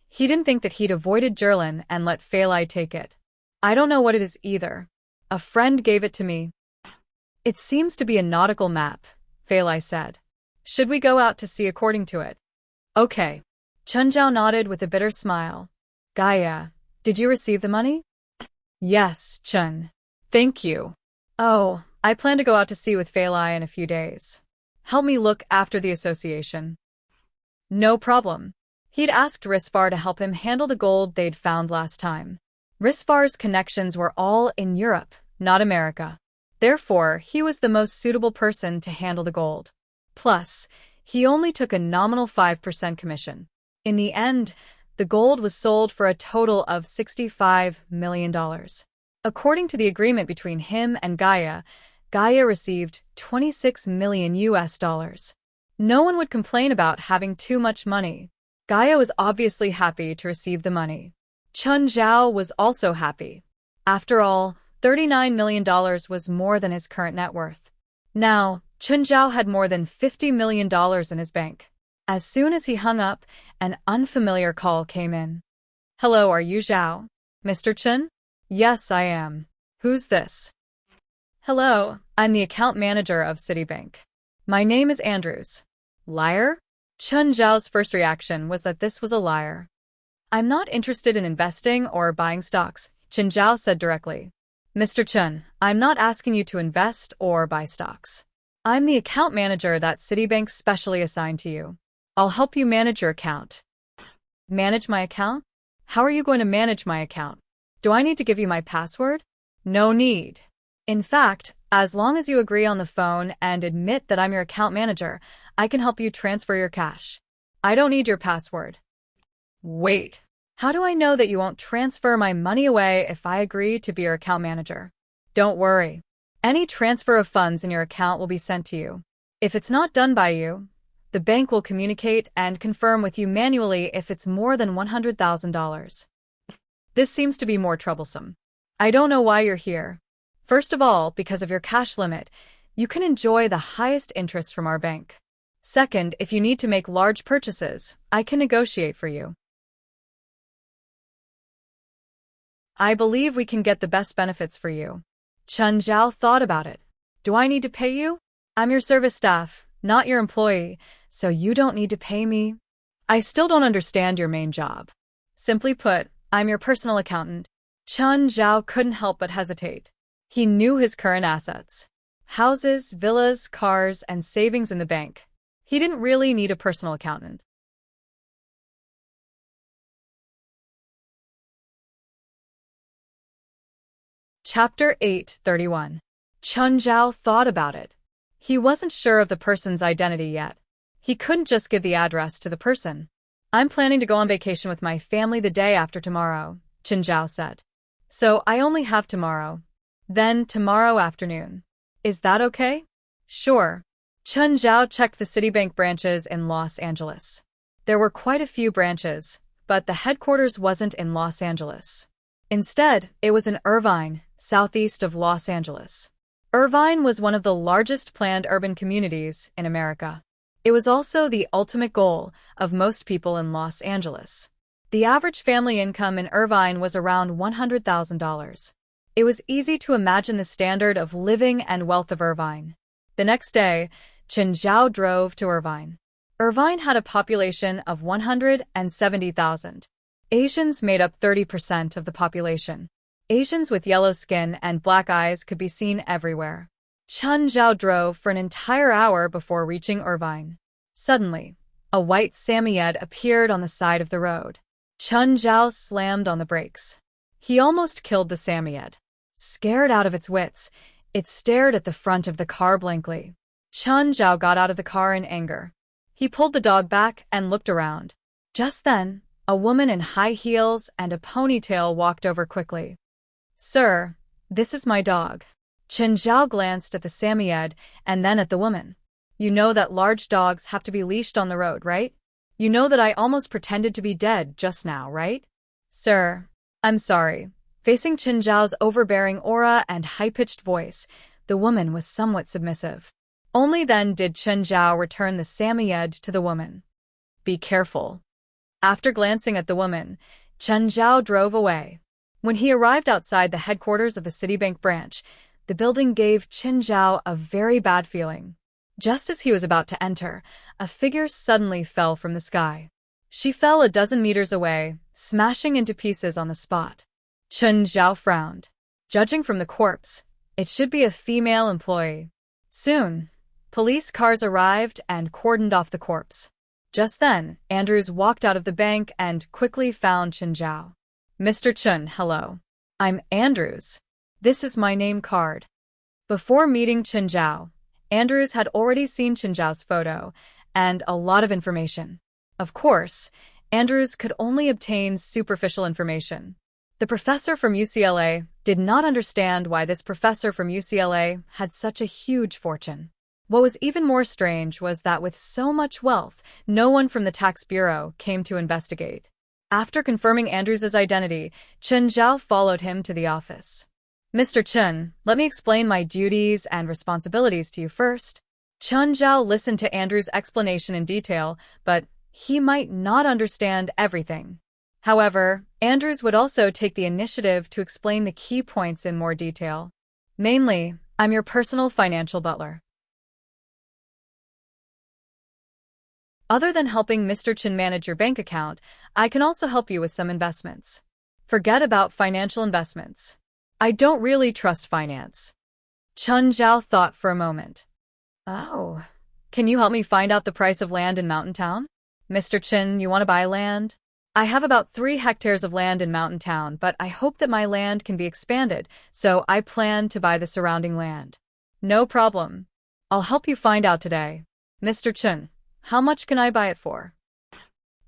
He didn't think that he'd avoided Zhilin and let Fei Lai take it. I don't know what it is either. A friend gave it to me. It seems to be a nautical map, Fei Lai said. Should we go out to sea according to it? Okay. Chen Zhao nodded with a bitter smile. Gaia, did you receive the money? Yes, Chen. Thank you. Oh, I plan to go out to sea with Fei Lai in a few days. Help me look after the association. No problem. He'd asked Risvar to help him handle the gold they'd found last time. Risvar's connections were all in Europe, not America. Therefore, he was the most suitable person to handle the gold. Plus, he only took a nominal 5% commission. In the end, the gold was sold for a total of $65 million. According to the agreement between him and Gaia, Gaia received $26 million. No one would complain about having too much money. Gaia was obviously happy to receive the money. Chen Zhao was also happy. After all, $39 million was more than his current net worth. Now, Chen Zhao had more than $50 million in his bank. As soon as he hung up, an unfamiliar call came in. Hello, are you Zhao? Mr. Chen? Yes, I am. Who's this? Hello, I'm the account manager of Citibank. My name is Andrews. Liar? Chen Zhao's first reaction was that this was a liar. I'm not interested in investing or buying stocks, Chen Zhao said directly. Mr. Chen, I'm not asking you to invest or buy stocks. I'm the account manager that Citibank specially assigned to you. I'll help you manage your account. Manage my account? How are you going to manage my account? Do I need to give you my password? No need. In fact, as long as you agree on the phone and admit that I'm your account manager, I can help you transfer your cash. I don't need your password. Wait. How do I know that you won't transfer my money away if I agree to be your account manager? Don't worry. Any transfer of funds in your account will be sent to you. If it's not done by you, the bank will communicate and confirm with you manually if it's more than $100,000. This seems to be more troublesome. I don't know why you're here. First of all, because of your cash limit, you can enjoy the highest interest from our bank. Second, if you need to make large purchases, I can negotiate for you. I believe we can get the best benefits for you. Chun Zhao thought about it. Do I need to pay you? I'm your service staff, not your employee, so you don't need to pay me. I still don't understand your main job. Simply put, I'm your personal accountant. Chun Zhao couldn't help but hesitate. He knew his current assets. Houses, villas, cars, and savings in the bank. He didn't really need a personal accountant. Chapter 8:31. Chun Zhao thought about it. He wasn't sure of the person's identity yet. He couldn't just give the address to the person. I'm planning to go on vacation with my family the day after tomorrow, Chun Zhao said. So I only have tomorrow. Then tomorrow afternoon. Is that okay? Sure. Chun Zhao checked the Citibank branches in Los Angeles. There were quite a few branches, but the headquarters wasn't in Los Angeles. Instead, it was in Irvine, southeast of Los Angeles. Irvine was one of the largest planned urban communities in America. It was also the ultimate goal of most people in Los Angeles. The average family income in Irvine was around $100,000. It was easy to imagine the standard of living and wealth of Irvine. The next day, Chun Zhao drove to Irvine. Irvine had a population of 170,000. Asians made up 30% of the population. Asians with yellow skin and black eyes could be seen everywhere. Chun Zhao drove for an entire hour before reaching Irvine. Suddenly, a white Samoyed appeared on the side of the road. Chun Zhao slammed on the brakes. He almost killed the Samoyed. Scared out of its wits, it stared at the front of the car blankly. Chun Zhao got out of the car in anger. He pulled the dog back and looked around. Just then, a woman in high heels and a ponytail walked over quickly. Sir, this is my dog. Chun Zhao glanced at the Samoyed and then at the woman. You know that large dogs have to be leashed on the road, right? You know that I almost pretended to be dead just now, right? Sir, I'm sorry. Facing Chun Zhao's overbearing aura and high-pitched voice, the woman was somewhat submissive. Only then did Chun Zhao return the Samoyed to the woman. Be careful. After glancing at the woman, Chun Zhao drove away. When he arrived outside the headquarters of the Citibank branch, the building gave Chun Zhao a very bad feeling. Just as he was about to enter, a figure suddenly fell from the sky. She fell a dozen meters away, smashing into pieces on the spot. Chun Zhao frowned. Judging from the corpse, it should be a female employee. Soon, police cars arrived and cordoned off the corpse. Just then, Andrews walked out of the bank and quickly found Chun Zhao. Mr. Chun, hello. I'm Andrews. This is my name card. Before meeting Chun Zhao, Andrews had already seen Chun Zhao's photo and a lot of information. Of course, Andrews could only obtain superficial information. The professor from UCLA did not understand why this professor from UCLA had such a huge fortune. What was even more strange was that with so much wealth, no one from the tax bureau came to investigate. After confirming Andrews' identity, Chun Zhao followed him to the office. Mr. Chun, let me explain my duties and responsibilities to you first. Chun Zhao listened to Andrews' explanation in detail, but he might not understand everything. However, Andrews would also take the initiative to explain the key points in more detail. Mainly, I'm your personal financial butler. Other than helping Mr. Chun manage your bank account, I can also help you with some investments. Forget about financial investments. I don't really trust finance. Chun Zhao thought for a moment. Oh, can you help me find out the price of land in Mountain Town? Mr. Chun, you want to buy land? I have about 3 hectares of land in Mountain Town, but I hope that my land can be expanded, so I plan to buy the surrounding land. No problem. I'll help you find out today. Mr. Chun, how much can I buy it for?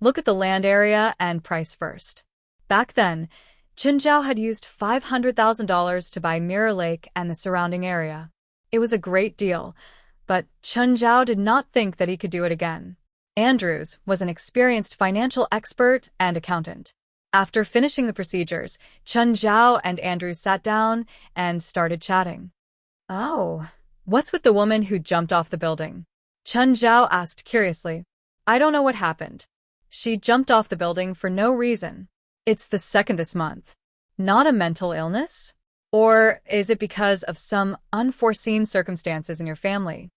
Look at the land area and price first. Back then, Chun Zhao had used $500,000 to buy Mirror Lake and the surrounding area. It was a great deal, but Chun Zhao did not think that he could do it again. Andrews was an experienced financial expert and accountant. After finishing the procedures, Chun Zhao and Andrews sat down and started chatting. Oh, what's with the woman who jumped off the building? Chun Zhao asked curiously. I don't know what happened. She jumped off the building for no reason. It's the second this month. Not a mental illness? Or is it because of some unforeseen circumstances in your family?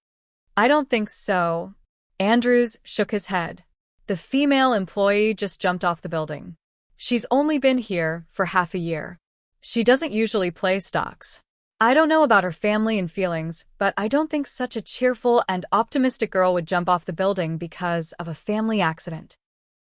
I don't think so. Andrews shook his head. The female employee just jumped off the building. She's only been here for half a year. She doesn't usually play stocks. I don't know about her family and feelings, but I don't think such a cheerful and optimistic girl would jump off the building because of a family accident.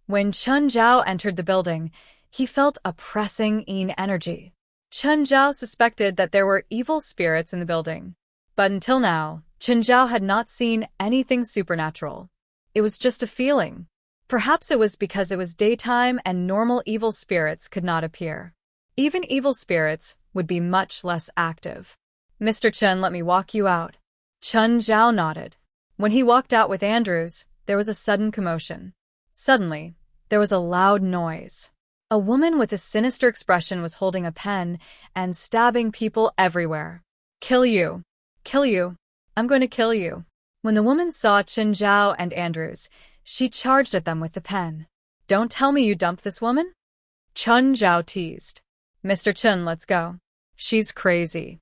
When Chun Zhao entered the building, he felt a pressing energy. Chun Zhao suspected that there were evil spirits in the building. But until now, Chun Zhao had not seen anything supernatural. It was just a feeling. Perhaps it was because it was daytime and normal evil spirits could not appear. Even evil spirits would be much less active. Mr. Chun, let me walk you out. Chun Zhao nodded. When he walked out with Andrews, there was a sudden commotion. Suddenly, there was a loud noise. A woman with a sinister expression was holding a pen and stabbing people everywhere. Kill you. Kill you. I'm going to kill you. When the woman saw Chun Zhao and Andrews, she charged at them with the pen. Don't tell me you dumped this woman? Chun Zhao teased. Mr. Chun, let's go. She's crazy.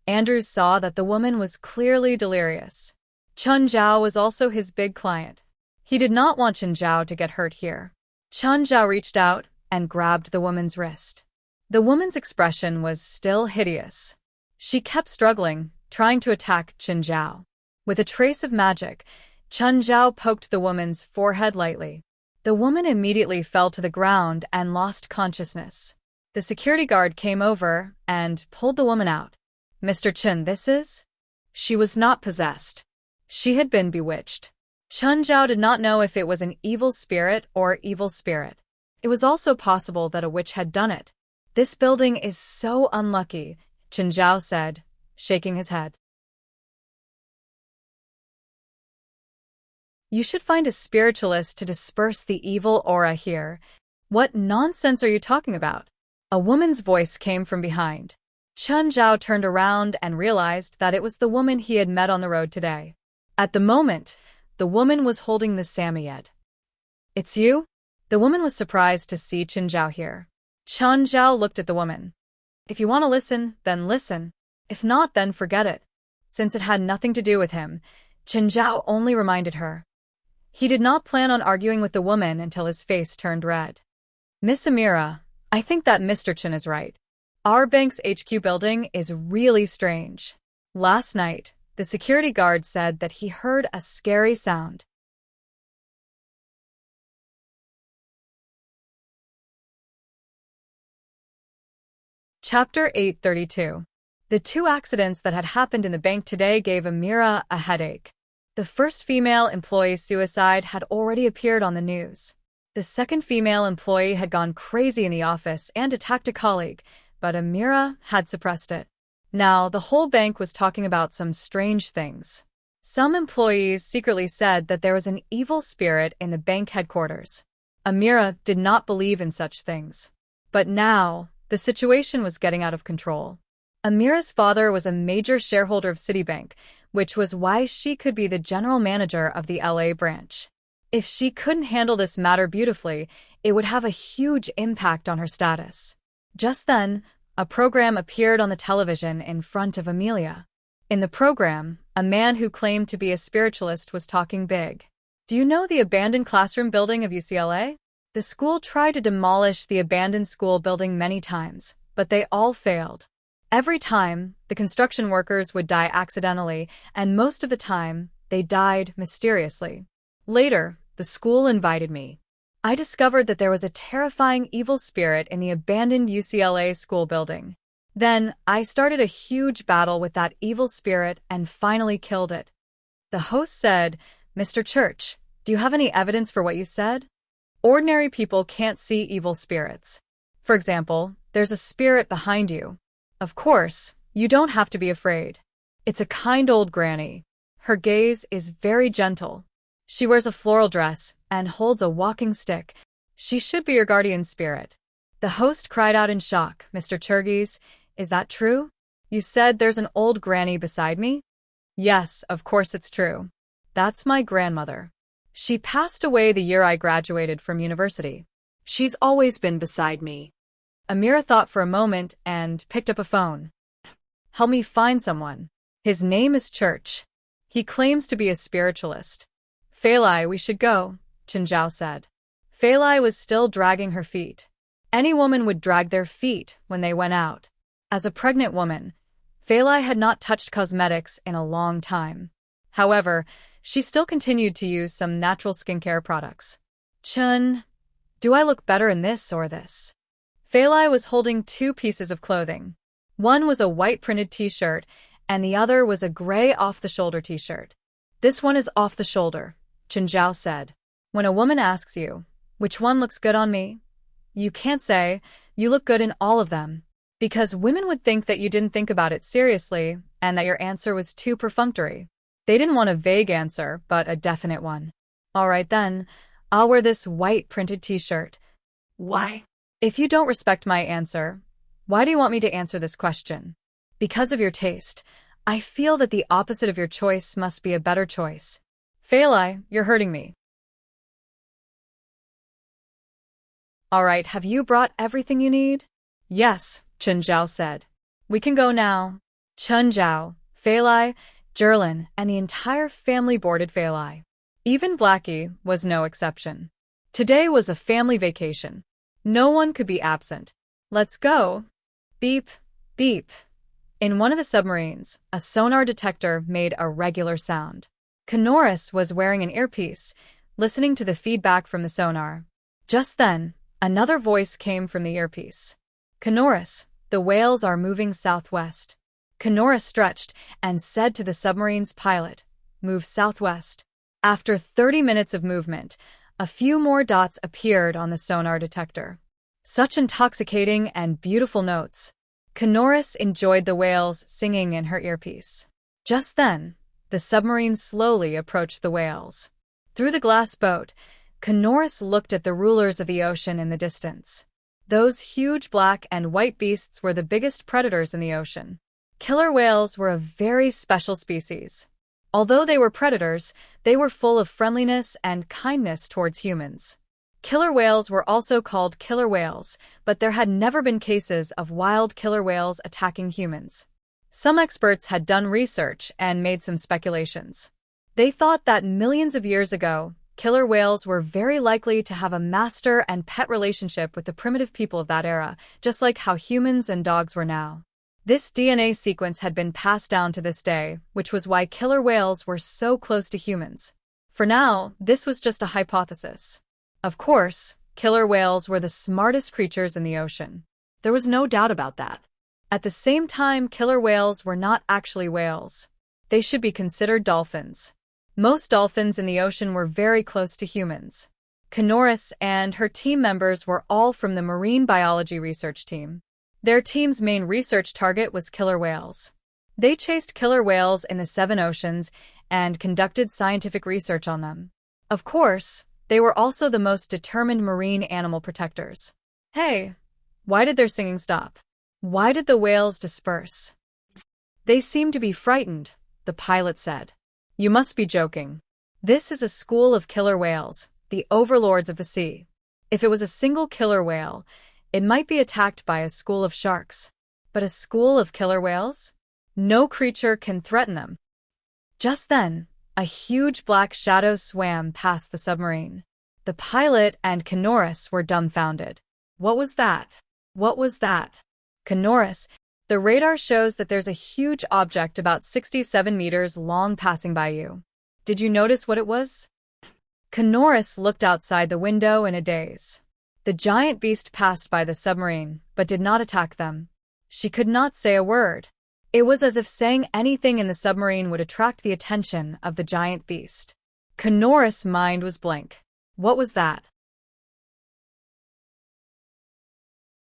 Andrews saw that the woman was clearly delirious. Chun Zhao was also his big client. He did not want Chun Zhao to get hurt here. Chun Zhao reached out and grabbed the woman's wrist. The woman's expression was still hideous. She kept struggling, trying to attack Chun Zhao. With a trace of magic, Chun Zhao poked the woman's forehead lightly. The woman immediately fell to the ground and lost consciousness. The security guard came over and pulled the woman out. Mr. Chun, this is? She was not possessed. She had been bewitched. Chun Zhao did not know if it was an evil spirit or evil spirit. It was also possible that a witch had done it. This building is so unlucky, Chun Zhao said, shaking his head. You should find a spiritualist to disperse the evil aura here. What nonsense are you talking about? A woman's voice came from behind. Chun Zhao turned around and realized that it was the woman he had met on the road today. At the moment, the woman was holding the samyed. It's you? The woman was surprised to see Chun Zhao here. Chun Zhao looked at the woman. If you want to listen, then listen. If not, then forget it. Since it had nothing to do with him, Chun Zhao only reminded her. He did not plan on arguing with the woman until his face turned red. Miss Amira, I think that Mr. Chun is right. Our bank's HQ building is really strange. Last night, the security guard said that he heard a scary sound. Chapter 832. The 2 accidents that had happened in the bank today gave Amira a headache. The first female employee's suicide had already appeared on the news. The second female employee had gone crazy in the office and attacked a colleague, but Amira had suppressed it. Now, the whole bank was talking about some strange things. Some employees secretly said that there was an evil spirit in the bank headquarters. Amira did not believe in such things. But now, the situation was getting out of control. Amira's father was a major shareholder of Citibank, which was why she could be the general manager of the LA branch. If she couldn't handle this matter beautifully, it would have a huge impact on her status. Just then, a program appeared on the television in front of Amelia. In the program, a man who claimed to be a spiritualist was talking big. Do you know the abandoned classroom building of UCLA? The school tried to demolish the abandoned school building many times, but they all failed. Every time, the construction workers would die accidentally, and most of the time, they died mysteriously. Later, the school invited me. I discovered that there was a terrifying evil spirit in the abandoned UCLA school building. Then, I started a huge battle with that evil spirit and finally killed it. The host said, "Mr. Church, do you have any evidence for what you said?" Ordinary people can't see evil spirits. For example, there's a spirit behind you. Of course, you don't have to be afraid. It's a kind old granny. Her gaze is very gentle. She wears a floral dress and holds a walking stick. She should be your guardian spirit. The host cried out in shock, "Mr. Churgis, is that true? You said there's an old granny beside me?" "Yes, of course it's true. That's my grandmother. She passed away the year I graduated from university." She's always been beside me. Amira thought for a moment and picked up a phone. "Help me find someone. His name is Church. He claims to be a spiritualist." "Feilai, we should go," Chenjiao said. Feilai was still dragging her feet. Any woman would drag their feet when they went out. As a pregnant woman, Feilai had not touched cosmetics in a long time. However, she still continued to use some natural skincare products. "Chun, do I look better in this or this?" Feilai was holding two pieces of clothing. One was a white printed t-shirt, and the other was a gray off-the-shoulder t-shirt. "This one is off the shoulder," Chenjiao said. "When a woman asks you, which one looks good on me, you can't say, you look good in all of them, because women would think that you didn't think about it seriously and that your answer was too perfunctory. They didn't want a vague answer, but a definite one. All right then, I'll wear this white printed t-shirt." Why? "If you don't respect my answer, why do you want me to answer this question?" "Because of your taste. I feel that the opposite of your choice must be a better choice." "Feilai, you're hurting me." "All right, have you brought everything you need?" "Yes," Chenjiao said. "We can go now." Chenjiao, Feilai, Jerlin, and the entire family boarded Feilai. Even Blackie was no exception. Today was a family vacation. No one could be absent. "Let's go." Beep, beep. In one of the submarines, a sonar detector made a regular sound. Canoris was wearing an earpiece, listening to the feedback from the sonar. Just then, another voice came from the earpiece. "Canoris, the whales are moving southwest." Canoris stretched and said to the submarine's pilot, "Move southwest." After 30 minutes of movement, a few more dots appeared on the sonar detector. Such intoxicating and beautiful notes. Canoris enjoyed the whales singing in her earpiece. Just then, the submarine slowly approached the whales. Through the glass boat, Canoris looked at the rulers of the ocean in the distance. Those huge black and white beasts were the biggest predators in the ocean. Killer whales were a very special species. Although they were predators, they were full of friendliness and kindness towards humans. Killer whales were also called killer whales, but there had never been cases of wild killer whales attacking humans. Some experts had done research and made some speculations. They thought that millions of years ago, killer whales were very likely to have a master and pet relationship with the primitive people of that era, just like how humans and dogs were now. This DNA sequence had been passed down to this day, which was why killer whales were so close to humans. For now, this was just a hypothesis. Of course, killer whales were the smartest creatures in the ocean. There was no doubt about that. At the same time, killer whales were not actually whales. They should be considered dolphins. Most dolphins in the ocean were very close to humans. Canoris and her team members were all from the marine biology research team. Their team's main research target was killer whales. They chased killer whales in the 7 oceans and conducted scientific research on them. Of course, they were also the most determined marine animal protectors. Hey, why did their singing stop? Why did the whales disperse? "They seem to be frightened," the pilot said. "You must be joking. This is a school of killer whales, the overlords of the sea. If it was a single killer whale, it might be attacked by a school of sharks. But a school of killer whales? No creature can threaten them." Just then, a huge black shadow swam past the submarine. The pilot and Canoris were dumbfounded. What was that? What was that? Canoris, the radar shows that there's a huge object about 67 meters long passing by you. Did you notice what it was? Canoris looked outside the window in a daze. The giant beast passed by the submarine, but did not attack them. She could not say a word. It was as if saying anything in the submarine would attract the attention of the giant beast. Canoris' mind was blank. What was that?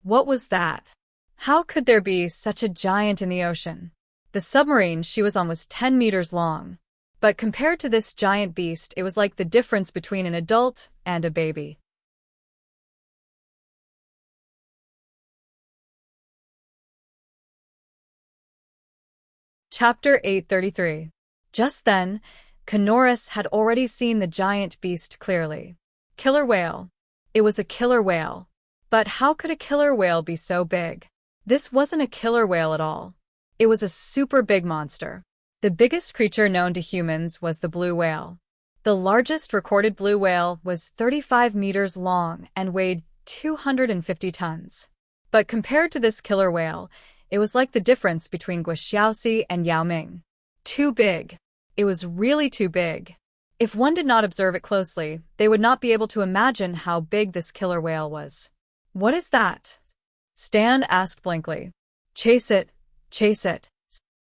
What was that? How could there be such a giant in the ocean? The submarine she was on was 10 meters long. But compared to this giant beast, it was like the difference between an adult and a baby. Chapter 833. Just then, Canoris had already seen the giant beast clearly. Killer whale. It was a killer whale. But how could a killer whale be so big? This wasn't a killer whale at all. It was a super big monster. The biggest creature known to humans was the blue whale. The largest recorded blue whale was 35 meters long and weighed 250 tons. But compared to this killer whale, it was like the difference between Guixiaoxi and Yao Ming. Too big. It was really too big. If one did not observe it closely, they would not be able to imagine how big this killer whale was. What is that? Stan asked blankly. Chase it. Chase it.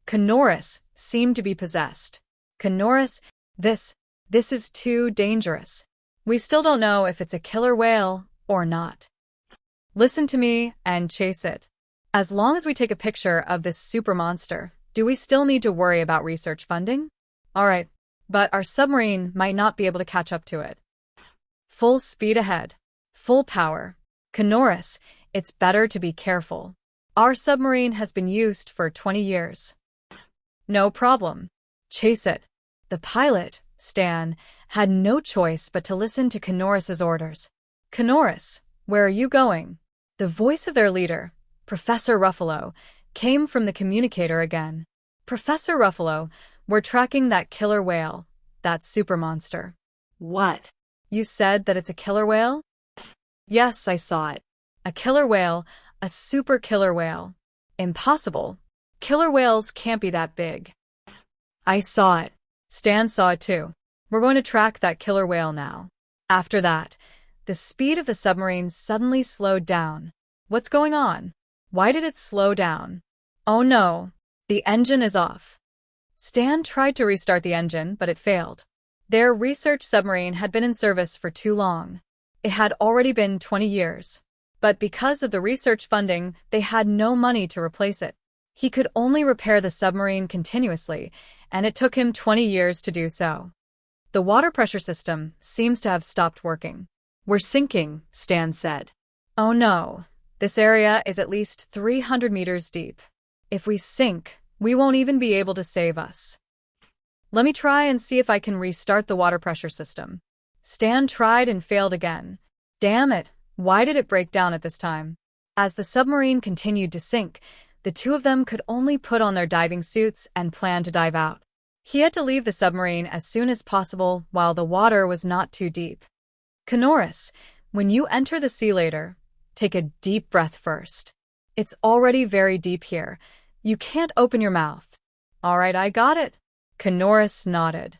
Canoris seemed to be possessed. Canoris, this is too dangerous. We still don't know if it's a killer whale or not. Listen to me and chase it. As long as we take a picture of this super monster, do we still need to worry about research funding? All right, but our submarine might not be able to catch up to it. Full speed ahead. Full power. Canoris, it's better to be careful. Our submarine has been used for 20 years. No problem. Chase it. The pilot, Stan, had no choice but to listen to Canoris's orders. Canoris, where are you going? The voice of their leader, Professor Ruffalo, came from the communicator again. Professor Ruffalo, we're tracking that killer whale, that super monster. What? You said that it's a killer whale? Yes, I saw it. A killer whale, a super killer whale. Impossible. Killer whales can't be that big. I saw it. Stan saw it too. We're going to track that killer whale now. After that, the speed of the submarine suddenly slowed down. What's going on? Why did it slow down? Oh no, the engine is off. Stan tried to restart the engine, but it failed. Their research submarine had been in service for too long. It had already been 20 years. But because of the research funding, they had no money to replace it. He could only repair the submarine continuously, and it took him 20 years to do so. The water pressure system seems to have stopped working. We're sinking, Stan said. Oh no, this area is at least 300 meters deep. If we sink, we won't even be able to save us. Let me try and see if I can restart the water pressure system. Stan tried and failed again. Damn it, why did it break down at this time? As the submarine continued to sink, the two of them could only put on their diving suits and plan to dive out. He had to leave the submarine as soon as possible while the water was not too deep. Canoris, when you enter the sea later, take a deep breath first. It's already very deep here. You can't open your mouth. All right, I got it. Canoris nodded.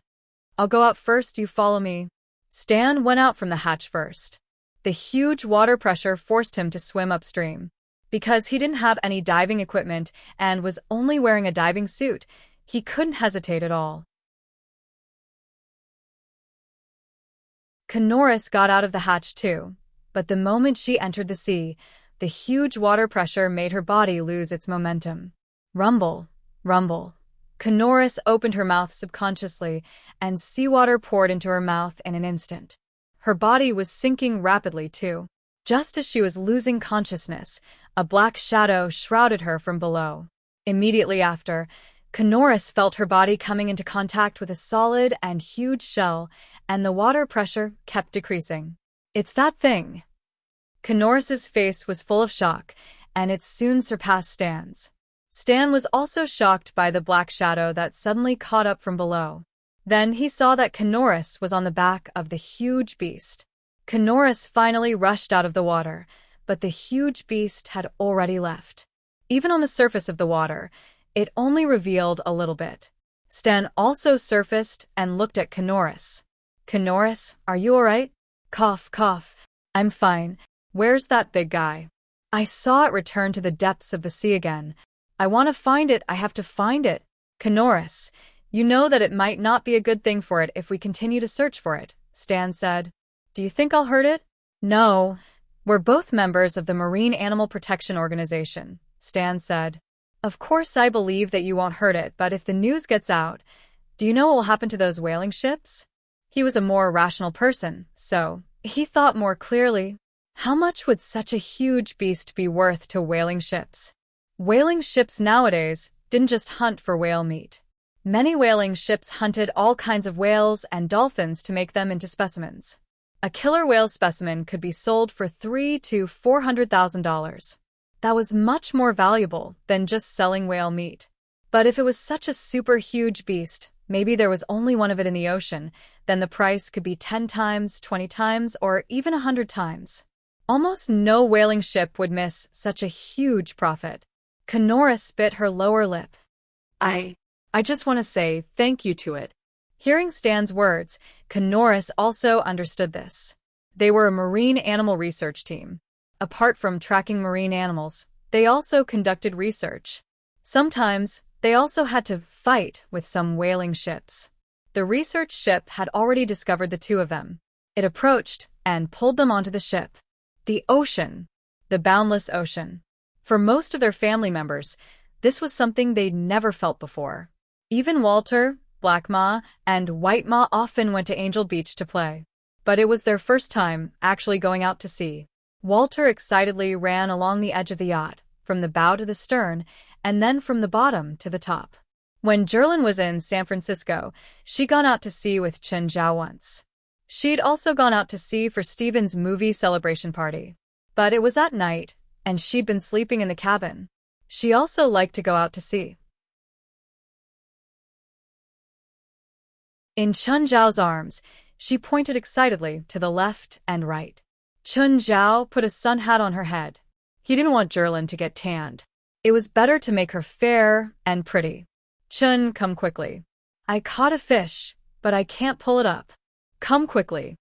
I'll go out first, you follow me. Stan went out from the hatch first. The huge water pressure forced him to swim upstream. Because he didn't have any diving equipment and was only wearing a diving suit, he couldn't hesitate at all. Canoris got out of the hatch too, but the moment she entered the sea, the huge water pressure made her body lose its momentum. Rumble, rumble. Canoris opened her mouth subconsciously, and seawater poured into her mouth in an instant. Her body was sinking rapidly too. Just as she was losing consciousness, a black shadow shrouded her from below. Immediately after, Canoris felt her body coming into contact with a solid and huge shell, and the water pressure kept decreasing. It's that thing. Canoris's face was full of shock, and it soon surpassed Stan's. Stan was also shocked by the black shadow that suddenly caught up from below. Then he saw that Canoris was on the back of the huge beast. Canoris finally rushed out of the water, but the huge beast had already left. Even on the surface of the water, it only revealed a little bit. Stan also surfaced and looked at Canoris. Norris, are you alright? Cough, cough. I'm fine. Where's that big guy? I saw it return to the depths of the sea again. I want to find it. I have to find it. Norris, you know that it might not be a good thing for it if we continue to search for it, Stan said. Do you think I'll hurt it? No. We're both members of the Marine Animal Protection Organization, Stan said. Of course I believe that you won't hurt it, but if the news gets out, do you know what will happen to those whaling ships? He was a more rational person, so he thought more clearly. How much would such a huge beast be worth to whaling ships? Whaling ships nowadays didn't just hunt for whale meat. Many whaling ships hunted all kinds of whales and dolphins to make them into specimens. A killer whale specimen could be sold for $300,000 to $400,000. That was much more valuable than just selling whale meat. But if it was such a super huge beast, maybe there was only one of it in the ocean, then the price could be 10 times, 20 times, or even 100 times. Almost no whaling ship would miss such a huge profit. Norris bit her lower lip. I just want to say thank you to it. Hearing Stan's words, Norris also understood this. They were a marine animal research team. Apart from tracking marine animals, they also conducted research. Sometimes, they also had to fight with some whaling ships. The research ship had already discovered the two of them. It approached and pulled them onto the ship. The ocean. The boundless ocean. For most of their family members, this was something they'd never felt before. Even Walter, Black Ma, and White Ma often went to Angel Beach to play. But it was their first time actually going out to sea. Walter excitedly ran along the edge of the yacht, from the bow to the stern, and then from the bottom to the top. When Jerlin was in San Francisco, she'd gone out to sea with Chen Zhao once. She'd also gone out to sea for Steven's movie celebration party. But it was at night, and she'd been sleeping in the cabin. She also liked to go out to sea. In Chen Zhao's arms, she pointed excitedly to the left and right. Chen Zhao put a sun hat on her head. He didn't want Jerlin to get tanned. It was better to make her fair and pretty. Chen, come quickly. I caught a fish, but I can't pull it up. Come quickly.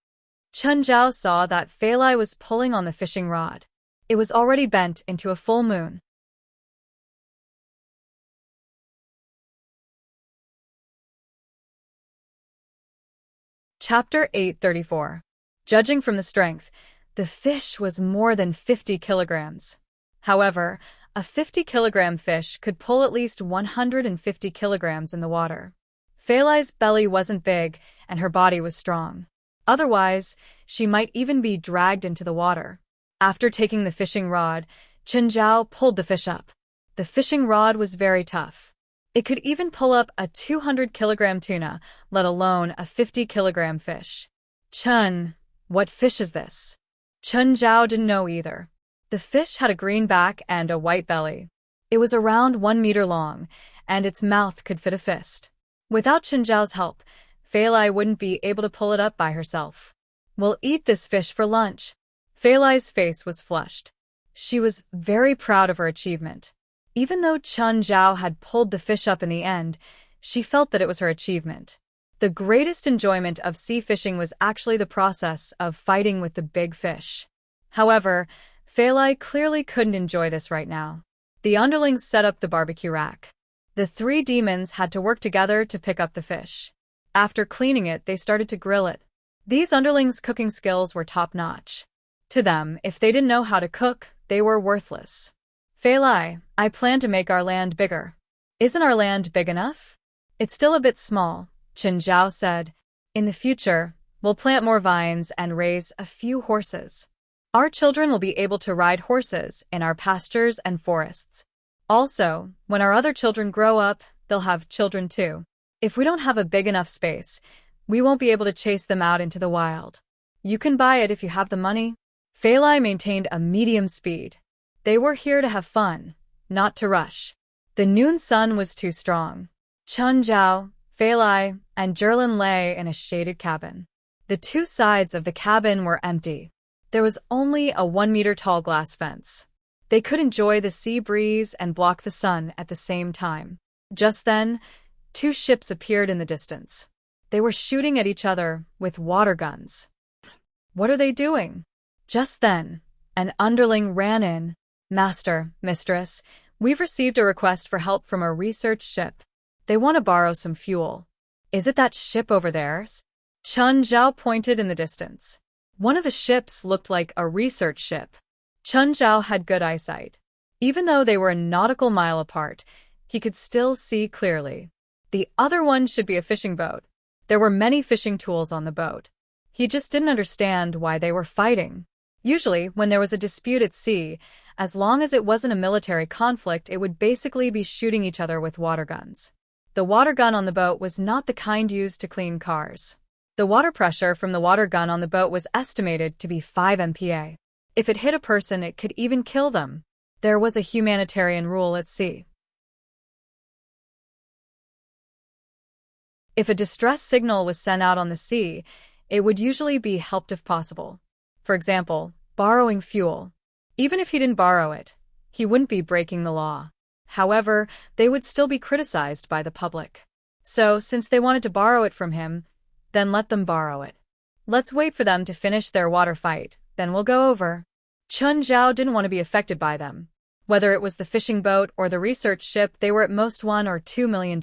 Chen Zhao saw that Feilai was pulling on the fishing rod. It was already bent into a full moon. Chapter 834. Judging from the strength, the fish was more than 50 kilograms. However, a 50-kilogram fish could pull at least 150 kilograms in the water. Feilai's belly wasn't big, and her body was strong. Otherwise, she might even be dragged into the water. After taking the fishing rod, Chen Zhao pulled the fish up. The fishing rod was very tough. It could even pull up a 200-kilogram tuna, let alone a 50-kilogram fish. Chen, what fish is this? Chen Zhao didn't know either. The fish had a green back and a white belly. It was around 1 meter long, and its mouth could fit a fist. Without Chen Zhao's help, Feilai wouldn't be able to pull it up by herself. We'll eat this fish for lunch. Feilai's face was flushed. She was very proud of her achievement. Even though Chen Zhao had pulled the fish up in the end, she felt that it was her achievement. The greatest enjoyment of sea fishing was actually the process of fighting with the big fish. However, Feilai clearly couldn't enjoy this right now. The underlings set up the barbecue rack. The three demons had to work together to pick up the fish. After cleaning it, they started to grill it. These underlings' cooking skills were top-notch. To them, if they didn't know how to cook, they were worthless. Feilai, I plan to make our land bigger. Isn't our land big enough? It's still a bit small, Chen Zhao said. In the future, we'll plant more vines and raise a few horses. Our children will be able to ride horses in our pastures and forests. Also, when our other children grow up, they'll have children too. If we don't have a big enough space, we won't be able to chase them out into the wild. You can buy it if you have the money. Feilai maintained a medium speed. They were here to have fun, not to rush. The noon sun was too strong. Chen Zhao, Feilai, and Jerlin lay in a shaded cabin. The two sides of the cabin were empty. There was only a 1-meter-tall glass fence. They could enjoy the sea breeze and block the sun at the same time. Just then, two ships appeared in the distance. They were shooting at each other with water guns. What are they doing? Just then, an underling ran in. Master, mistress, we've received a request for help from a research ship. They want to borrow some fuel. Is it that ship over there? Chun Zhao pointed in the distance. One of the ships looked like a research ship. Chun Zhao had good eyesight. Even though they were a nautical mile apart, he could still see clearly. The other one should be a fishing boat. There were many fishing tools on the boat. He just didn't understand why they were fighting. Usually, when there was a dispute at sea, as long as it wasn't a military conflict, it would basically be shooting each other with water guns. The water gun on the boat was not the kind used to clean cars. The water pressure from the water gun on the boat was estimated to be 5 MPa. If it hit a person, it could even kill them. There was a humanitarian rule at sea. If a distress signal was sent out on the sea, it would usually be helped if possible. For example, borrowing fuel. Even if he didn't borrow it, he wouldn't be breaking the law. However, they would still be criticized by the public. So, since they wanted to borrow it from him, then let them borrow it. Let's wait for them to finish their water fight, then we'll go over. Chun Zhao didn't want to be affected by them. Whether it was the fishing boat or the research ship, they were at most $1 or $2 million.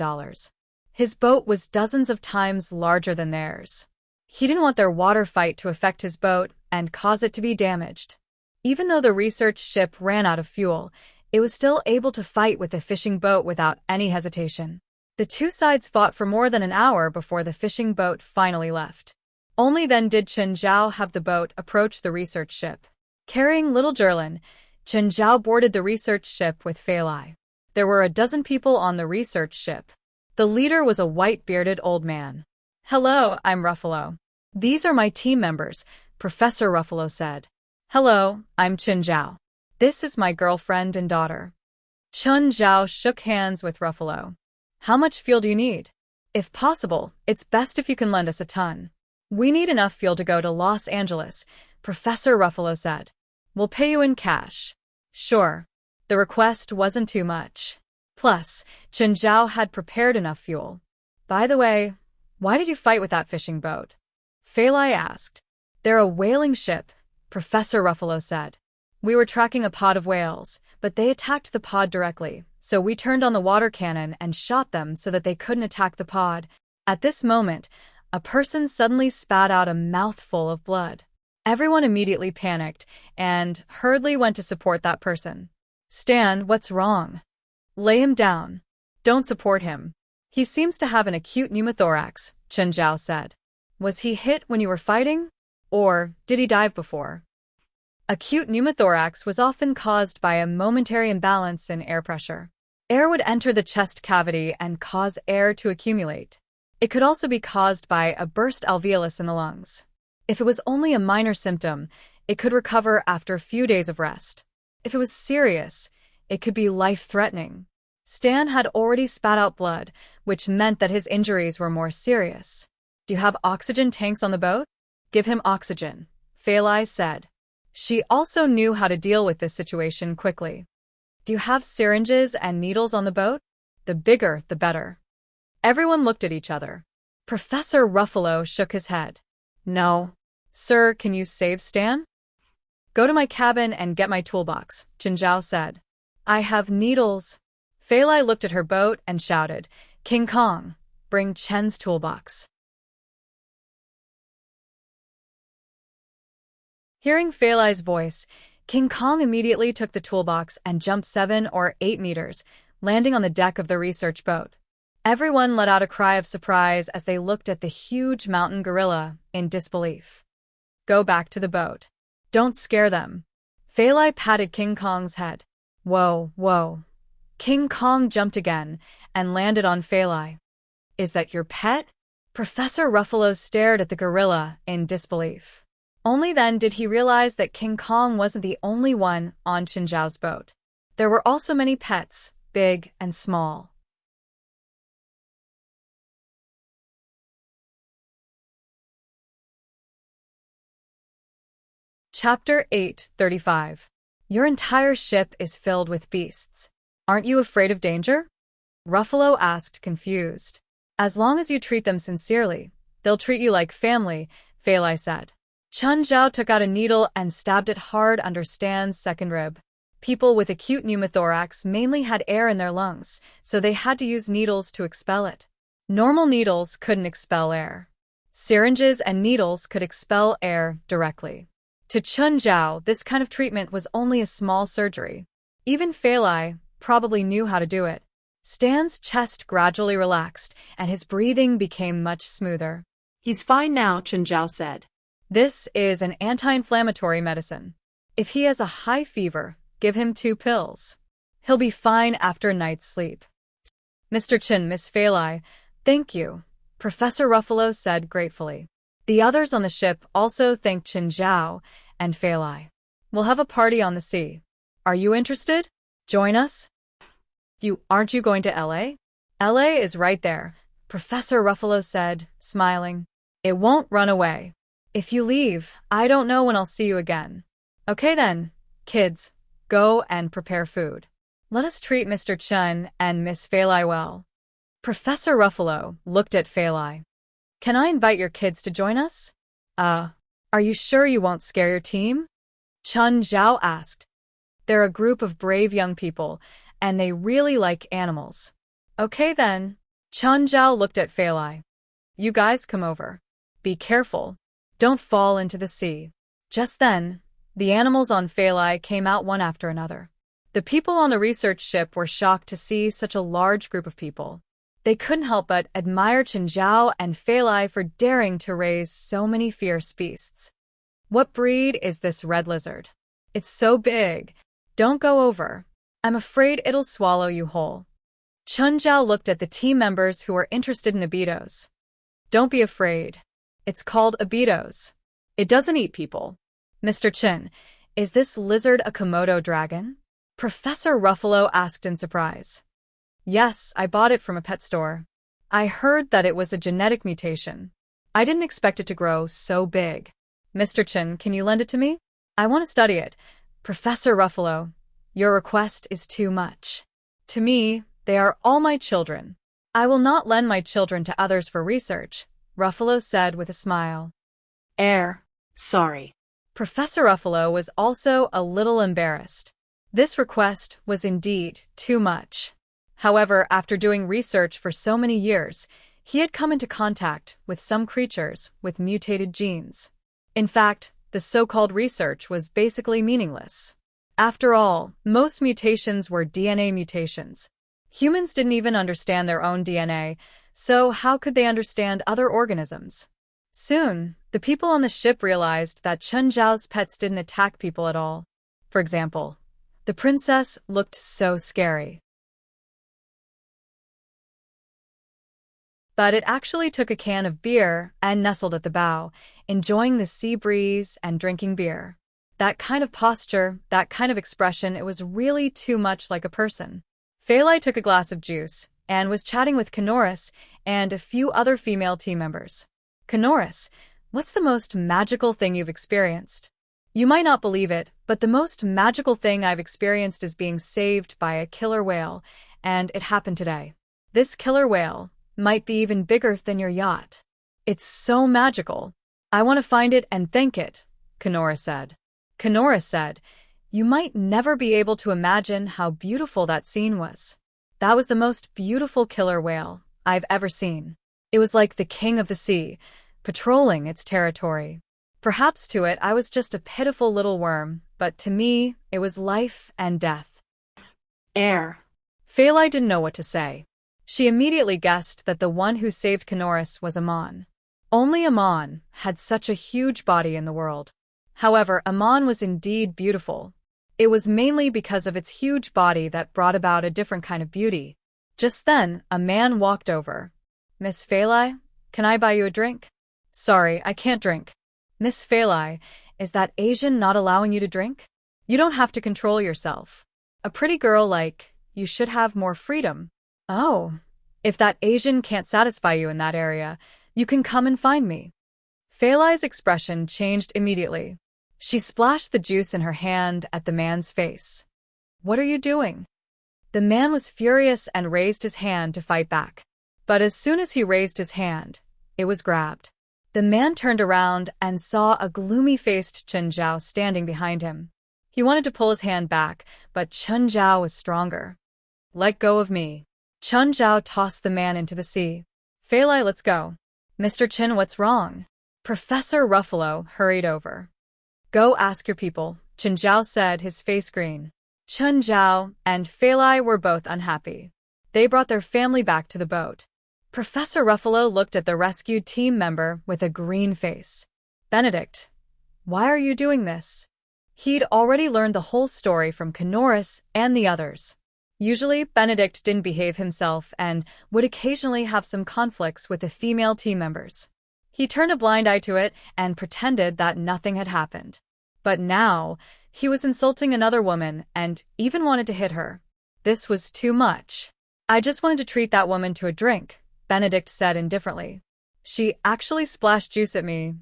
His boat was dozens of times larger than theirs. He didn't want their water fight to affect his boat and cause it to be damaged. Even though the research ship ran out of fuel, it was still able to fight with the fishing boat without any hesitation. The two sides fought for more than an hour before the fishing boat finally left. Only then did Chun Zhao have the boat approach the research ship. Carrying little Jerlin, Chun Zhao boarded the research ship with Fei Lai. There were a dozen people on the research ship. The leader was a white-bearded old man. "Hello, I'm Ruffalo. These are my team members," Professor Ruffalo said. "Hello, I'm Chun Zhao. This is my girlfriend and daughter." Chun Zhao shook hands with Ruffalo. "How much fuel do you need? If possible, it's best if you can lend us a ton." "We need enough fuel to go to Los Angeles," Professor Ruffalo said. "We'll pay you in cash." "Sure." The request wasn't too much. Plus, Chun Zhao had prepared enough fuel. "By the way, why did you fight with that fishing boat?" Fei Lai asked. "They're a whaling ship," Professor Ruffalo said. "We were tracking a pod of whales, but they attacked the pod directly, so we turned on the water cannon and shot them so that they couldn't attack the pod." At this moment, a person suddenly spat out a mouthful of blood. Everyone immediately panicked and hurriedly went to support that person. "Stan, what's wrong?" "Lay him down. Don't support him. He seems to have an acute pneumothorax," Chun Zhao said. "Was he hit when you were fighting? Or did he dive before?" Acute pneumothorax was often caused by a momentary imbalance in air pressure. Air would enter the chest cavity and cause air to accumulate. It could also be caused by a burst alveolus in the lungs. If it was only a minor symptom, it could recover after a few days of rest. If it was serious, it could be life-threatening. Stan had already spat out blood, which meant that his injuries were more serious. "Do you have oxygen tanks on the boat?" "Give him oxygen," Fei Lai said. She also knew how to deal with this situation quickly. "Do you have syringes and needles on the boat?" "The bigger, the better." Everyone looked at each other. Professor Ruffalo shook his head. "No." "Sir, can you save Stan?" "Go to my cabin and get my toolbox," Chun Zhao said. "I have needles." Fei Lai looked at her boat and shouted, "King Kong, bring Chen's toolbox." Hearing Fei Lai's voice, King Kong immediately took the toolbox and jumped 7 or 8 meters, landing on the deck of the research boat. Everyone let out a cry of surprise as they looked at the huge mountain gorilla in disbelief. "Go back to the boat. Don't scare them." Fei Lai patted King Kong's head. "Whoa, whoa." King Kong jumped again and landed on Fei Lai. "Is that your pet?" Professor Ruffalo stared at the gorilla in disbelief. Only then did he realize that King Kong wasn't the only one on Chun Zhao's boat. There were also many pets, big and small. Chapter 8:35. Your entire ship is filled with beasts. Aren't you afraid of danger? Ruffalo asked, confused. As long as you treat them sincerely, They'll treat you like family, Feilai said. Chun Zhao took out a needle and stabbed it hard under Stan's second rib. People with acute pneumothorax mainly had air in their lungs, so they had to use needles to expel it. Normal needles couldn't expel air. Syringes and needles could expel air directly. To Chun Zhao, this kind of treatment was only a small surgery. Even Feilai probably knew how to do it. Stan's chest gradually relaxed, and his breathing became much smoother. He's fine now, Chun Zhao said. This is an anti-inflammatory medicine. If he has a high fever, give him 2 pills. He'll be fine after a night's sleep. Mr. Chen, Miss Feilai, thank you, Professor Ruffalo said gratefully. The others on the ship also thanked Chun Zhao and Feilai. We'll have a party on the sea. Are you interested? Join us? Aren't you going to LA? LA is right there, Professor Ruffalo said, smiling. It won't run away. If you leave, I don't know when I'll see you again. Okay then, kids, go and prepare food. Let us treat Mr. Chen and Miss Feilai well. Professor Ruffalo looked at Feilai. Can I invite your kids to join us? Are you sure you won't scare your team? Chun Zhao asked. They're a group of brave young people, and they really like animals. Okay then. Chun Zhao looked at Feilai. You guys come over. Be careful. Don't fall into the sea. Just then, the animals on Feilai came out one after another. The people on the research ship were shocked to see such a large group of people. They couldn't help but admire Chun Zhao and Feilai for daring to raise so many fierce beasts. What breed is this red lizard? It's so big. Don't go over. I'm afraid it'll swallow you whole. Chun Zhao looked at the team members who were interested in abitos. Don't be afraid. It's called abitos. It doesn't eat people. Mr. Chen, is this lizard a Komodo dragon? Professor Ruffalo asked in surprise. Yes, I bought it from a pet store. I heard that it was a genetic mutation. I didn't expect it to grow so big. Mr. Chen, can you lend it to me? I want to study it. Professor Ruffalo, your request is too much. To me, they are all my children. I will not lend my children to others for research, Ruffalo said with a smile. Sorry. Professor Ruffalo was also a little embarrassed. This request was indeed too much. However, after doing research for so many years, he had come into contact with some creatures with mutated genes. In fact, the so-called research was basically meaningless. After all, most mutations were DNA mutations. Humans didn't even understand their own DNA, so how could they understand other organisms? Soon, the people on the ship realized that Chun Zhao's pets didn't attack people at all. For example, the princess looked so scary. But it actually took a can of beer and nestled at the bow, enjoying the sea breeze and drinking beer. That kind of posture, that kind of expression, it was really too much like a person. Feilai took a glass of juice and was chatting with Canoris and a few other female team members. Canoris, what's the most magical thing you've experienced? You might not believe it, but the most magical thing I've experienced is being saved by a killer whale, and it happened today. This killer whale might be even bigger than your yacht. It's so magical. I want to find it and thank it, Canoris said. Canoris said, you might never be able to imagine how beautiful that scene was. That was the most beautiful killer whale I've ever seen. It was like the king of the sea, patrolling its territory. Perhaps to it I was just a pitiful little worm, but to me, it was life and death. Feilai didn't know what to say. She immediately guessed that the one who saved Canoris was Amon. Only Amon had such a huge body in the world. However, Amon was indeed beautiful. It was mainly because of its huge body that brought about a different kind of beauty. Just then, a man walked over. Miss Feilai, can I buy you a drink? Sorry, I can't drink. Miss Feilai, is that Asian not allowing you to drink? You don't have to control yourself. A pretty girl like you should have more freedom. Oh, if that Asian can't satisfy you in that area, you can come and find me. Feilai's expression changed immediately. She splashed the juice in her hand at the man's face. What are you doing? The man was furious and raised his hand to fight back. But as soon as he raised his hand, it was grabbed. The man turned around and saw a gloomy-faced Chen Zhao standing behind him. He wanted to pull his hand back, but Chen Zhao was stronger. "Let go of me." Chen Zhao tossed the man into the sea. "Fei Lai, let's go." "Mr. Chen, what's wrong?" Professor Ruffalo hurried over. "Go ask your people," Chen Zhao said, his face green. Chen Zhao and Fei Lai were both unhappy. They brought their family back to the boat. Professor Ruffalo looked at the rescued team member with a green face. "Benedict, why are you doing this?" He'd already learned the whole story from Canoris and the others. Usually, Benedict didn't behave himself and would occasionally have some conflicts with the female team members. He turned a blind eye to it and pretended that nothing had happened. But now, he was insulting another woman and even wanted to hit her. This was too much. "I just wanted to treat that woman to a drink," Benedict said indifferently. "She actually splashed juice at me.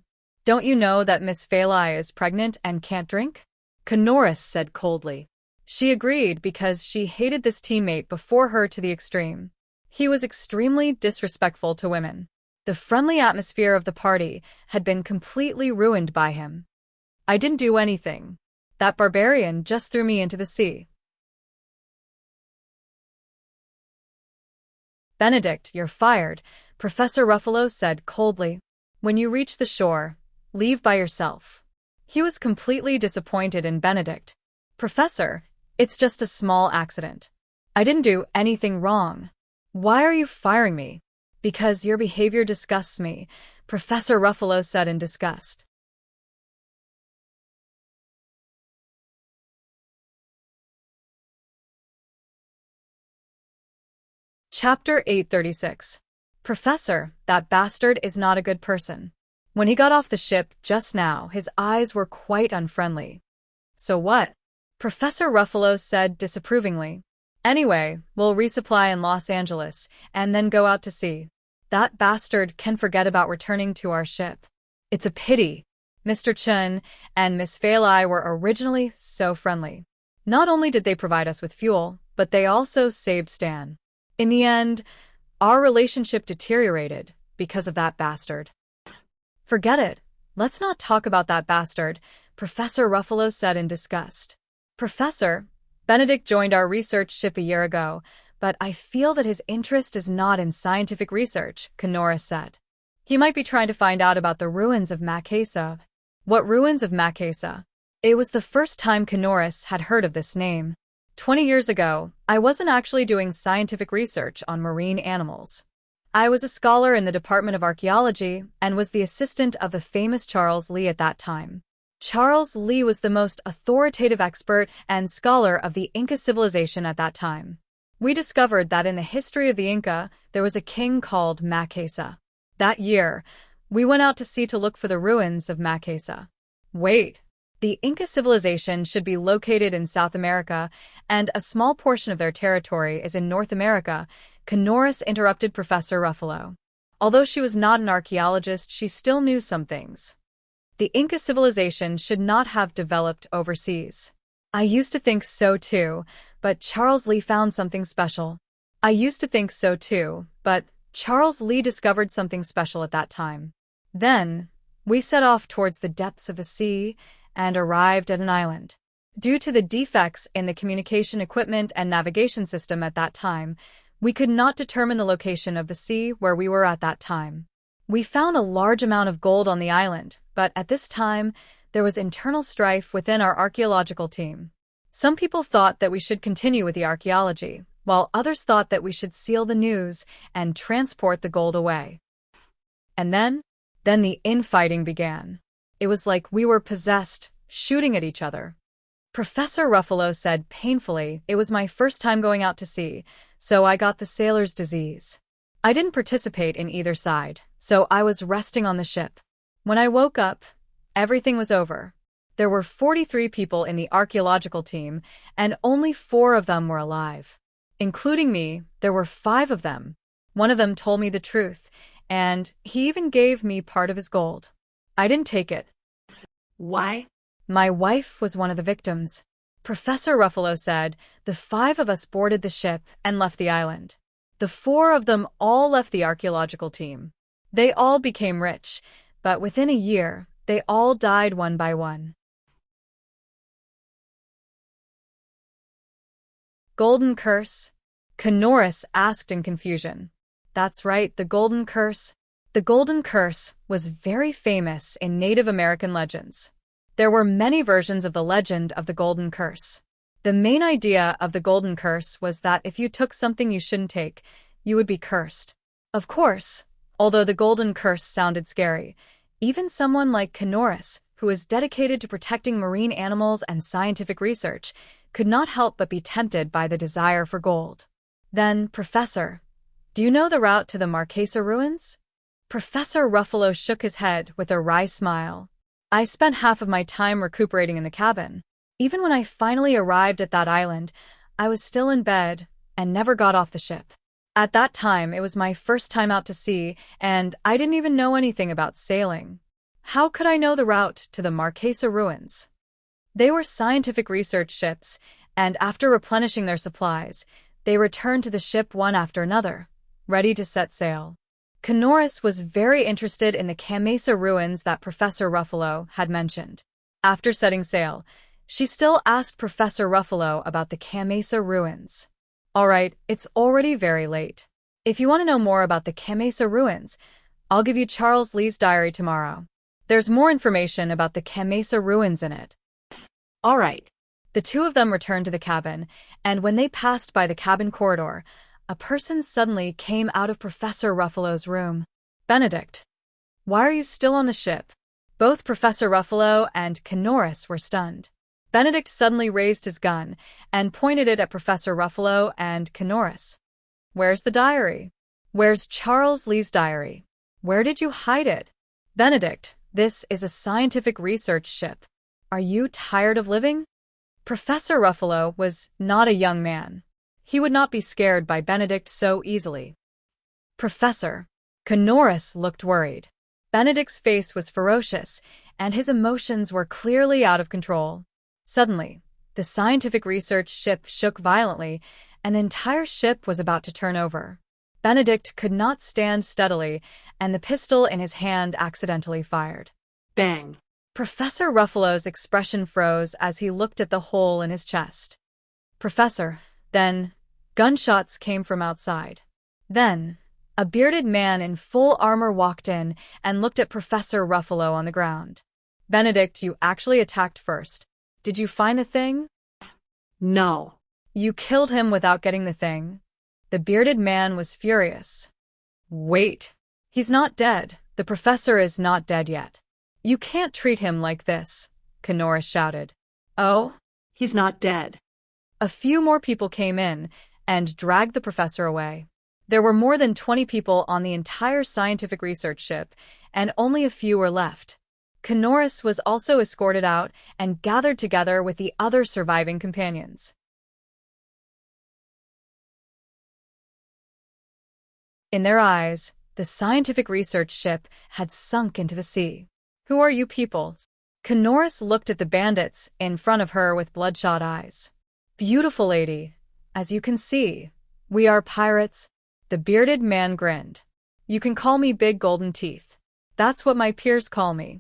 Don't you know that Miss Fei Lai is pregnant and can't drink?" Canoris said coldly. She agreed because she hated this teammate before her to the extreme. He was extremely disrespectful to women. The friendly atmosphere of the party had been completely ruined by him. "I didn't do anything. That barbarian just threw me into the sea." "Benedict, you're fired," Professor Ruffalo said coldly. "When you reach the shore, leave by yourself." He was completely disappointed in Benedict. "Professor, it's just a small accident. I didn't do anything wrong. Why are you firing me?" "Because your behavior disgusts me," Professor Ruffalo said in disgust. Chapter 836. Professor, that bastard is not a good person. When he got off the ship just now, his eyes were quite unfriendly. "So what?" Professor Ruffalo said disapprovingly. "Anyway, we'll resupply in Los Angeles and then go out to sea. That bastard can forget about returning to our ship. It's a pity." Mr. Chen and Miss Fei Lai were originally so friendly. Not only did they provide us with fuel, but they also saved Stan. In the end, our relationship deteriorated because of that bastard. "Forget it. Let's not talk about that bastard," Professor Ruffalo said in disgust. "Professor, Benedict joined our research ship a year ago, but I feel that his interest is not in scientific research," Canoris said. "He might be trying to find out about the ruins of Macasa." "What ruins of Macasa?" It was the first time Canoris had heard of this name. 20 years ago, I wasn't actually doing scientific research on marine animals. I was a scholar in the Department of Archaeology and was the assistant of the famous Charles Lee at that time. Charles Lee was the most authoritative expert and scholar of the Inca civilization at that time. We discovered that in the history of the Inca, there was a king called Macasa. That year, we went out to sea to look for the ruins of Macasa. Wait, the Inca civilization should be located in South America, and a small portion of their territory is in North America, Canoris interrupted Professor Ruffalo. Although she was not an archaeologist, she still knew some things. The Inca civilization should not have developed overseas. I used to think so too, but Charles Lee found something special. I used to think so too, but Charles Lee discovered something special at that time. Then, we set off towards the depths of the sea and arrived at an island. Due to the defects in the communication equipment and navigation system at that time, we could not determine the location of the sea where we were at that time. We found a large amount of gold on the island, but at this time, there was internal strife within our archaeological team. Some people thought that we should continue with the archaeology, while others thought that we should seal the news and transport the gold away. And then the infighting began. It was like we were possessed, shooting at each other. Professor Ruffalo said painfully, "It was my first time going out to sea, so I got the sailor's disease. I didn't participate in either side, so I was resting on the ship. When I woke up, everything was over. There were 43 people in the archaeological team, and only 4 of them were alive. Including me, there were 5 of them. One of them told me the truth, and he even gave me part of his gold. I didn't take it." "Why?" "My wife was one of the victims," Professor Ruffalo said. "The 5 of us boarded the ship and left the island. The 4 of them all left the archaeological team. They all became rich, but within a year, they all died one by one. Golden curse? Canoris asked in confusion. That's right, the golden curse. The golden curse was very famous in Native American legends. There were many versions of the legend of the golden curse. The main idea of the golden curse was that if you took something you shouldn't take, you would be cursed. Of course, although the golden curse sounded scary, even someone like Canoris, who is dedicated to protecting marine animals and scientific research, could not help but be tempted by the desire for gold. Then, Professor, do you know the route to the Marquesa ruins? Professor Ruffalo shook his head with a wry smile. I spent half of my time recuperating in the cabin. Even when I finally arrived at that island, I was still in bed and never got off the ship. At that time, it was my first time out to sea, and I didn't even know anything about sailing. How could I know the route to the Marquesa ruins? They were scientific research ships, and after replenishing their supplies, they returned to the ship one after another, ready to set sail. Canoris was very interested in the Marquesa ruins that Professor Ruffalo had mentioned. After setting sail, she still asked Professor Ruffalo about the Marquesa ruins. All right, it's already very late. If you want to know more about the Marquesa ruins, I'll give you Charles Lee's diary tomorrow. There's more information about the Marquesa ruins in it. All right. The two of them returned to the cabin, and when they passed by the cabin corridor, a person suddenly came out of Professor Ruffalo's room. Benedict, why are you still on the ship? Both Professor Ruffalo and Canoris were stunned. Benedict suddenly raised his gun and pointed it at Professor Ruffalo and Canoris. Where's the diary? Where's Charles Lee's diary? Where did you hide it? Benedict, this is a scientific research ship. Are you tired of living? Professor Ruffalo was not a young man. He would not be scared by Benedict so easily. Professor, Canoris looked worried. Benedict's face was ferocious, and his emotions were clearly out of control. Suddenly, the scientific research ship shook violently, and the entire ship was about to turn over. Benedict could not stand steadily, and the pistol in his hand accidentally fired. Bang! Professor Ruffalo's expression froze as he looked at the hole in his chest. Professor, then, gunshots came from outside. Then, a bearded man in full armor walked in and looked at Professor Ruffalo on the ground. Benedict, you actually attacked first. Did you find the thing? No. You killed him without getting the thing? The bearded man was furious. Wait. He's not dead. The professor is not dead yet. You can't treat him like this, Canoris shouted. Oh? He's not dead. A few more people came in and dragged the professor away. There were more than 20 people on the entire scientific research ship, and only a few were left. Canoris was also escorted out and gathered together with the other surviving companions. In their eyes, the scientific research ship had sunk into the sea. Who are you people? Canoris looked at the bandits in front of her with bloodshot eyes. Beautiful lady, as you can see, we are pirates. The bearded man grinned. You can call me Big Golden Teeth. That's what my peers call me.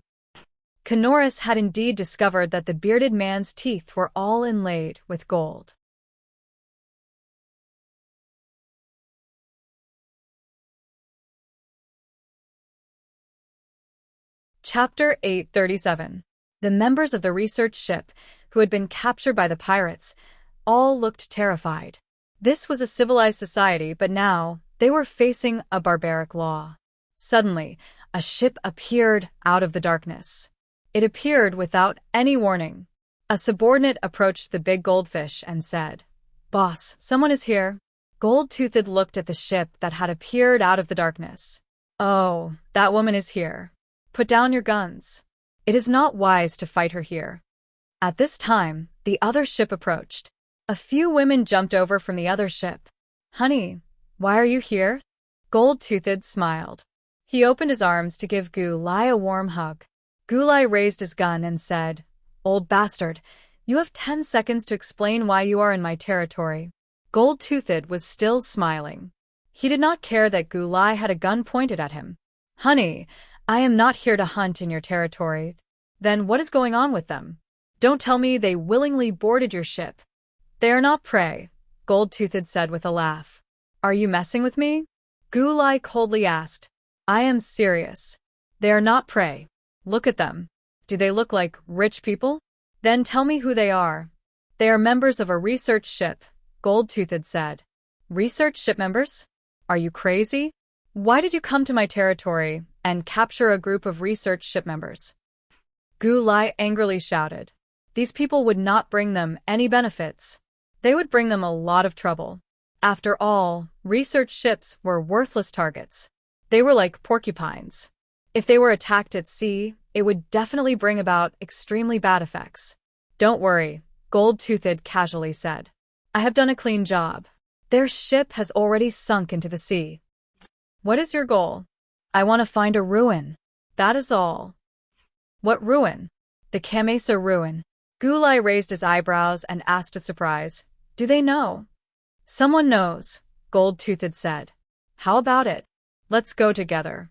Canoris had indeed discovered that the bearded man's teeth were all inlaid with gold. Chapter 837. The members of the research ship, who had been captured by the pirates, all looked terrified. This was a civilized society, but now they were facing a barbaric law. Suddenly, a ship appeared out of the darkness. It appeared without any warning. A subordinate approached the big goldfish and said, "Boss, someone is here." Gold-Toothed looked at the ship that had appeared out of the darkness. "Oh, that woman is here. Put down your guns. It is not wise to fight her here." At this time, the other ship approached. A few women jumped over from the other ship. "Honey, why are you here?" Gold-Toothed smiled. He opened his arms to give Gulai a warm hug. Gulai raised his gun and said, "Old bastard, you have 10 seconds to explain why you are in my territory." Gold-Toothed was still smiling. He did not care that Gulai had a gun pointed at him. Honey, I am not here to hunt in your territory. Then what is going on with them? Don't tell me they willingly boarded your ship. They are not prey, Gold-Toothed said with a laugh. Are you messing with me? Gulai coldly asked. I am serious. They are not prey. Look at them. Do they look like rich people? Then tell me who they are. They are members of a research ship, Gold-Toothed said. Research ship members? Are you crazy? Why did you come to my territory and capture a group of research ship members? Gulai angrily shouted. These people would not bring them any benefits. They would bring them a lot of trouble. After all, research ships were worthless targets. They were like porcupines. If they were attacked at sea, it would definitely bring about extremely bad effects. Don't worry, Gold-Toothed casually said. I have done a clean job. Their ship has already sunk into the sea. What is your goal? I want to find a ruin. That is all. What ruin? The Kamesa ruin. Gulai raised his eyebrows and asked with surprise, Do they know? Someone knows, Gold-Toothed said. How about it? Let's go together.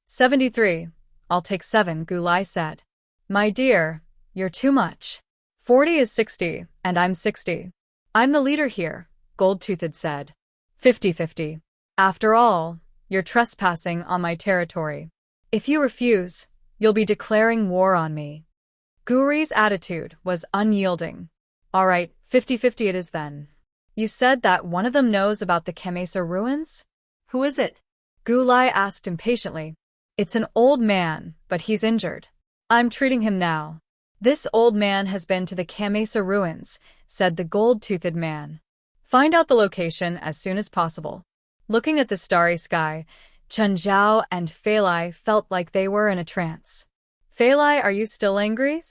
73. I'll take 7, Gulai said. My dear, you're too much. 40 is 60, and I'm 60. I'm the leader here, Gold-Toothed said. 50-50. After all, you're trespassing on my territory. If you refuse, you'll be declaring war on me. Guri's attitude was unyielding. All right, 50-50 it is then. You said that one of them knows about the Kamesa ruins? Who is it? Gulai asked impatiently. It's an old man, but he's injured. I'm treating him now. This old man has been to the Kamesa ruins, said the gold-toothed man. Find out the location as soon as possible. Looking at the starry sky, Chunjiao and Feilai felt like they were in a trance. Feilai, are you still angry?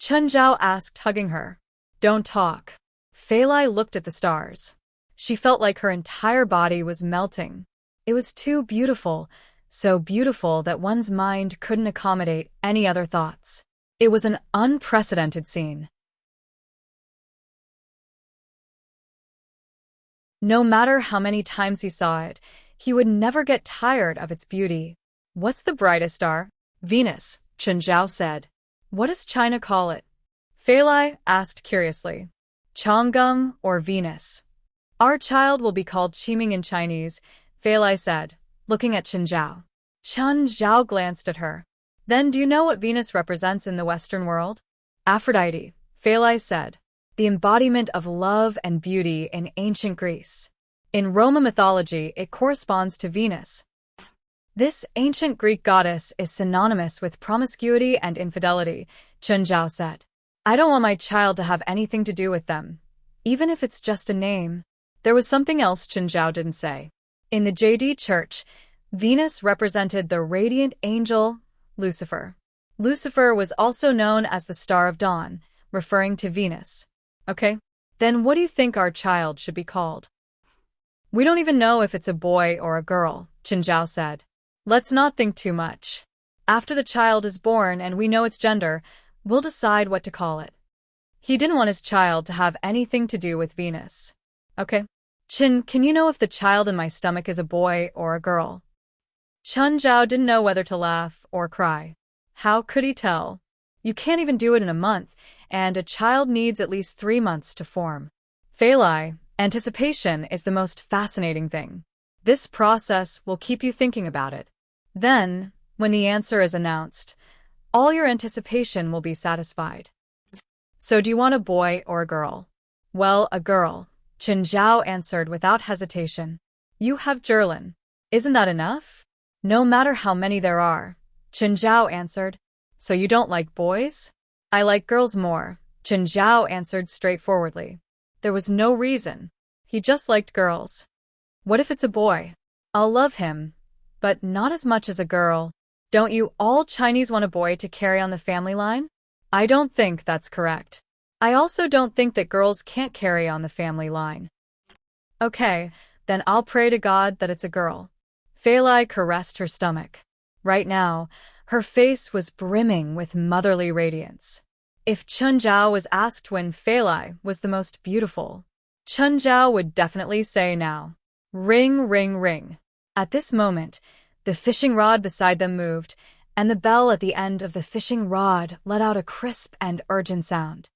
Chunjiao asked, hugging her. Don't talk. Feilai looked at the stars. She felt like her entire body was melting. It was too beautiful, so beautiful that one's mind couldn't accommodate any other thoughts. It was an unprecedented scene. No matter how many times he saw it, he would never get tired of its beauty. What's the brightest star? Venus, Chunjiao said. What does China call it? Feilai asked curiously. Chang'e or Venus? Our child will be called Qiming in Chinese, Feilai said, looking at Chunjiao. Chunjiao glanced at her. Then do you know what Venus represents in the Western world? Aphrodite, Feilai said. The embodiment of love and beauty in ancient Greece. In Roman mythology, it corresponds to Venus. This ancient Greek goddess is synonymous with promiscuity and infidelity, Chunjiao said. I don't want my child to have anything to do with them, even if it's just a name. There was something else Chunjiao didn't say. In the JD Church, Venus represented the radiant angel, Lucifer. Lucifer was also known as the Star of Dawn, referring to Venus. Okay, then what do you think our child should be called? We don't even know if it's a boy or a girl, Chunjiao said. Let's not think too much. After the child is born and we know its gender, we'll decide what to call it. He didn't want his child to have anything to do with Venus. Okay. Chin, can you know if the child in my stomach is a boy or a girl? Chunjiao didn't know whether to laugh or cry. How could he tell? You can't even do it in a month, and a child needs at least 3 months to form. Feilai, anticipation is the most fascinating thing. This process will keep you thinking about it. Then, when the answer is announced, all your anticipation will be satisfied. So do you want a boy or a girl? Well, a girl, Chunjiao answered without hesitation. You have Jerlin. Isn't that enough? No matter how many there are, Chunjiao answered. So you don't like boys? I like girls more, Chunjiao answered straightforwardly. There was no reason. He just liked girls. What if it's a boy? I'll love him, but not as much as a girl. Don't you all Chinese want a boy to carry on the family line? I don't think that's correct. I also don't think that girls can't carry on the family line. Okay, then I'll pray to God that it's a girl. Feilai caressed her stomach. Right now, her face was brimming with motherly radiance. If Chunjiao was asked when Feilai was the most beautiful, Chunjiao would definitely say now. Ring, ring, ring. At this moment, The fishing rod beside them moved, and the bell at the end of the fishing rod let out a crisp and urgent sound.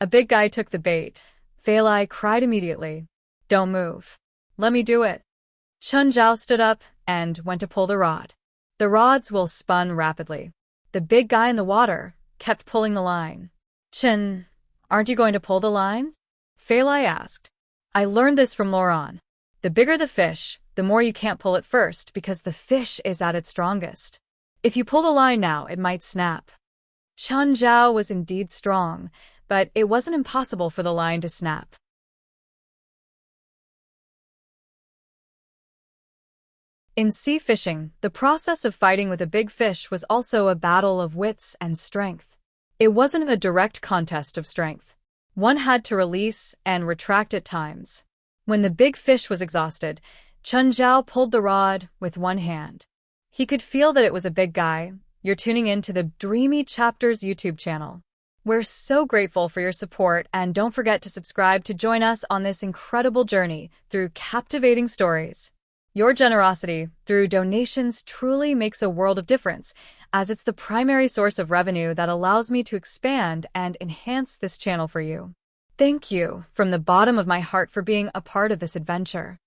A big guy took the bait. Feilai cried immediately. "Don't move. Let me do it." Chun Zhao stood up and went to pull the rod. The rods will spun rapidly. The big guy in the water kept pulling the line. "Chun, aren't you going to pull the lines?" Feilai asked. "I learned this from Laurent. The bigger the fish, the more you can't pull it first because the fish is at its strongest. If you pull the line now, it might snap." Chun Zhao was indeed strong, but it wasn't impossible for the line to snap. In sea fishing, the process of fighting with a big fish was also a battle of wits and strength. It wasn't a direct contest of strength. One had to release and retract at times. When the big fish was exhausted, Chun Zhao pulled the rod with one hand. He could feel that it was a big guy. You're tuning in to the Dreamy Chapters YouTube channel. We're so grateful for your support, and don't forget to subscribe to join us on this incredible journey through captivating stories. Your generosity through donations truly makes a world of difference, as it's the primary source of revenue that allows me to expand and enhance this channel for you. Thank you from the bottom of my heart for being a part of this adventure.